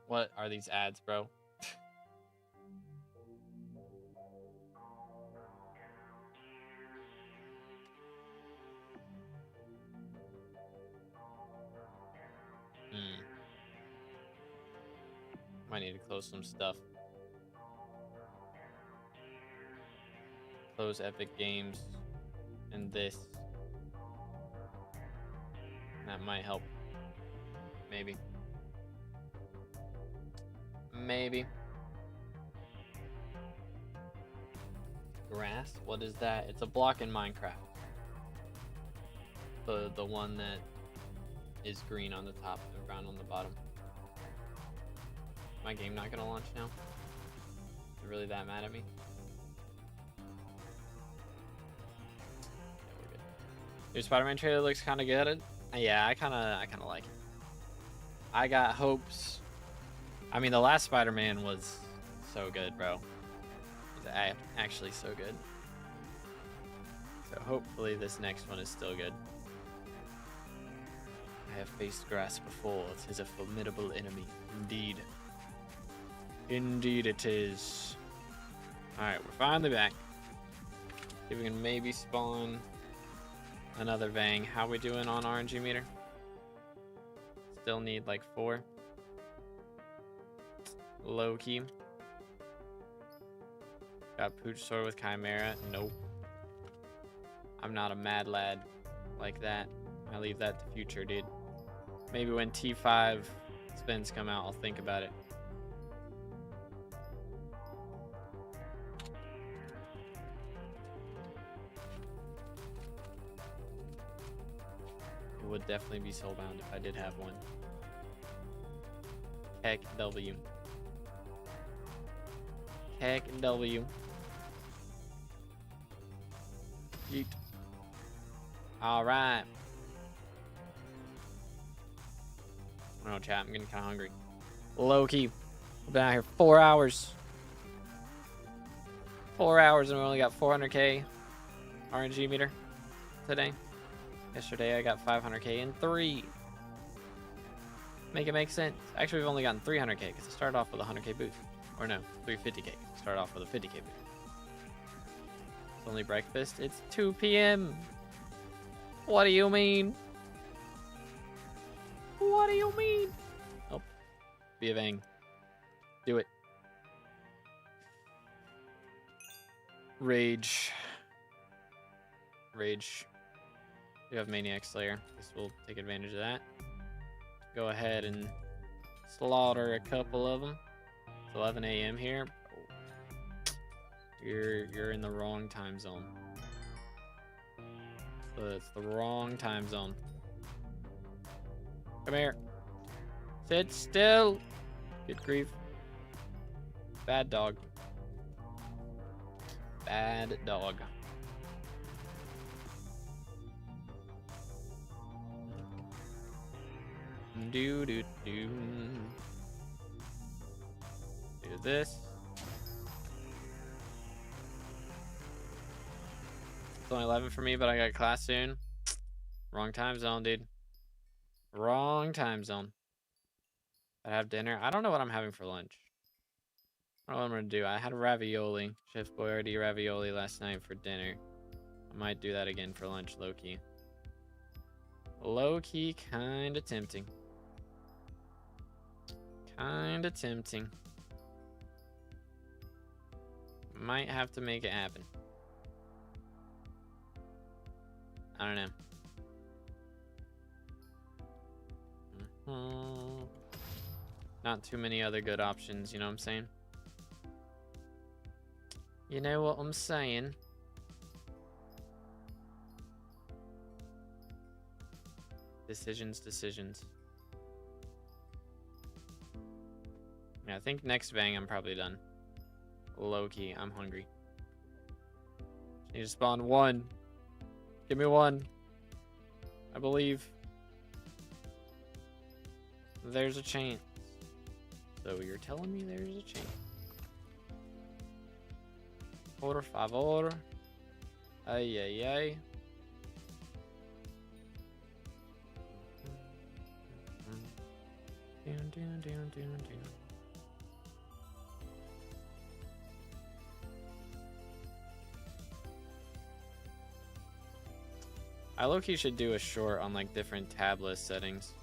What are these ads, bro? Might need to close some stuff. Close Epic Games and this. That might help. Maybe. Maybe. Grass? What is that? It's a block in Minecraft. The one that is green on the top and brown on the bottom. My game not gonna launch now? Is it really that mad at me? Yeah, we're good. Your Spider-Man trailer looks kind of good. Yeah, I kind of like it. I got hopes. I mean, the last Spider-Man was so good, bro. It was actually so good. So hopefully this next one is still good. I have faced grass before. It is a formidable enemy, indeed. Indeed it is. Alright, we're finally back. See if we can maybe spawn another Vang. How we doing on RNG meter? Still need like 4. Low key. Got Pooch Sword with Chimera. Nope. I'm not a mad lad like that. I leave that to future, dude. Maybe when T5 spins come out, I'll think about it. It would definitely be soulbound if I did have one. Heck W. Heck W. Yeet. Alright. I don't know, chat. I'm getting kind of hungry. Low key. I've been out here 4 hours. 4 hours and we only got 400k. RNG meter today. Yesterday I got 500k in 3. Make it make sense. Actually, we've only gotten 300k because I started off with a 100k boost. Or no, 350k. Start off with a 50k boost. It's only breakfast. It's 2 p.m. What do you mean? What do you mean? Oh, be a bang. Do it. Rage. Rage. You have Maniac Slayer. Guess we'll take advantage of that. Go ahead and slaughter a couple of them. It's 11 a.m. here. You're in the wrong time zone. So it's the wrong time zone. Come here. Sit still. Good grief. Bad dog. Bad dog. Do this. It's only 11 for me, but I got class soon. Wrong time zone, dude. Wrong time zone. I have dinner. I don't know what I'm having for lunch. I don't know what I'm gonna do. I had ravioli. Chef Boyardee ravioli last night for dinner. I might do that again for lunch, low-key. Low-key, kinda tempting. Kinda tempting. Might have to make it happen. I don't know. Not too many other good options, you know what I'm saying? You know what I'm saying? Decisions. Yeah, I think next bang I'm probably done. Low-key, I'm hungry. Just need to spawn one. Give me one. I believe. There's a chance. So you're telling me there's a chance. Por favor. Ay, ay, ay. Down. I low-key should do a short on like different tab list settings.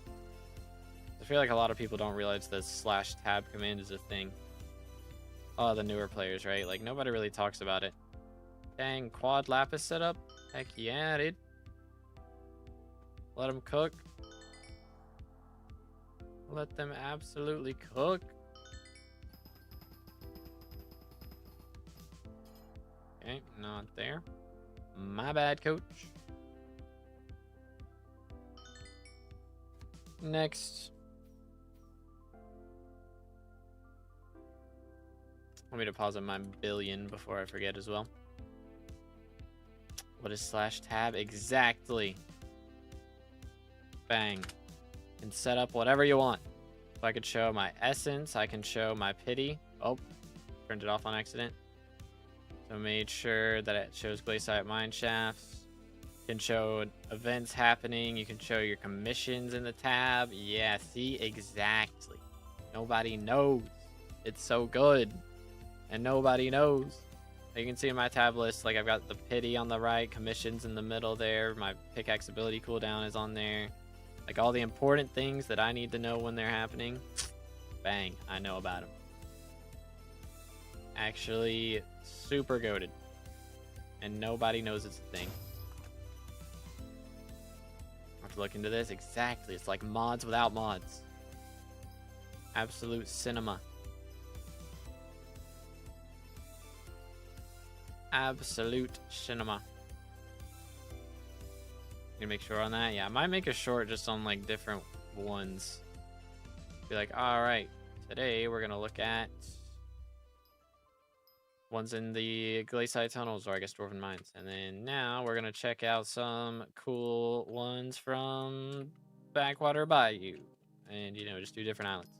I feel like a lot of people don't realize the /tab command is a thing. Oh, the newer players, right? Like nobody really talks about it. Dang, quad lapis setup? Heck yeah, dude. Let them cook. Let them absolutely cook. Okay, not there. My bad, coach. Next. Want me to pause on my billion before I forget as well. What is /tab? Exactly. Bang. And set up whatever you want. So I could show my essence. I can show my pity. Oh, turned it off on accident. So made sure that it shows Glaciate mine shafts. You can show events happening. You can show your commissions in the tab. Yeah, see, exactly. Nobody knows. It's so good. And nobody knows. You can see in my tab list, like I've got the pity on the right, commissions in the middle there. My pickaxe ability cooldown is on there. Like all the important things that I need to know when they're happening. Bang, I know about them. Actually, super goated. And nobody knows it's a thing. I have to look into this. Exactly. It's like mods without mods. Absolute cinema. Absolute cinema. Gonna make sure on that. Yeah, I might make a short just on like different ones. Be like, all right, today we're gonna look at ones in the Glaciate tunnels, or I guess Dwarven mines, and then now we're gonna check out some cool ones from Backwater Bayou, and you know, just do different islands.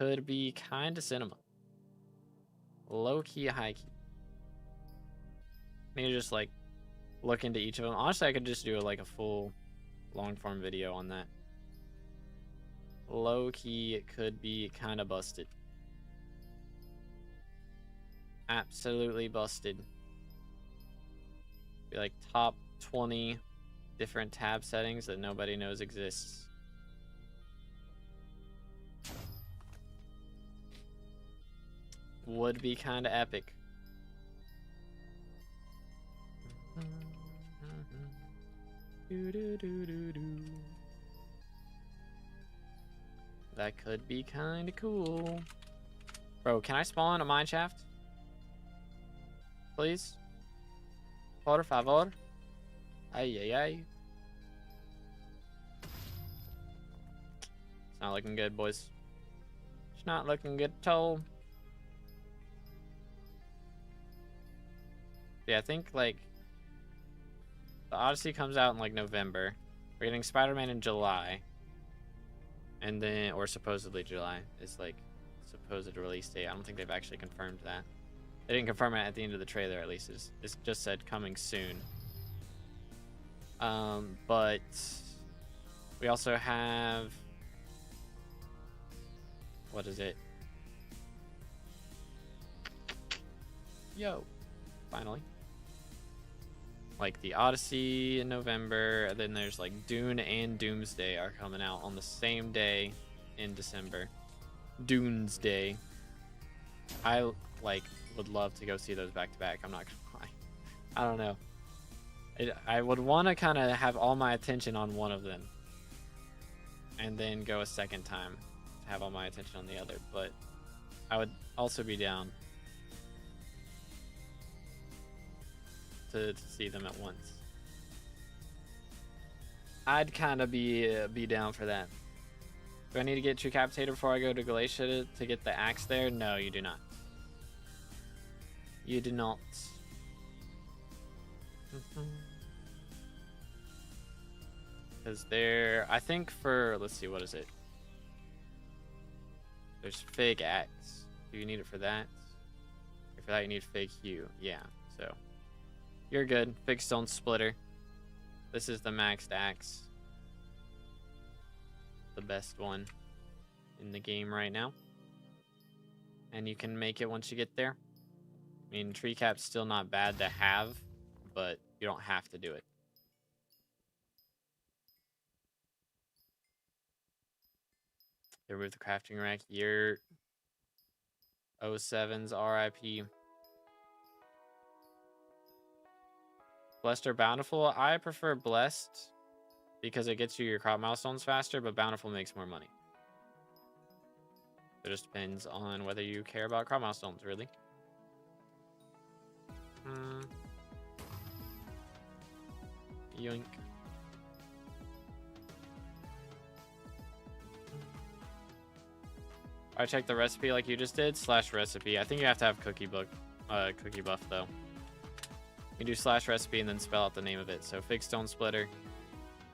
Could be kind of cinema. Low key, high key. Need to just like look into each of them. Honestly, I could just do like a full long form video on that. Low key, it could be kind of busted. Absolutely busted. Be like top 20 different tab settings that nobody knows exists. Would be kind of epic. That could be kind of cool. Bro, can I spawn a mine shaft? Please? Por favor? Ay, ay, ay. It's not looking good, boys. It's not looking good at all. Yeah, I think, like, the Odyssey comes out in, like, November. We're getting Spider-Man in July. And then, or supposedly July is, like, supposed release date. I don't think they've actually confirmed that. They didn't confirm it at the end of the trailer, at least. It just said coming soon. But we also have... What is it? Yo, finally. Like the Odyssey in November, and then there's like Dune and Doomsday are coming out on the same day in December. Doomsday. I like would love to go see those back to back. I'm not gonna lie. I don't know. I would want to kind of have all my attention on one of them, and then go a second time to have all my attention on the other. But I would also be down to see them at once. I'd kind of be down for that. Do I need to get Tricapitator before I go to Galatia to get the axe there? No, you do not. You do not. Because there, I think for, let's see, what is it? There's Fig Axe. Do you need it for that? Or for that you need Fig Hue. Yeah, so. You're good. Fig Stone Splitter. This is the maxed axe. The best one in the game right now. And you can make it once you get there. I mean, Tree Cap's still not bad to have, but you don't have to do it. They removed the crafting rack. Year 07's RIP. Blessed or Bountiful? I prefer Blessed because it gets you your crop milestones faster, but Bountiful makes more money. It just depends on whether you care about crop milestones, really. Yoink. I checked the recipe like you just did. /recipe. I think you have to have cookie buff though. You can do /recipe and then spell out the name of it. So Fig Stone Splitter. You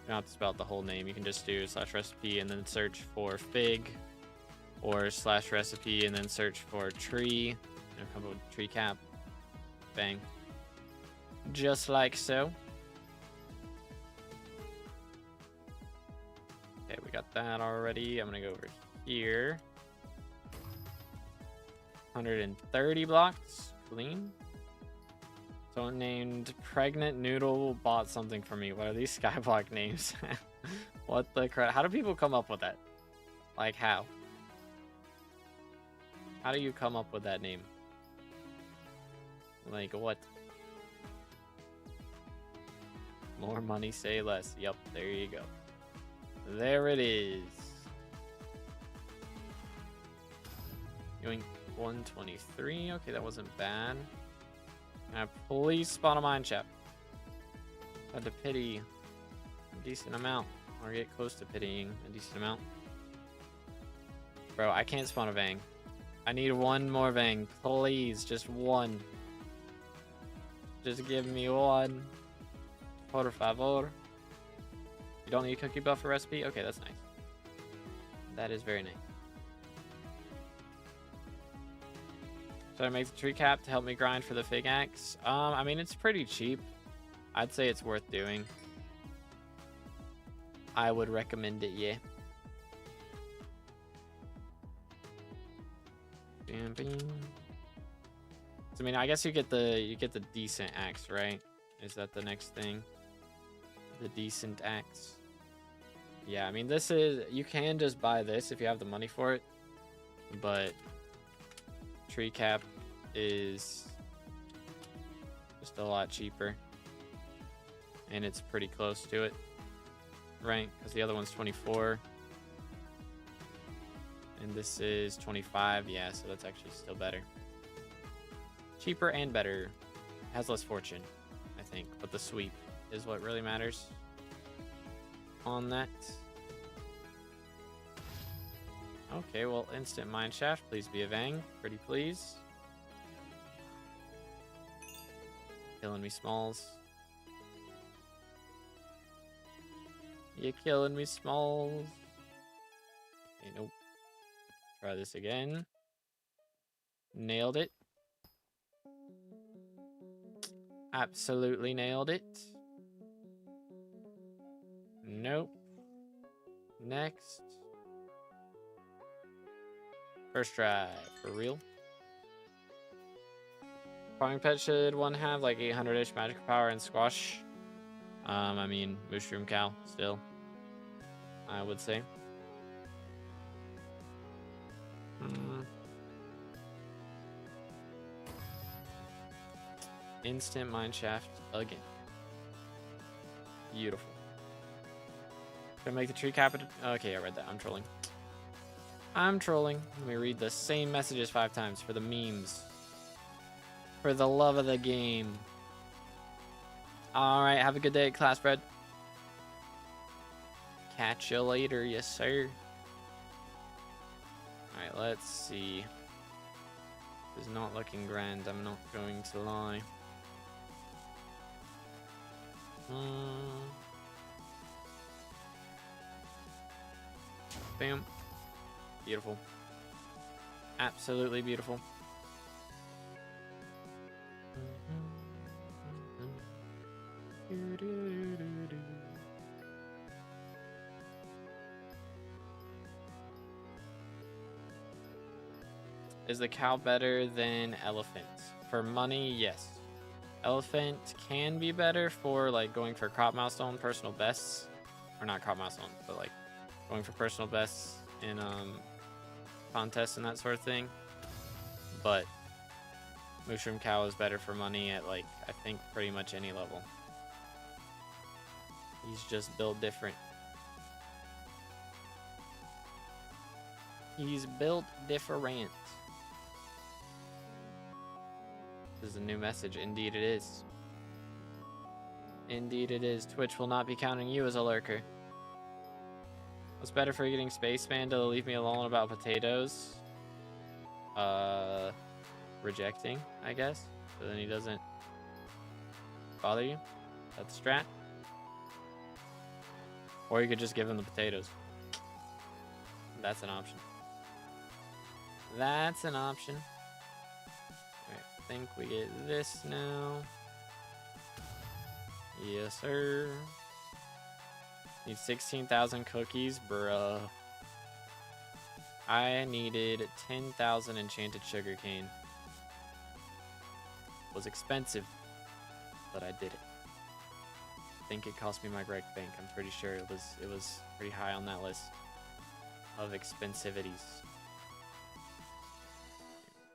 don't have to spell out the whole name. You can just do /recipe and then search for Fig, or /recipe and then search for Tree. And come up with Tree Cap. Bang. Just like so. Okay, we got that already. I'm gonna go over here. 130 blocks. Clean. Someone named Pregnant Noodle bought something for me. What are these SkyBlock names? What the crap? How do people come up with that? Like, how? How do you come up with that name? Like, what? More money, say less. Yep, there you go. There it is. Yoink. 123. Okay, that wasn't bad. Please spawn a mine shaft. Had to pity a decent amount, or get close to pitying a decent amount. Bro, I can't spawn a Vang. I need one more Vang, please, just one. Just give me one. Por favor. You don't need cookie buff for recipe? Okay, that's nice. That is very nice. Should I make the tree cap to help me grind for the Fig Axe? I mean, it's pretty cheap. I'd say it's worth doing. I would recommend it, yeah. Bam, bam. So, I mean, I guess you get the decent axe, right? Is that the next thing? The decent axe. Yeah, I mean, this is, you can just buy this if you have the money for it, but tree cap is just a lot cheaper, and it's pretty close to it, right? Because the other one's 24 and this is 25. Yeah, so that's actually still better, cheaper and better. Has less fortune, I think, but the sweep is what really matters on that. Okay, well, instant mine shaft, please be a Vang, pretty please. Killing me, Smalls. You're killing me, Smalls. Okay, nope. Try this again. Nailed it. Absolutely nailed it. Nope. Next. First try, for real. Farming pet should one have like 800-ish magic power and squash. I mean, mushroom cow still, I would say. Instant mine shaft again. Beautiful. Gonna make the tree capital. Okay, I read that. I'm trolling. I'm trolling. Let me read the same messages 5 times for the memes. For the love of the game. Alright, have a good day at class, Fred. Catch you later, yes sir. Alright, let's see. This is not looking grand, I'm not going to lie. Bam. Beautiful. Absolutely beautiful. Is the cow better than elephant? For money, yes. Elephant can be better for like going for crop milestone, personal bests. Or not crop milestone, but like going for personal bests in contests and that sort of thing. But mushroom cow is better for money at like, I think pretty much any level. He's just built different. He's built different. This is a new message. Indeed it is. Indeed it is. Twitch will not be counting you as a lurker. What's better for getting Spaceman to leave me alone about potatoes? Rejecting, I guess. So then he doesn't bother you. That's strat. Or you could just give him the potatoes. That's an option. That's an option. Alright, I think we get this now. Yes, sir. Need 16,000 cookies, bruh. I needed 10,000 enchanted sugarcane. It was expensive, but I did it. I think it cost me my Greg Bank. I'm pretty sure it was pretty high on that list of expensivities.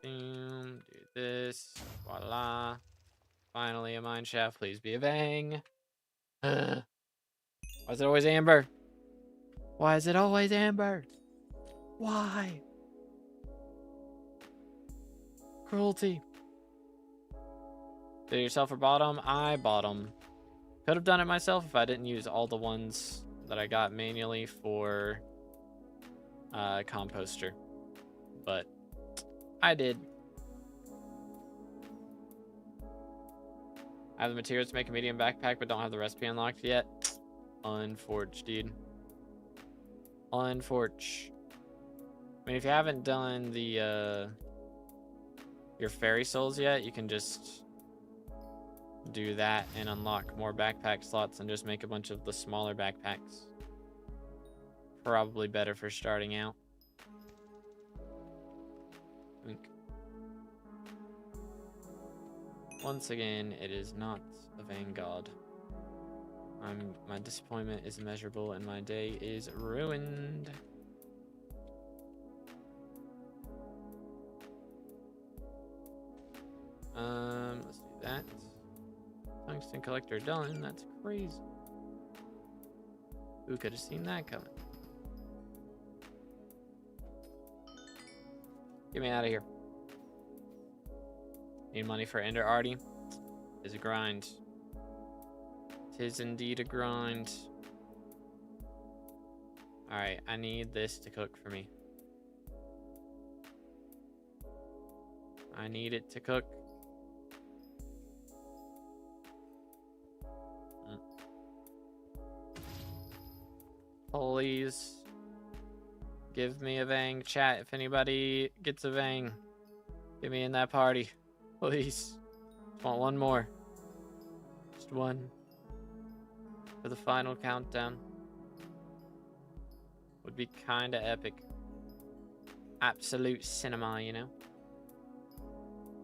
Boom, do this. Voila. Finally a mine shaft. Please be a Vang. Why is it always amber? Why is it always amber? Why? Cruelty. Did yourself or bottom? I bottom. Could have done it myself if I didn't use all the ones that I got manually for composter. But I did. I have the materials to make a medium backpack, but don't have the recipe unlocked yet. Unforged, dude. Unforged. I mean, if you haven't done the your fairy souls yet, you can just do that and unlock more backpack slots and just make a bunch of the smaller backpacks. Probably better for starting out. Wink. Once again, it is not a vanguard. My disappointment is immeasurable and my day is ruined. Let's do that. Tungsten collector done. That's crazy. Who could have seen that coming? Get me out of here. Need money for Ender Artie. Is a grind. Tis indeed a grind. Alright, I need this to cook for me. I need it to cook. Please give me a Vang. Chat, if anybody gets a Vang, get me in that party. Please. Just want one more. Just one. For the final countdown. Would be kinda epic. Absolute cinema, you know?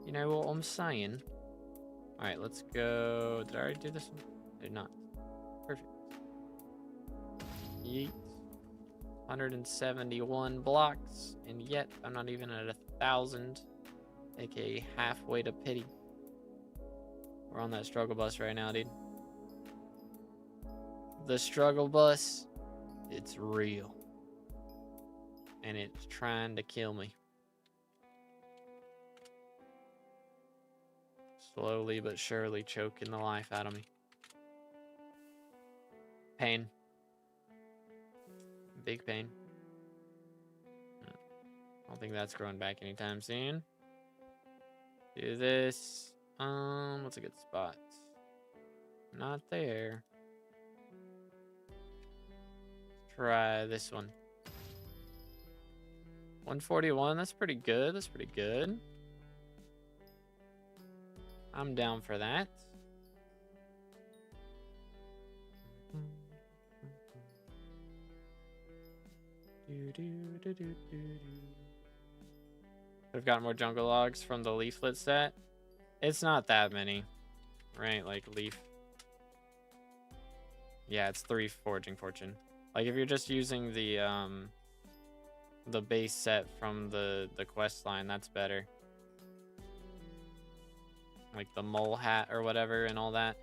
You know what I'm saying? Alright, let's go. Did I already do this one? I did not. Perfect. Yeet. 171 blocks, and yet I'm not even at 1,000, aka halfway to pity. We're on that struggle bus right now, dude. The struggle bus, it's real. And it's trying to kill me. Slowly but surely choking the life out of me. Pain. Big pain. I don't think that's growing back anytime soon. Do this. What's a good spot? Not there. Let's try this one. 141, that's pretty good. That's pretty good. I'm down for that. Could have gotten more jungle logs from the leaflet set. It's not that many, right? Like leaf. Yeah, it's 3 foraging fortune. Like if you're just using the base set from the quest line, that's better. Like the mole hat or whatever and all that.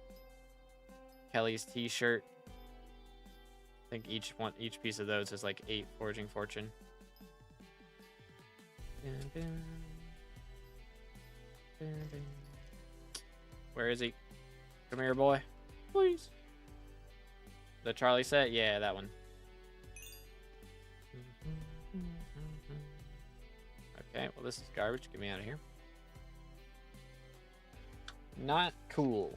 Kelly's t-shirt. I think each piece of those is like 8 foraging fortune. Where is he? Come here, boy. Please. The Charlie set? Yeah, that one. Okay, well this is garbage. Get me out of here. Not cool.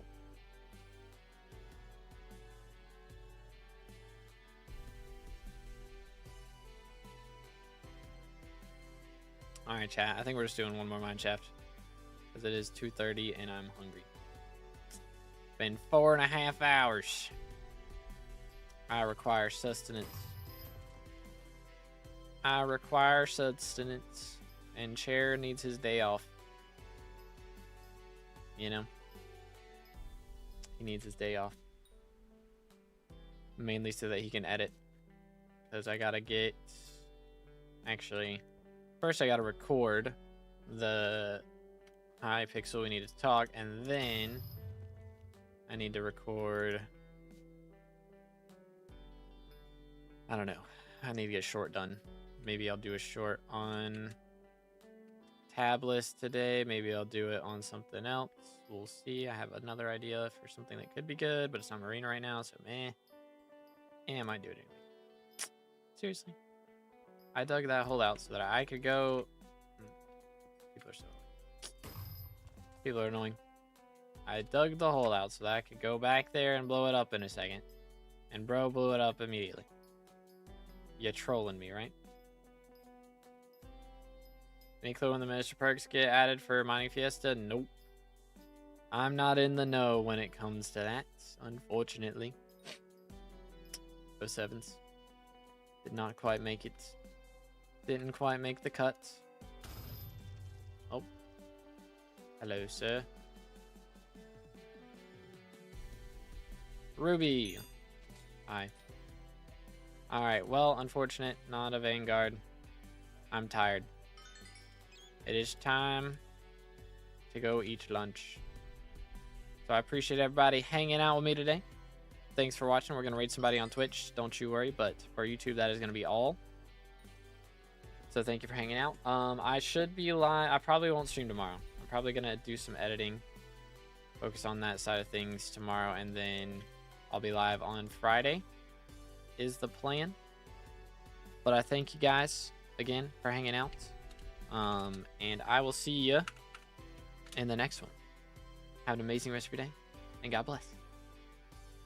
Alright, chat. I think we're just doing one more mine shaft. Because it is 2:30 and I'm hungry. It's been 4.5 hours. I require sustenance. I require sustenance. And Chair needs his day off. You know? He needs his day off. Mainly so that he can edit. Because I gotta get... Actually... First, I gotta record the Hypixel we need to talk, and then I need to record. I don't know. I need to get a short done. Maybe I'll do a short on Tablets today. Maybe I'll do it on something else. We'll see. I have another idea for something that could be good, but it's not Marina right now, so meh. And I might do it anyway. Seriously. I dug that hole out so that I could go... People are so annoying. People are annoying. I dug the hole out so that I could go back there and blow it up in a second. And bro blew it up immediately. You're trolling me, right? Any clue when the Minister perks get added for Mining Fiesta? Nope. I'm not in the know when it comes to that, unfortunately. 07s. Did not quite make it. Didn't quite make the cut. Oh. Hello, sir. Ruby. Hi. Alright, well, unfortunate. Not a Vanguard. I'm tired. It is time to go eat lunch. So I appreciate everybody hanging out with me today. Thanks for watching. We're going to raid somebody on Twitch. Don't you worry. But for YouTube, that is going to be all. So thank you for hanging out. I should be live. I probably won't stream tomorrow. I'm probably going to do some editing. Focus on that side of things tomorrow. And then I'll be live on Friday is the plan. But I thank you guys again for hanging out. And I will see you in the next one. Have an amazing rest of your day. And God bless.